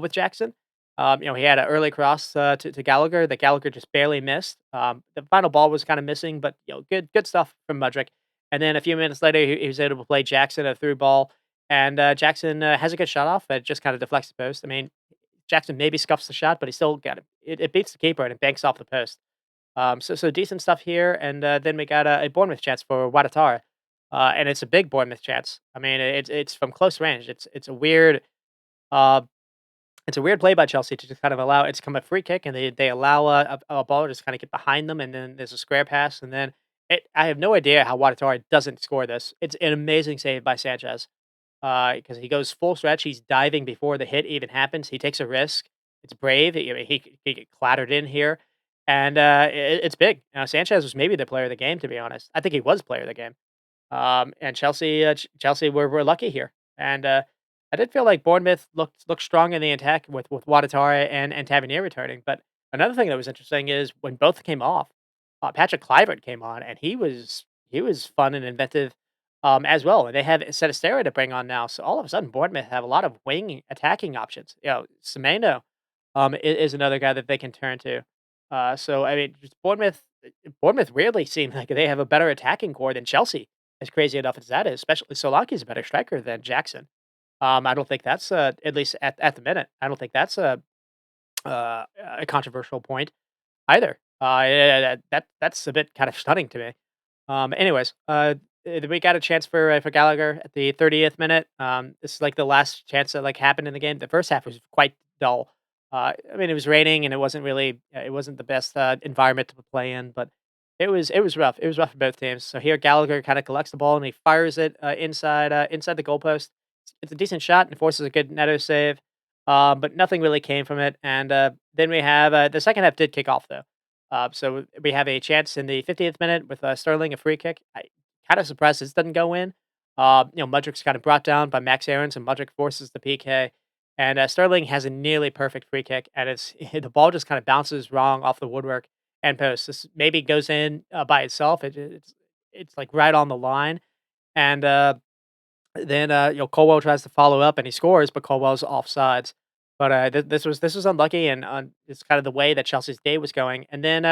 with Jackson. He had an early cross to Gallagher that Gallagher just barely missed. The final ball was kind of missing, but good stuff from Mudryk. And then a few minutes later, he was able to play Jackson a through ball, and Jackson has a good shot off that just kind of deflects the post. I mean, Jackson maybe scuffs the shot, but he still got it. It beats the keeper and it banks off the post. So decent stuff here, and then we got a Bournemouth chance for Watatara, and it's a big Bournemouth chance. I mean, it's from close range. Uh, it's a weird play by Chelsea to just kind of allow it's come a free kick, and they allow a ball to just kind of get behind them, and then there's a square pass, and then I have no idea how Watatara doesn't score this. It's an amazing save by Sanchez because he goes full stretch. He's diving before the hit even happens. He takes a risk. It's brave. He get clattered in here, and it's big. Sanchez was maybe the player of the game, to be honest. I think he was player of the game. And Chelsea were lucky here, and I did feel like Bournemouth looked strong in the attack with Watatara and Tavernier returning. But another thing that was interesting is when both came off, Patrick Kluivert came on, and he was fun and inventive as well. And they have Setestera to bring on now, so all of a sudden Bournemouth have a lot of wing attacking options. Semenyo is another guy that they can turn to. So I mean, just Bournemouth weirdly seem like they have a better attacking core than Chelsea. As crazy enough as that is, especially Solanke's a better striker than Jackson. I don't think that's at least at the minute. I don't think that's a controversial point either. Yeah, that's a bit kind of stunning to me. Anyways, we got a chance for Gallagher at the 30th minute. This is like the last chance that like happened in the game. The first half was quite dull. It was raining and it wasn't the best environment to play in, but it was rough. It was rough for both teams. So here Gallagher kind of collects the ball and he fires it inside the goalpost. It's a decent shot and forces a good Neto save. But nothing really came from it. And then we have the second half did kick off though. So we have a chance in the 50th minute with Sterling, a free kick. I kind of surprised this doesn't go in. Mudryk's kind of brought down by Max Aarons, and Mudryk forces the PK. And Sterling has a nearly perfect free kick, and it's the ball just kind of bounces wrong off the woodwork and post. This maybe goes in by itself. It's like right on the line, and then, Colwell tries to follow up and he scores, but Colwell's offsides. But this was unlucky, and it's kind of the way that Chelsea's day was going. And then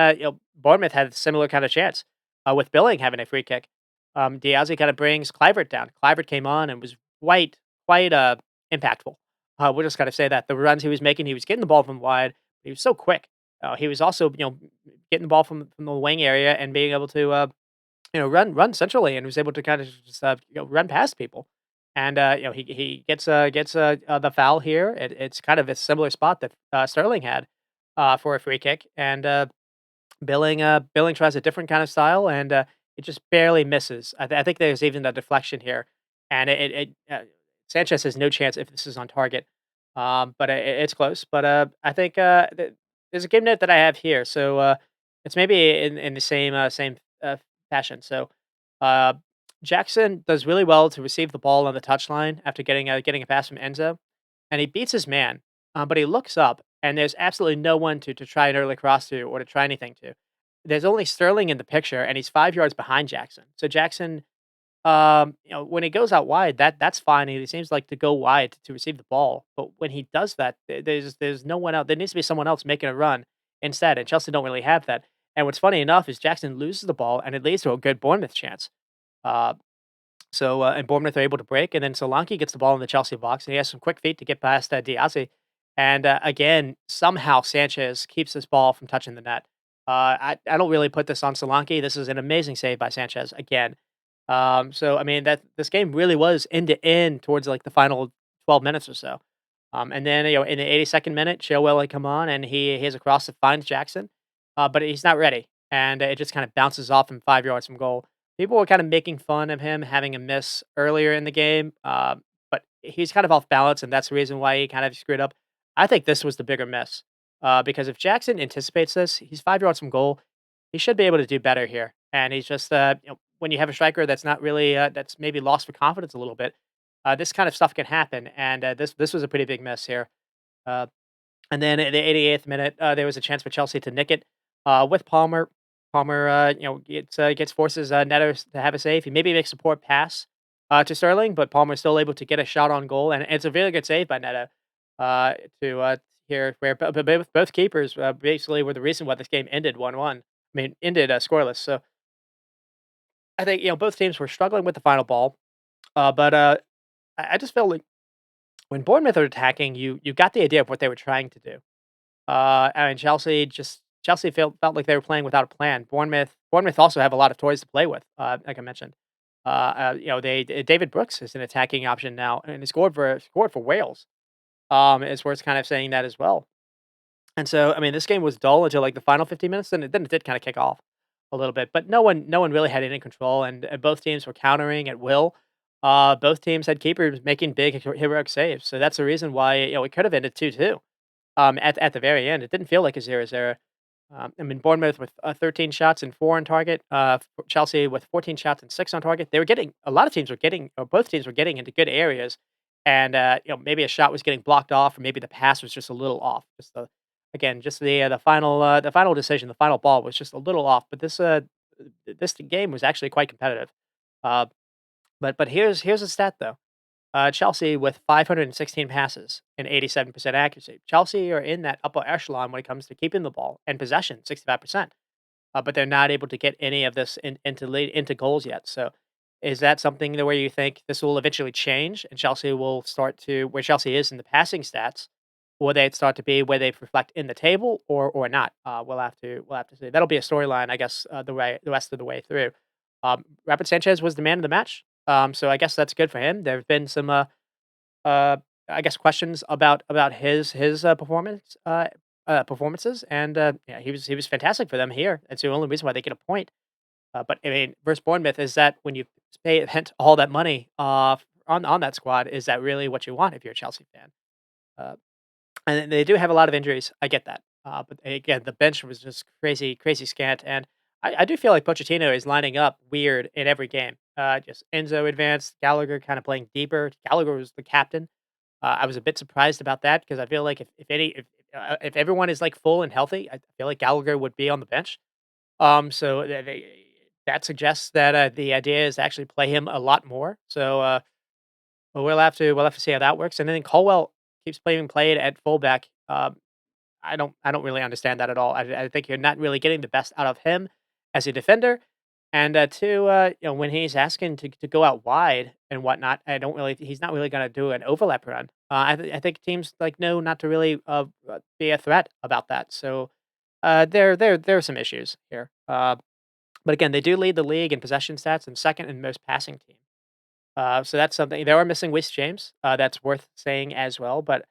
Bournemouth had a similar kind of chance with Billing having a free kick. Diazy kind of brings Kluivert down. Kluivert came on and was quite impactful. We'll just kind of say that the runs he was making, he was getting the ball from wide. He was so quick. He was also getting the ball from the wing area and being able to run centrally, and was able to kind of just run past people. and he gets the foul here. It's kind of a similar spot that Sterling had for a free kick, and Billing tries a different kind of style, and it just barely misses. I think there's even a deflection here, and Sanchez has no chance if this is on target. But it's close. But I think there's a game note that I have here, so it's maybe in the same fashion. So uh, Jackson does really well to receive the ball on the touchline after getting a pass from Enzo, and he beats his man. But he looks up, and there's absolutely no one to try an early cross to or to try anything to. There's only Sterling in the picture, and he's 5 yards behind Jackson. So Jackson, when he goes out wide, that's fine. He seems like to go wide to receive the ball. But when he does that, there's no one else. There needs to be someone else making a run instead, and Chelsea don't really have that. And what's funny enough is Jackson loses the ball, and it leads to a good Bournemouth chance. Uh, and Bournemouth are able to break, and then Solanke gets the ball in the Chelsea box, and he has some quick feet to get past Diazi. And again, somehow Sanchez keeps this ball from touching the net. I don't really put this on Solanke. This is an amazing save by Sanchez again. So I mean that this game really was end to end towards like the final 12 minutes or so. And then in the 82nd minute, Chilwell had come on and he has a cross that finds Jackson, but he's not ready, and it just kind of bounces off him 5 yards from goal. People were kind of making fun of him having a miss earlier in the game, but he's kind of off balance, and that's the reason why he kind of screwed up. I think this was the bigger miss because if Jackson anticipates this, he's 5 yards from goal. He should be able to do better here, and he's just when you have a striker that's not really that's maybe lost for confidence a little bit, this kind of stuff can happen, and this was a pretty big miss here. Uh, and then in the 88th minute, there was a chance for Chelsea to nick it with Palmer. Palmer, gets forces Neto to have a save. He maybe makes a poor pass to Sterling, but Palmer's still able to get a shot on goal, and it's a really good save by Neto. To here, where both keepers basically were the reason why this game ended 1-1. I mean, ended scoreless. So I think both teams were struggling with the final ball, but I just felt like when Bournemouth are attacking, you got the idea of what they were trying to do. I mean, Chelsea felt like they were playing without a plan. Bournemouth also have a lot of toys to play with, like I mentioned. David Brooks is an attacking option now, and he scored for Wales. It's worth kind of saying that as well. And so, I mean, this game was dull until like the final 15 minutes, then it did kind of kick off a little bit. But no one really had any control, and both teams were countering at will. Both teams had keepers making big heroic saves, so that's the reason why it could have ended 2-2. At the very end, it didn't feel like a 0-0. I mean, Bournemouth with 13 shots and 4 on target. Chelsea with 14 shots and 6 on target. They were getting a lot of teams were getting, or both teams were getting into good areas, and maybe a shot was getting blocked off, or maybe the pass was just a little off. Just the final decision, the final ball was just a little off. But this game was actually quite competitive. Uh, but here's a stat though. Chelsea with 516 passes and 87% accuracy. Chelsea are in that upper echelon when it comes to keeping the ball and possession, 65%. But they're not able to get any of this into goals yet. So, is that something where you think this will eventually change and Chelsea will start to where Chelsea is in the passing stats? Will they start to be where they reflect in the table or not? We'll have to see. That'll be a storyline, I guess, the rest of the way through. Robert Sanchez was the man of the match. So I guess that's good for him. There have been some, uh, I guess, questions about his performances, and yeah, he was fantastic for them here. That's the only reason why they get a point. But I mean, versus Bournemouth, is that when you pay spent all that money on that squad, is that really what you want if you're a Chelsea fan? Uh, and they do have a lot of injuries. I get that. But again, the bench was just crazy, crazy scant. And I do feel like Pochettino is lining up weird in every game. Just Enzo advanced, Gallagher kind of playing deeper. Gallagher was the captain. I was a bit surprised about that because I feel like if everyone is like full and healthy, I feel like Gallagher would be on the bench. That suggests that the idea is to actually play him a lot more. So but we'll have to see how that works. And then Colwell keeps played at fullback. I don't really understand that at all. I think you're not really getting the best out of him as a defender. And two, when he's asking to go out wide and whatnot, I don't really. He's not really going to do an overlap run. I think teams like know not to really be a threat about that. So there are some issues here. But again, they do lead the league in possession stats and second in most passing team. So that's something they are missing Reece James. That's worth saying as well. But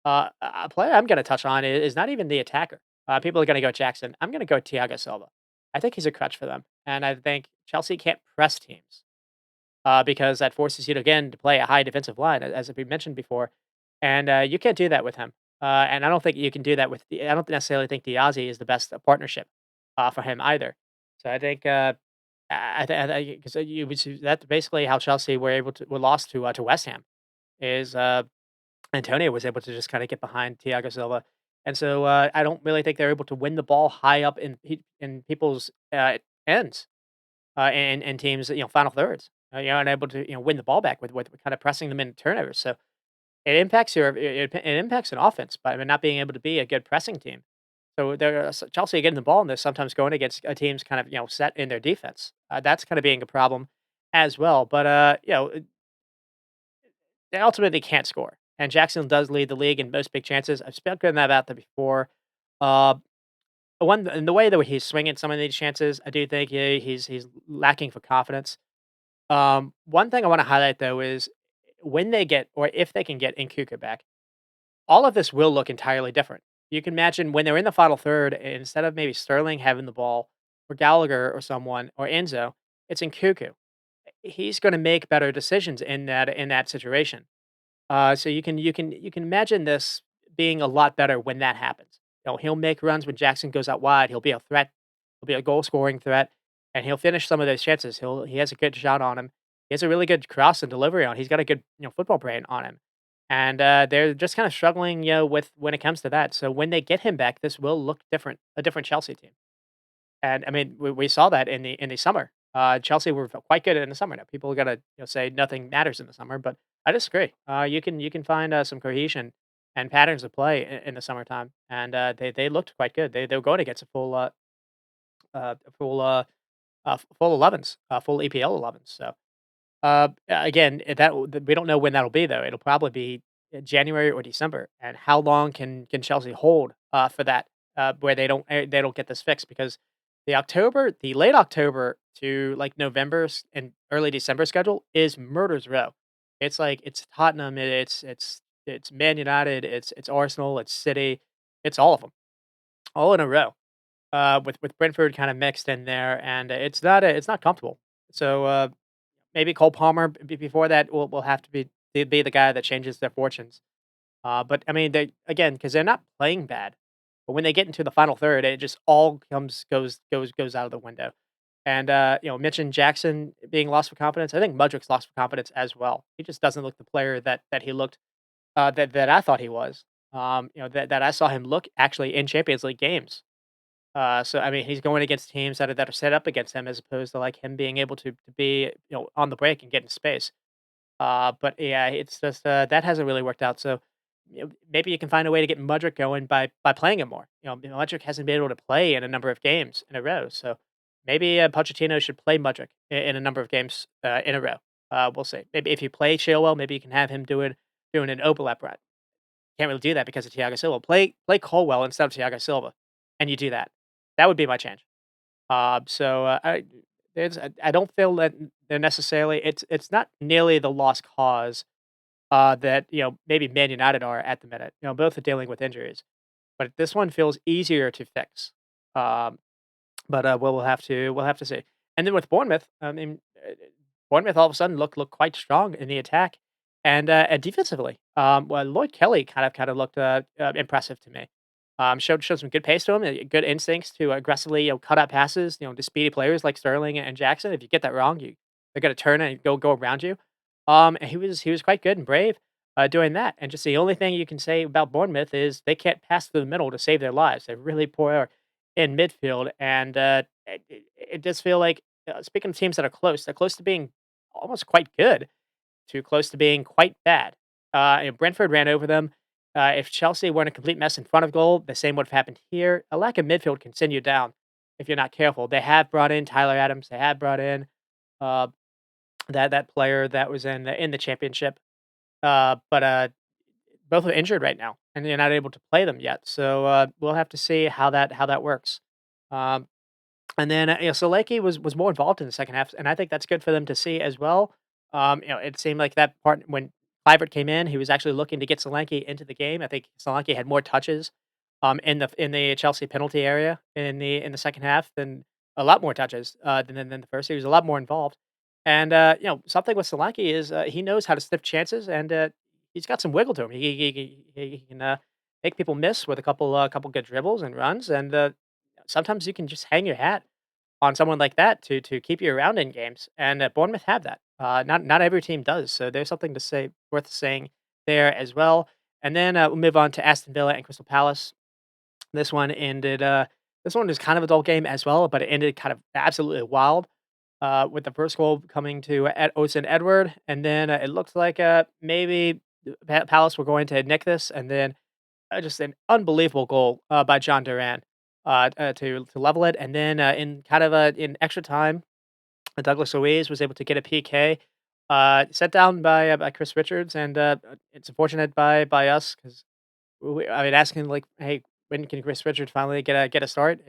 a player I'm going to touch on is not even the attacker. People are going to go Jackson. I'm going to go Thiago Silva. I think he's a crutch for them, and I think Chelsea can't press teams because that forces you to again to play a high defensive line, as we mentioned before, and you can't do that with him. And I don't think you can do that with. I don't necessarily think Diazy is the best partnership for him either. So I think because that's basically how Chelsea were lost to West Ham is Antonio was able to just kind of get behind Thiago Silva, and so I don't really think they're able to win the ball high up in people's ends and teams final thirds. Unable to win the ball back with kind of pressing them into turnovers. So it impacts it impacts an offense by not being able to be a good pressing team. So Chelsea getting the ball and they're sometimes going against a team's kind of set in their defense. That's kind of being a problem as well. But they ultimately can't score. And Jackson does lead the league in most big chances. I've spoken about that before. Uh, one in the way that he's swinging some of these chances, I do think he's lacking for confidence. One thing I want to highlight though is when they get or if they can get Nkuku back, all of this will look entirely different. You can imagine when they're in the final third, instead of maybe Sterling having the ball or Gallagher or someone or Enzo, it's Nkuku. He's going to make better decisions in that situation. So you can imagine this being a lot better when that happens. He'll make runs when Jackson goes out wide. He'll be a threat. He'll be a goal scoring threat, and he'll finish some of those chances. He has a good shot on him. He has a really good cross and delivery on. He's got a good football brain on him, and they're just kind of struggling with when it comes to that. So when they get him back, this will look different, a different Chelsea team. And I mean, we saw that in the summer. Chelsea were quite good in the summer. Now people are gonna say nothing matters in the summer, but I disagree. You can find some cohesion and patterns of play in the summertime, and they looked quite good. They were going against a full 11s, full EPL 11s. So again, we don't know when that'll be though. It'll probably be January or December. And how long can Chelsea hold for that where they don't get this fixed because the late October to like and early December schedule is murder's row. It's like it's Tottenham, it's Man United, it's Arsenal, it's City, it's all of them all in a row. With Brentford kind of mixed in there, and it's not comfortable. So maybe Cole Palmer before that will have to be the guy that changes their fortunes. But I mean, they again because they're not playing bad, but when they get into the final third, it just all goes out of the window. And mentioned Jackson being lost for confidence. I think Mudrick's lost for confidence as well. He just doesn't look the player that he looked that I thought he was. That I saw him look actually in Champions League games. So I mean, he's going against teams that are set up against him as opposed to like him being able to be on the break and get in space. But yeah, it's just that hasn't really worked out. So maybe you can find a way to get Mudrick going by playing him more. Mudrick hasn't been able to play in a number of games in a row, so maybe Pochettino should play Mudrick in a number of games in a row. We'll see. Maybe if you play Chilwell, maybe you can have him doing an overlap run. Can't really do that because of Thiago Silva. Play Colwell instead of Thiago Silva, and you do that. That would be my change. I don't feel that they're necessarily it's not nearly the lost cause that maybe Man United are at the minute. Both are dealing with injuries, but this one feels easier to fix. Um, but we'll have to see. And then with Bournemouth, I mean, Bournemouth all of a sudden look quite strong in the attack and defensively. Well, Lloyd Kelly kind of looked impressive to me. Showed some good pace to him, good instincts to aggressively cut out passes. To speedy players like Sterling and Jackson. If you get that wrong, they're gonna turn and go around you. And he was quite good and brave doing that. And just the only thing you can say about Bournemouth is they can't pass through the middle to save their lives. They're really poor in midfield, and it does feel like speaking of teams that are close, they're close to being almost quite good, too close to being quite bad. And Brentford ran over them. If Chelsea weren't a complete mess in front of goal, the same would have happened here. A lack of midfield can send you down if you're not careful. They have brought in Tyler Adams. They have brought in uh, that player that was in the championship, but both are injured right now, and they're not able to play them yet. So we'll have to see how that works. Um, and then Solaki was more involved in the second half, and I think that's good for them to see as well. It seemed like that part when Clivert came in, he was actually looking to get Solanke into the game. I think Solanke had more touches in the Chelsea penalty area in the second half than a lot more touches than the first. He was a lot more involved, and something with Solanke is he knows how to sniff chances, and he's got some wiggle to him. He can make people miss with a couple good dribbles and runs, and sometimes you can just hang your hat on someone like that to keep you around in games, and Bournemouth have that. Not every team does, so there's something to say worth saying there as well. And then we'll move on to Aston Villa and Crystal Palace. This one ended. This one was kind of a dull game as well, but it ended kind of absolutely wild. With the first goal coming to Osen Edward, and then it looked like maybe Palace were going to nick this, and then just an unbelievable goal by John Duran to level it, and then in kind of in extra time, Douglas Luiz was able to get a PK set down by Chris Richards, and it's unfortunate by us because I mean asking like, hey, when can Chris Richards finally get a start?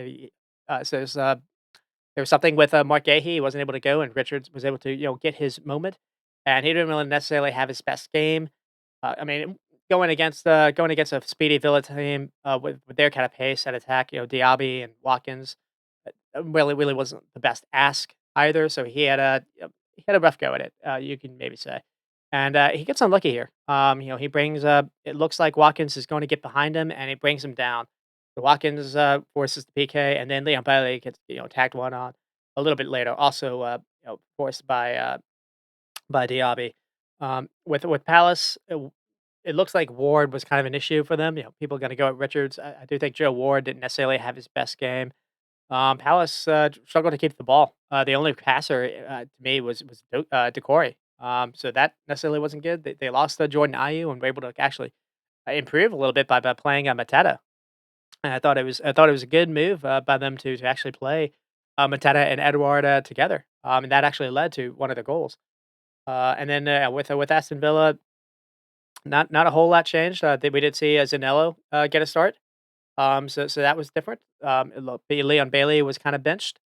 So there was something with Mark Gahey, he wasn't able to go, and Richards was able to get his moment, and he didn't really necessarily have his best game. I mean, going against a speedy Villa team with their kind of pace and attack, Diaby and Watkins, really wasn't the best ask either. So he had a rough go at it. You can maybe say, and he gets unlucky here. He brings it looks like Watkins is going to get behind him, and he brings him down. So Watkins forces the PK, and then Leon Bailey gets tagged one on a little bit later, also forced by Diaby. With Palace, it looks like Ward was kind of an issue for them. People are going to go at Richards. I do think Joe Ward didn't necessarily have his best game. Palace struggled to keep the ball. The only passer to me was Decore. So that necessarily wasn't good. They lost Jordan Ayew and were able to actually improve a little bit by playing Mateta. And I thought it was a good move by them to actually play Mateta and Edouard together. And that actually led to one of the goals. And then with Aston Villa, not a whole lot changed. We did see Zanello get a start. So that was different. Leon Bailey was kind of benched.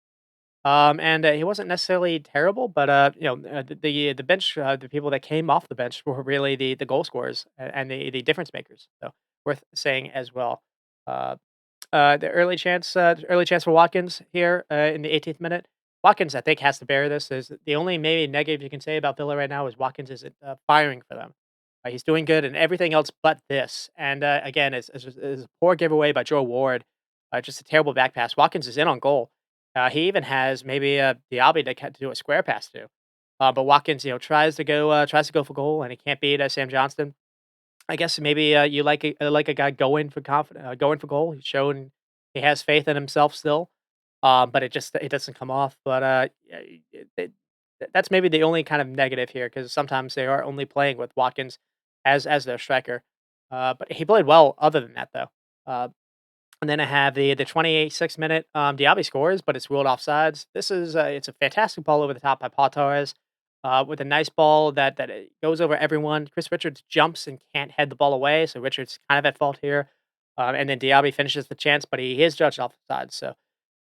And he wasn't necessarily terrible, but the bench, the people that came off the bench were really the goal scorers and the difference makers. So worth saying as well. Uh, the early chance for Watkins here in the 18th minute. Watkins, I think, has to bear this. Is the only maybe negative you can say about Villa right now is Watkins isn't firing for them. He's doing good and everything else but this. And again, it's a poor giveaway by Joe Ward. Just a terrible back pass. Watkins is in on goal. He even has maybe Diaby to do a square pass to. But Watkins, tries to go for goal, and he can't beat Sam Johnston. I guess maybe you like a guy going for goal. He's shown he has faith in himself still, but it doesn't come off. But yeah, that's maybe the only kind of negative here because sometimes they are only playing with Watkins as their striker. But he played well other than that though. Uh, and then I have the 26th minute, Diaby scores, but it's ruled offsides. It's a fantastic ball over the top by Paul Torres, with a nice ball that it goes over everyone. Chris Richards jumps and can't head the ball away, so Richards kind of at fault here. And then Diaby finishes the chance, but he is judged offsides. So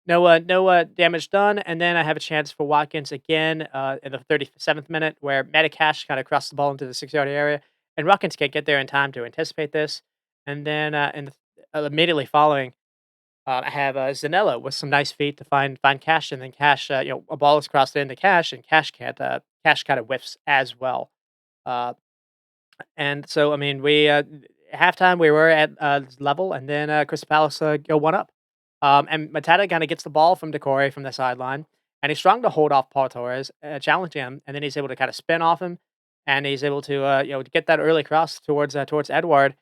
no damage done. And then I have a chance for Watkins again in the 37th minute, where Metacash kind of crossed the ball into the 6 yard area, and Watkins can't get there in time to anticipate this. And then immediately following, I have Zanello with some nice feet to find Cash, and then Cash, a ball is crossed into Cash, and Cash can't. Cash kind of whiffs as well. Uh, and so, I mean, halftime we were at level, and then Crystal Palace go one up. And Matata kind of gets the ball from Decore from the sideline, and he's strong to hold off Paul Torres, challenge him, and then he's able to kind of spin off him, and he's able to get that early cross towards Edward,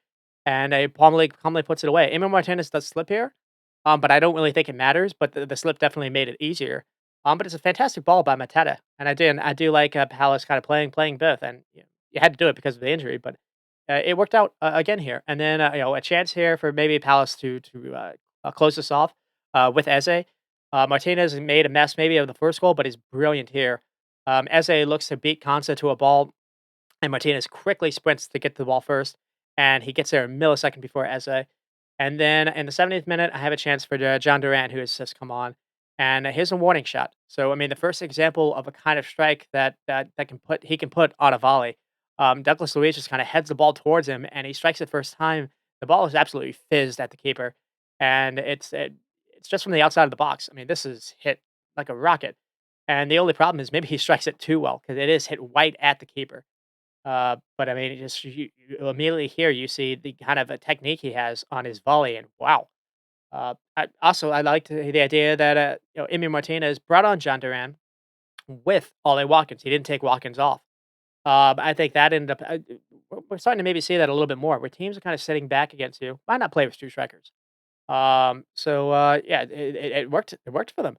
and calmly puts it away. Emil Martinez does slip here, but I don't really think it matters. But the slip definitely made it easier. But it's a fantastic ball by Mateta, and I do like Palace kind of playing both, and you had to do it because of the injury, but it worked out again here. And then a chance here for maybe Palace to close this off with Eze. Martinez made a mess maybe of the first goal, but he's brilliant here. Eze looks to beat Konsa to a ball, and Martinez quickly sprints to get to the ball first, and he gets there a millisecond before Eze. And then in the 70th minute, I have a chance for John Durant, who has just come on. And here's a warning shot. So I mean, the first example of a kind of strike that he can put on a volley. Douglas Luiz just kind of heads the ball towards him, and he strikes it first time. The ball is absolutely fizzed at the keeper, and it's just from the outside of the box. I mean, this is hit like a rocket, and the only problem is maybe he strikes it too well because it is hit right at the keeper. But I mean, you immediately here you see the kind of a technique he has on his volley, and wow. I liked the idea that Emi Martinez brought on John Duran with Ollie Watkins. He didn't take Watkins off. I think that ended up. We're starting to maybe see that a little bit more, where teams are kind of sitting back against you. Why not play with two strikers? Yeah, it worked. It worked for them.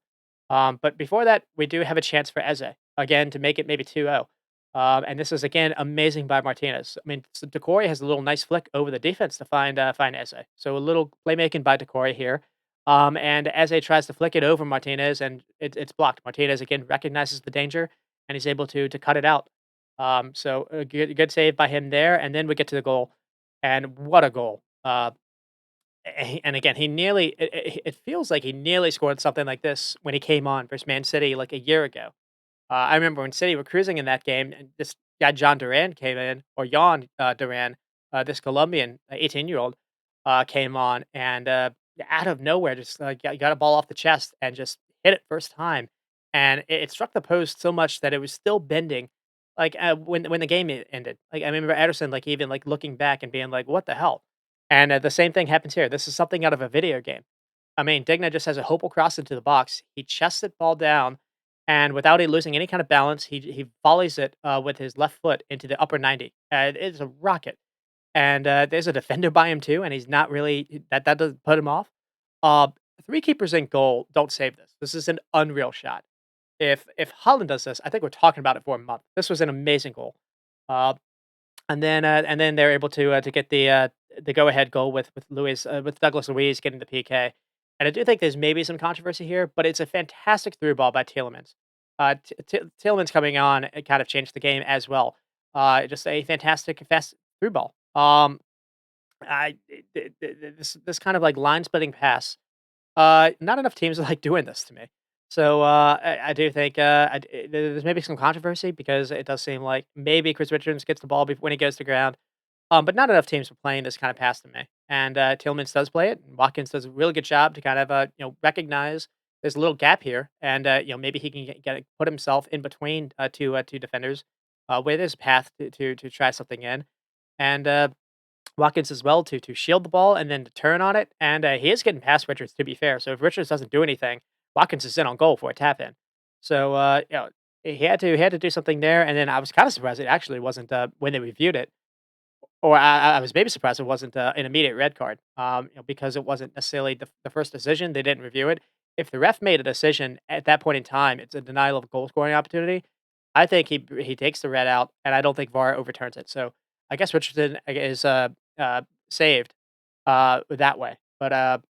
But before that, we do have a chance for Eze again to make it maybe 2-0. And this is again amazing by Martinez. I mean, so Decore has a little nice flick over the defense to find Eze. So a little playmaking by Decore here. And Eze tries to flick it over Martinez, and it's blocked. Martinez again recognizes the danger, and he's able to cut it out. So a good save by him there, and then we get to the goal, and what a goal! And again, he nearly it feels like he nearly scored something like this when he came on versus Man City like a year ago. I remember when City were cruising in that game, and this guy John Duran came in, or Jan Duran, this Colombian 18-year-old, came on and out of nowhere just got a ball off the chest and just hit it first time, and it struck the post so much that it was still bending, like when the game ended. Like I remember Ederson like even like looking back and being like, "What the hell?" And the same thing happens here. This is something out of a video game. I mean, Digna just has a hopeful cross into the box. He chests it ball down, and without it losing any kind of balance, he volleys it with his left foot into the upper 90. It's a rocket, and there's a defender by him too, and he's not really that doesn't put him off. Uh, Three keepers in goal don't save this. This is an unreal shot. If Holland does this, I think we're talking about it for a month. This was an amazing goal. Uh, and then they're able to get the go ahead goal with Douglas Luiz getting the PK. And I do think there's maybe some controversy here, but it's a fantastic through ball by Tielemans. Tielemans coming on it kind of changed the game as well. Just a fantastic fast through ball. I this kind of like line splitting pass. Not enough teams are like doing this to me. So I do think there's maybe some controversy because it does seem like maybe Chris Richards gets the ball when he goes to ground. But not enough teams are playing this kind of pass to me. And Tillmans does play it. And Watkins does a really good job to kind of recognize there's a little gap here, and maybe he can put himself in between two defenders, where there's a path to try something in, and Watkins as well to shield the ball and then to turn on it. And he is getting past Richards to be fair. So if Richards doesn't do anything, Watkins is in on goal for a tap in. So he had to do something there. And then I was kind of surprised it actually wasn't when they reviewed it, or I was maybe surprised it wasn't an immediate red card, because it wasn't necessarily the first decision. They didn't review it. If the ref made a decision at that point in time, it's a denial of a goal scoring opportunity. I think he takes the red out, and I don't think VAR overturns it. So I guess Richardson is saved that way. But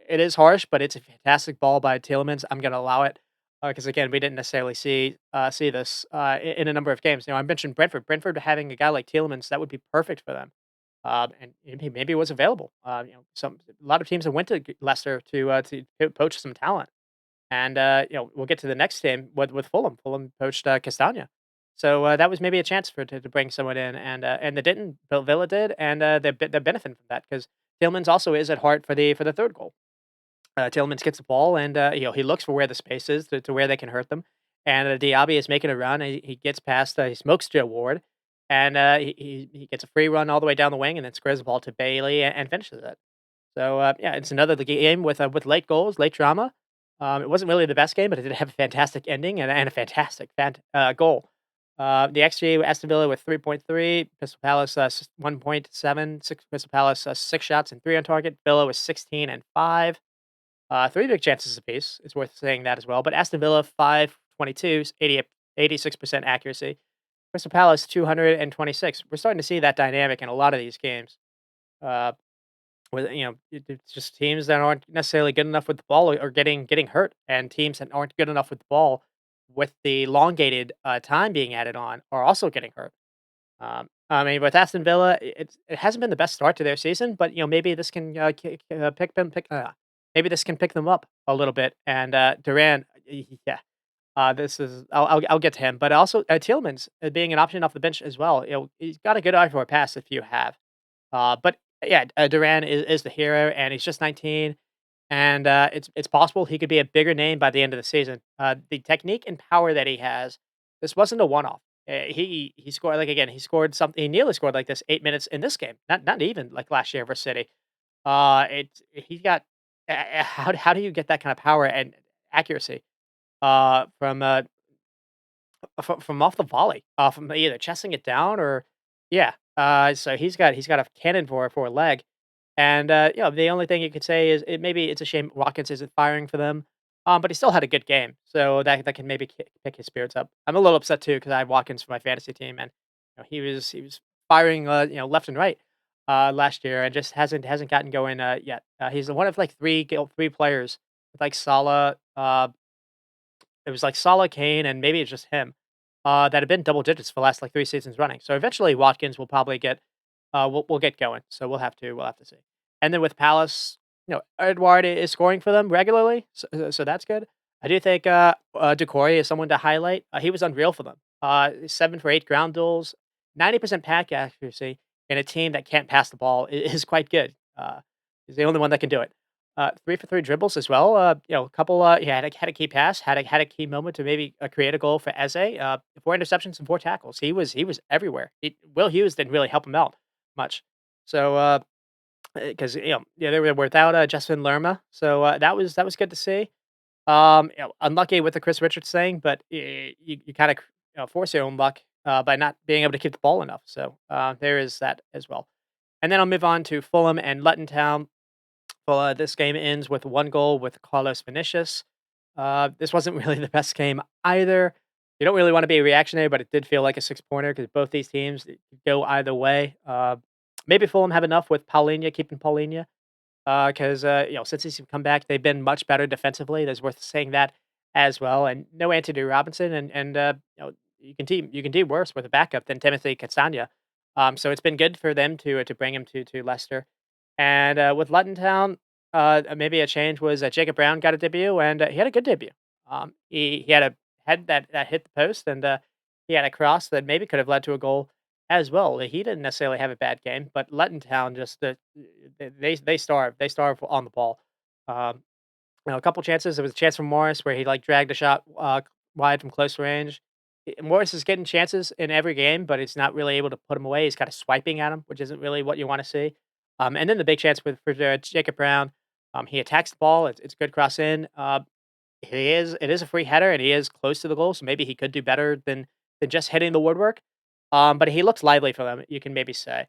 it is harsh, but it's a fantastic ball by Tielemans. I'm going to allow it because again, we didn't necessarily see this in a number of games. I mentioned Brentford. Brentford having a guy like Tielemans that would be perfect for them, and he maybe was available. A lot of teams that went to Leicester to poach some talent, and we'll get to the next game with Fulham. Fulham poached Castagna. So that was maybe a chance to bring someone in, and they didn't. Villa did, and they're benefiting from that because Tillmans also is at heart for the third goal. Tillmans gets the ball, and he looks for where the space is to where they can hurt them. And Diaby is making a run. And he gets past. He smokes Joe Ward, and he gets a free run all the way down the wing, and then squares the ball to Bailey and finishes it. So yeah, it's another game with late goals, late drama. It wasn't really the best game, but it did have a fantastic ending and a fantastic goal. The XG Aston Villa with 3.3, Crystal Palace 1.7, Crystal Palace 6 shots and 3 on target. Villa was 16 and 5. Three big chances apiece. It's worth saying that as well. But Aston Villa 522, 86% accuracy. Crystal Palace 226. We're starting to see that dynamic in a lot of these games. Uh, with it's just teams that aren't necessarily good enough with the ball or getting hurt, and teams that aren't good enough with the ball with the elongated time being added on are also getting hurt. I mean, with Aston Villa, it hasn't been the best start to their season, but maybe this can pick them pick. maybe this can pick them up a little bit. And Duran, yeah, this is I'll get to him, but also Tielemans being an option off the bench as well. He's got a good eye for a pass if you have. But yeah, Duran is the hero, and he's just 19, and it's possible he could be a bigger name by the end of the season. The technique and power that he has, this wasn't a one off. He scored like again. He scored something. He nearly scored like this 8 minutes in this game. Not even like last year versus City. It he's got. How do you get that kind of power and accuracy from off the volley, from either chesting it down or yeah. So he's got a cannon for a leg, and the only thing you could say is maybe it's a shame Watkins isn't firing for them, but he still had a good game, so that can maybe pick his spirits up. I'm a little upset too because I have Watkins for my fantasy team, and he was firing left and right last year, and just hasn't gotten going yet. He's one of like three players with like Salah, it was like Salah, Kane, and maybe it's just him, that have been double digits for the last like 3 seasons running. So eventually Watkins will probably get we'll get going. So we'll have to see. And then with Palace, Edward is scoring for them regularly, so that's good. I do think Decore is someone to highlight. He was unreal for them. 7 for 8 ground duels, 90% pack accuracy in a team that can't pass the ball is quite good. He's the only one that can do it. 3 for 3 dribbles as well. A couple. He had a key pass, had a key moment to maybe create a goal for Eze. 4 interceptions and 4 tackles. He was everywhere. Will Hughes didn't really help him out much. So because they were without Justin Lerma, so that was good to see. Unlucky with the Chris Richards thing, but you kind of force your own luck by not being able to keep the ball enough. So there is that as well. And then I'll move on to Fulham and Luton Town. Well, this game ends with 1 goal with Carlos Vinicius. This wasn't really the best game either. You don't really want to be reactionary, but it did feel like a 6-pointer because both these teams could go either way. Maybe Fulham have enough with Paulinho, keeping Paulinho, because since he's come back, they've been much better defensively. There's worth saying that as well. And no Anthony Robinson, and you can do worse with a backup than Timothy Castagna. So it's been good for them to bring him to Leicester. And with Luton Town, maybe a change was Jacob Brown got a debut, and he had a good debut. He had a head that hit the post, and he had a cross that maybe could have led to a goal as well. He didn't necessarily have a bad game, but Luton Town just they starve on the ball. Um, a couple chances. There was a chance from Morris where he like dragged a shot wide from close range. Morris is getting chances in every game, but it's not really able to put him away. He's kind of swiping at him, which isn't really what you want to see. And then the big chance for Jacob Brown, he attacks the ball. It's a good cross in. It is a free header, and he is close to the goal, so maybe he could do better than just hitting the woodwork. But he looks lively for them, you can maybe say.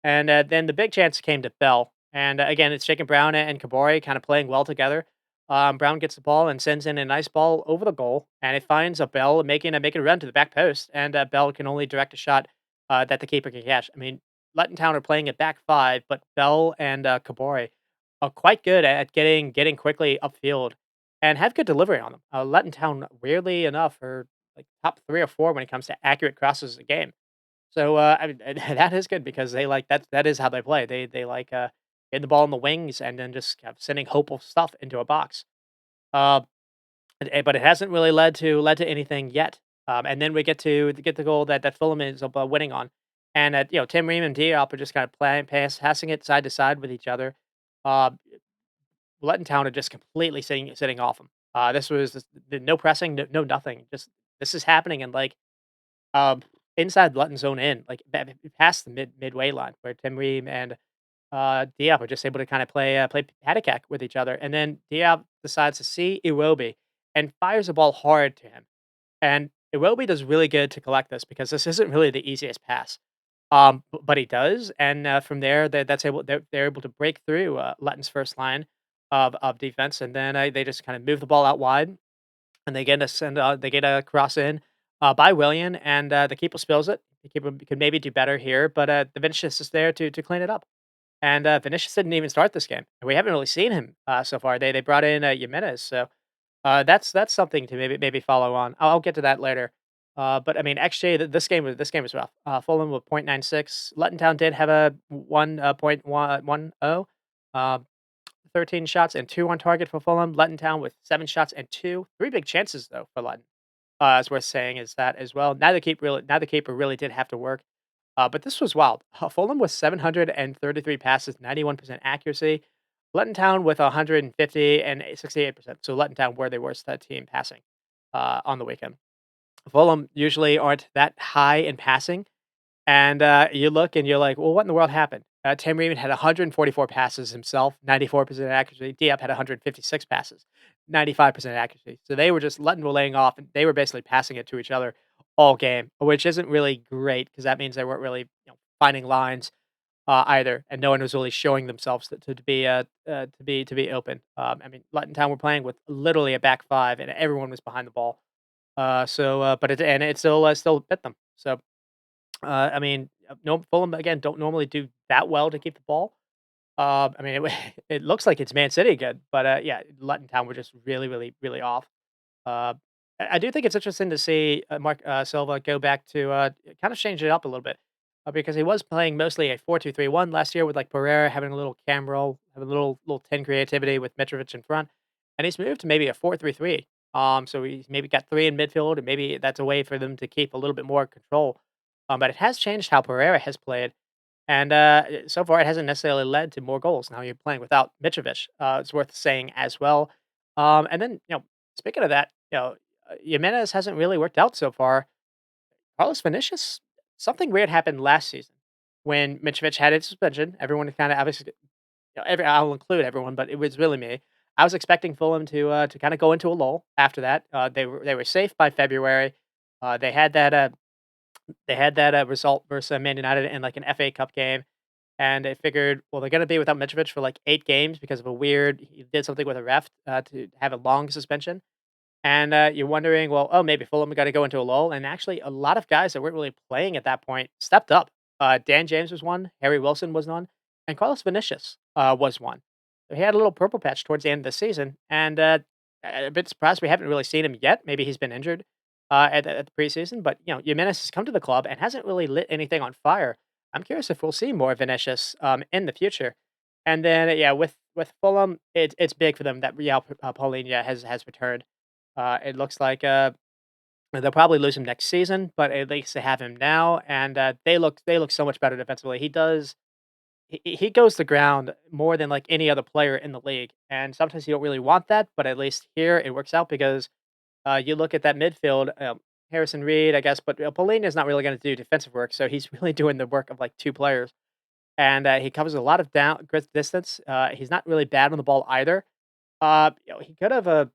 And then the big chance came to Bell, and again, it's Jacob Brown and Kabori kind of playing well together. Brown gets the ball and sends in a nice ball over the goal, and it finds a Bell making a run to the back post, and Bell can only direct a shot that the keeper can catch. I mean, Luton Town are playing at back five, but Bell and Kabori are quite good at getting quickly upfield and have good delivery on them. Luton Town, weirdly enough, are like top 3 or 4 when it comes to accurate crosses a game. So I mean, that is good because they like that is how they play. They like getting the ball in the wings and then just kind of sending hopeful stuff into a box. Uh, but it hasn't really led to anything yet. And then we get the goal that Fulham is winning on, and Tim Ream and Diop are just kind of passing it side to side with each other. Uh, Luton Town are just completely sitting off them. This was no pressing, no nothing. Just this is happening and like um, inside Luton's own end, like past the midway line, where Tim Ream and Diop are just able to kind of play patty-cack with each other, and then Diop decides to see Iwobi and fires the ball hard to him, and Iwobi does really good to collect this because this isn't really the easiest pass, but he does, and from there they're able to break through Luton's first line of defense, and then they just kind of move the ball out wide, and they get a cross in by Willian, and the keeper spills it. The keeper could maybe do better here, but the Vinicius is there to clean it up. And Vinicius didn't even start this game. We haven't really seen him so far. They brought in Jimenez, so that's something to maybe follow on. I'll get to that later. But I mean, XJ, this game was rough. Fulham with 0.96. Luton Town did have a 1.10. 13 shots and 2 on target for Fulham. Luton Town with 7 shots and 2. 3 big chances though for Luton. It's worth saying is that as well. Neither keeper really did have to work. But this was wild. Fulham with 733 passes, 91% accuracy. Luton Town with 150 and 68%. So Luton Town were the worst team passing on the weekend. Fulham usually aren't that high in passing, and you look and you're like, well, what in the world happened? Tim Ream had 144 passes himself, 94% accuracy. Diop had 156 passes, 95% accuracy. So they were just letting were laying off, and they were basically passing it to each other all game, which isn't really great because that means they weren't really finding lines either, and no one was really showing themselves to be open. I mean, Luton Town were playing with literally a back five, and everyone was behind the ball. But it still bit them. So I mean, no Fulham again don't normally do that well to keep the ball. I mean, it looks like it's Man City good, but yeah, Luton Town were just really off. Uh, I do think it's interesting to see Mark Silva go back to kind of change it up a little bit because he was playing mostly a 4-2-3-1 last year with like Pereira having a little cam roll, having a little 10 creativity with Mitrovic in front, and he's moved to maybe a 4-3-3. So he's maybe got three in midfield, and maybe that's a way for them to keep a little bit more control. But it has changed how Pereira has played, and so far it hasn't necessarily led to more goals. Now you're playing without Mitrovic. It's worth saying as well. And then speaking of that, Jimenez hasn't really worked out so far. Carlos Vinicius, something weird happened last season when Mitrovic had his suspension. Everyone kind of obviously, I'll include everyone, but it was really me. I was expecting Fulham to kind of go into a lull after that. They were safe by February. They had that result versus Man United in like an FA Cup game, and they figured, well, they're going to be without Mitrovic for like 8 games because of a weird he did something with a ref to have a long suspension. And you're wondering, well, oh, maybe Fulham got to go into a lull. And actually, a lot of guys that weren't really playing at that point stepped up. Dan James was one, Harry Wilson was one, and Carlos Vinicius was one. So he had a little purple patch towards the end of the season, and a bit surprised we haven't really seen him yet. Maybe he's been injured at the preseason, but Jimenez has come to the club and hasn't really lit anything on fire. I'm curious if we'll see more Vinicius in the future. And then, yeah, with Fulham, it's big for them that Real Paulinho has returned. It looks like they'll probably lose him next season, but at least they have him now, and they look so much better defensively. He goes to ground more than like any other player in the league, and sometimes you don't really want that, but at least here it works out because you look at that midfield, Harrison Reed, I guess, but Paulinho is not really going to do defensive work, so he's really doing the work of like two players, and he covers a lot of distance. He's not really bad on the ball either. He could have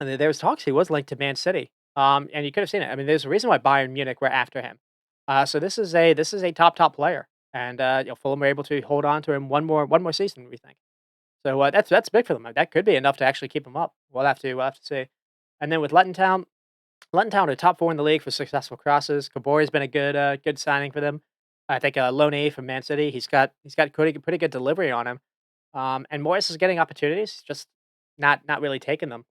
and there was talks he was linked to Man City. And you could have seen it. I mean, there's a reason why Bayern Munich were after him. So this is a top player, and Fulham were able to hold on to him one more season. We think so. That's big for them. That could be enough to actually keep him up. We'll have to see. And then with Luton Town are top four in the league for successful crosses. Kabori's been a good signing for them. I think Loney from Man City. He's got pretty good delivery on him. And Morris is getting opportunities, just not really taking them.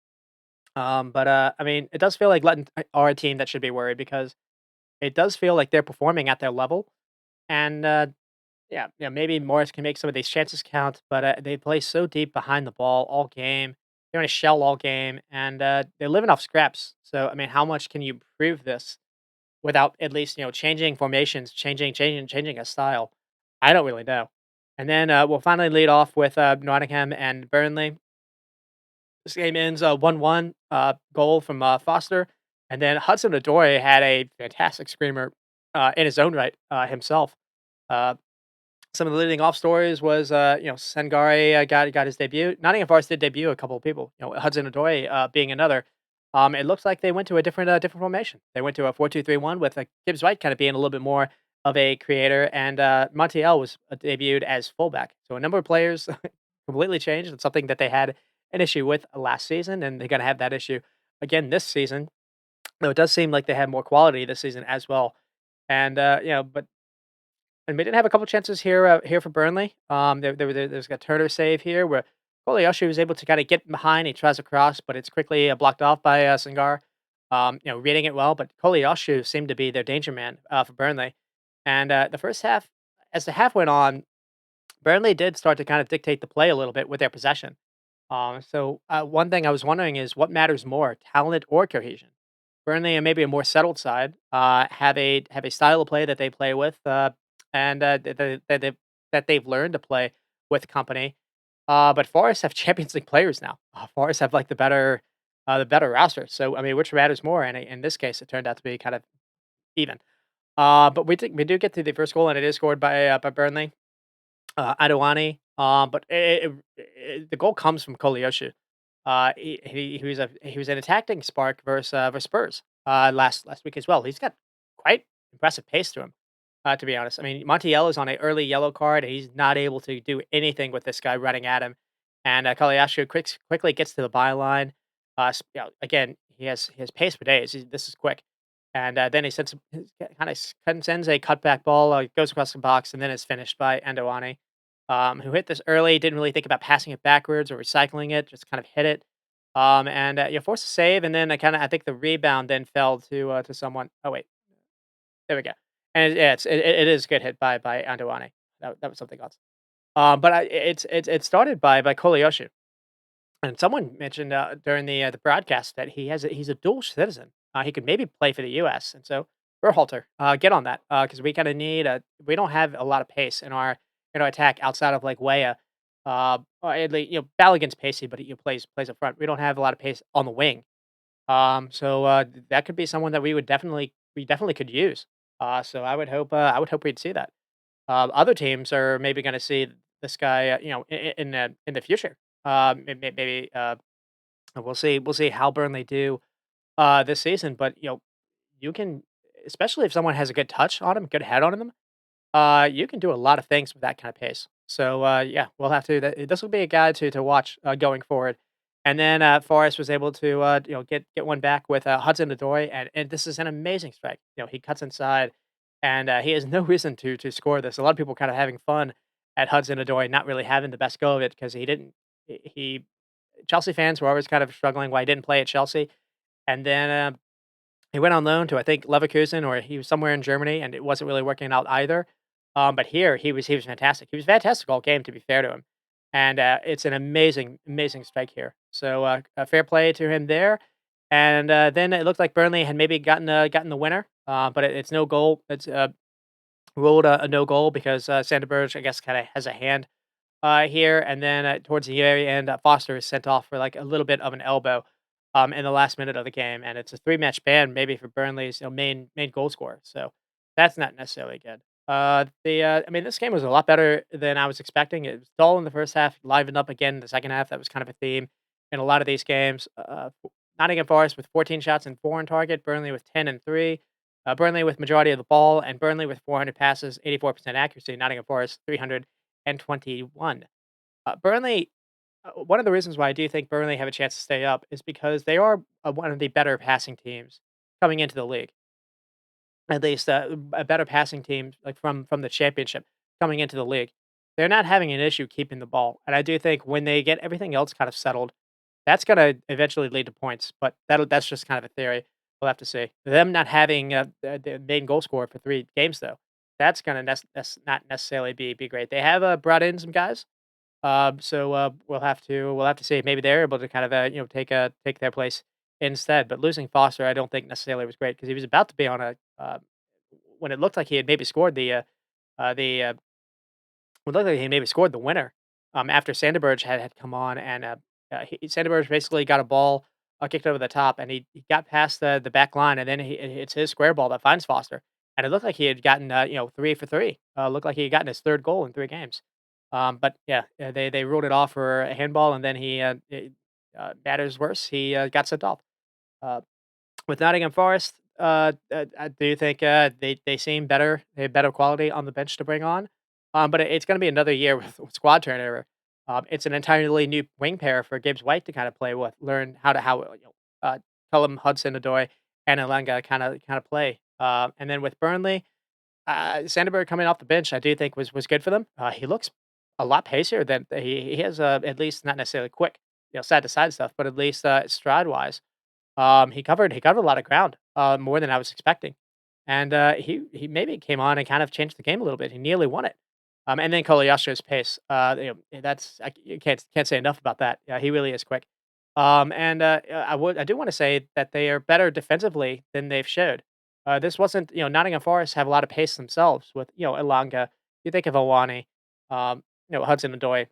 But I mean, it does feel like Luton are a team that should be worried because it does feel like they're performing at their level, and yeah, maybe Morris can make some of these chances count, but they play so deep behind the ball all game. They're in a shell all game, and they're living off scraps. So I mean, how much can you improve this without at least changing formations, changing a style? I don't really know. And then we'll finally lead off with Nottingham and Burnley. This game ends 1-1, goal from Foster, and then Hudson-Odoi had a fantastic screamer in his own right himself. Uh, some of the leading off stories was, Sangare got his debut. Nottingham Forest did debut a couple of people, Hudson-Odoi being another. It looks like they went to a different formation. They went to a 4-2-3-1 with Gibbs White kind of being a little bit more of a creator, and Montiel was debuted as fullback. So a number of players completely changed. It's something that they had an issue with last season, and they're going to have that issue again this season. Though it does seem like they had more quality this season as well. And but we did have a couple chances here for Burnley. There's a Turner save here where Koleosho was able to kind of get behind. He tries to cross, but it's quickly blocked off by Singar. Reading it well, but Koleosho seemed to be their danger man for Burnley. And the first half, as the half went on, Burnley did start to kind of dictate the play a little bit with their possession. One thing I was wondering is what matters more, talent or cohesion? Burnley and maybe a more settled side have a style of play that they play with, and that they've learned to play with company. But Forest have Champions League players now. Forest have like the better roster. So I mean, which matters more? And in this case, it turned out to be kind of even. But we do get to the first goal, and it is scored by Burnley. Adewani, but the goal comes from Koleosho. He was an attacking spark versus Spurs last week as well. He's got quite impressive pace to him, to be honest. I mean, Montiel is on an early yellow card. And he's not able to do anything with this guy running at him, and Koleosho quickly gets to the byline. Again, he has pace for days. This is quick, and then he sends a cutback ball, goes across the box, and then it's finished by Endowani, who hit this early, didn't really think about passing it backwards or recycling it, just kind of hit it. You're forced to save, and then I think the rebound then fell to someone. Oh wait, there we go. And yeah, it is a good hit by Andawani. That was something else. But it started by Koleosho. And someone mentioned during the broadcast that he's a dual citizen. He could maybe play for the U.S. And so Berhalter, get on that because we kind of need we don't have a lot of pace in our attack outside of like Weah. Or at least, Balogun's pacey, but he plays up front. We don't have a lot of pace on the wing. That could be someone that we definitely could use. So I would hope we'd see that. Other teams are maybe going to see this guy, in the future. Maybe we'll see how Burnley do this season. But you can, especially if someone has a good touch on him, good head on them. You can do a lot of things with that kind of pace. So yeah, we'll have to. This will be a guy to watch going forward. And then Forrest was able to get one back with Hudson Odoi, and this is an amazing strike. He cuts inside, and he has no reason to score this. A lot of people kind of having fun at Hudson Odoi not really having the best go of it because he didn't. He Chelsea fans were always kind of struggling why he didn't play at Chelsea, and then he went on loan to I think Leverkusen or he was somewhere in Germany, and it wasn't really working out either. But here he was fantastic. He was fantastic all game, to be fair to him, and it's an amazing strike here. So fair play to him there. And then it looked like Burnley had maybe gotten the winner, but it's no goal. It's ruled a no goal because Sanderberg I guess kind of has a hand here, and then towards the very end, Foster is sent off for like a little bit of an elbow in the last minute of the game, and it's a three-match ban maybe for Burnley's main goal scorer. So that's not necessarily good. I mean, this game was a lot better than I was expecting. It was dull in the first half, livened up again in the second half. That was kind of a theme in a lot of these games. Nottingham Forest with 14 shots and 4 on target, Burnley with 10 and 3. Burnley with majority of the ball, and Burnley with 400 passes, 84% accuracy. Nottingham Forest 321. Burnley, one of the reasons why I do think Burnley have a chance to stay up is because they are one of the better passing teams coming into the league. At least a better passing team, like from the championship coming into the league. They're not having an issue keeping the ball, and I do think when they get everything else kind of settled, that's going to eventually lead to points. But that's just kind of a theory. We'll have to see. Them not having the main goal scorer for 3 games though, that's going to not necessarily be great. They have brought in some guys. We'll have to see. Maybe they're able to kind of take their place instead. But losing Foster, I don't think necessarily was great because he was about to be on a when it looked like he had maybe scored the it looked like he maybe scored the winner after Sanderberg had come on and Sanderberg basically got a ball kicked over the top and he got past the back line and then it's his square ball that finds Foster and it looked like he had gotten 3 for 3. Looked like he had gotten his third goal in 3 games. But yeah, they ruled it off for a handball, and then matters worse. He got sent off. Uh, with Nottingham Forest, I do think they seem better. They have better quality on the bench to bring on. But it's going to be another year with squad turnover. It's an entirely new wing pair for Gibbs White to kind of play with, learn Cullum Hudson Odoi and Elanga kind of play. And then with Burnley, Sanderberg coming off the bench, I do think was good for them. He looks a lot pacier than he has. At least not necessarily quick, side to side stuff, but at least stride wise, he covered a lot of ground, more than I was expecting, and he maybe came on and kind of changed the game a little bit. He nearly won it. And then Kolayashi's pace. That's you can't say enough about that. Yeah, he really is quick. I do want to say that they are better defensively than they've showed. This wasn't Nottingham Forest have a lot of pace themselves with Elanga. You think of Awani, Hudson Odoi,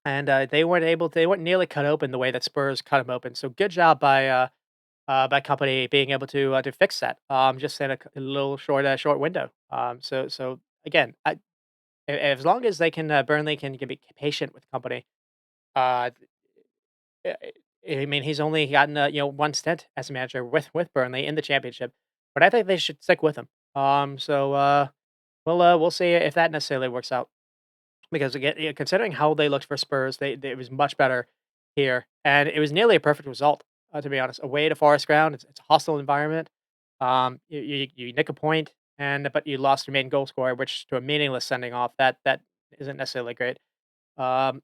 and they weren't nearly cut open the way that Spurs cut them open. So good job by company being able to fix that just in a little short window. So again, as long as they can Burnley can be patient with company. Uh, uh, I mean, he's only gotten one stint as a manager with Burnley in the championship, but I think they should stick with him. We'll see if that necessarily works out because again, considering how they looked for Spurs, it was much better here, and it was nearly a perfect result. To be honest, away to Forest Ground, it's a hostile environment. You nick a point, and but you lost your main goal scorer, which to a meaningless sending off that isn't necessarily great. Um,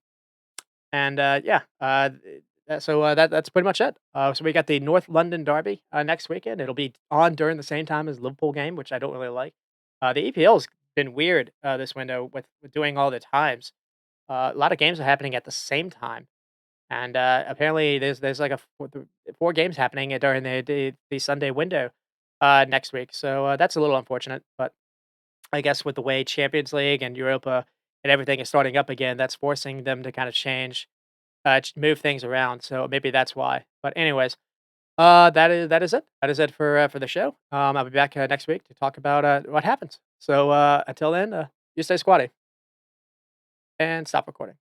yeah, that's pretty much it. So we got the North London derby next weekend. It'll be on during the same time as Liverpool game, which I don't really like. The EPL's been weird this window with doing all the times. A lot of games are happening at the same time, and apparently there's like four games happening during the Sunday window next week. So that's a little unfortunate, but I guess with the way Champions League and Europa and everything is starting up again, that's forcing them to kind of move things around. So maybe that's why. But anyways, that is it. That is it for the show. I'll be back next week to talk about what happens. So until then, you stay squatty and stop recording.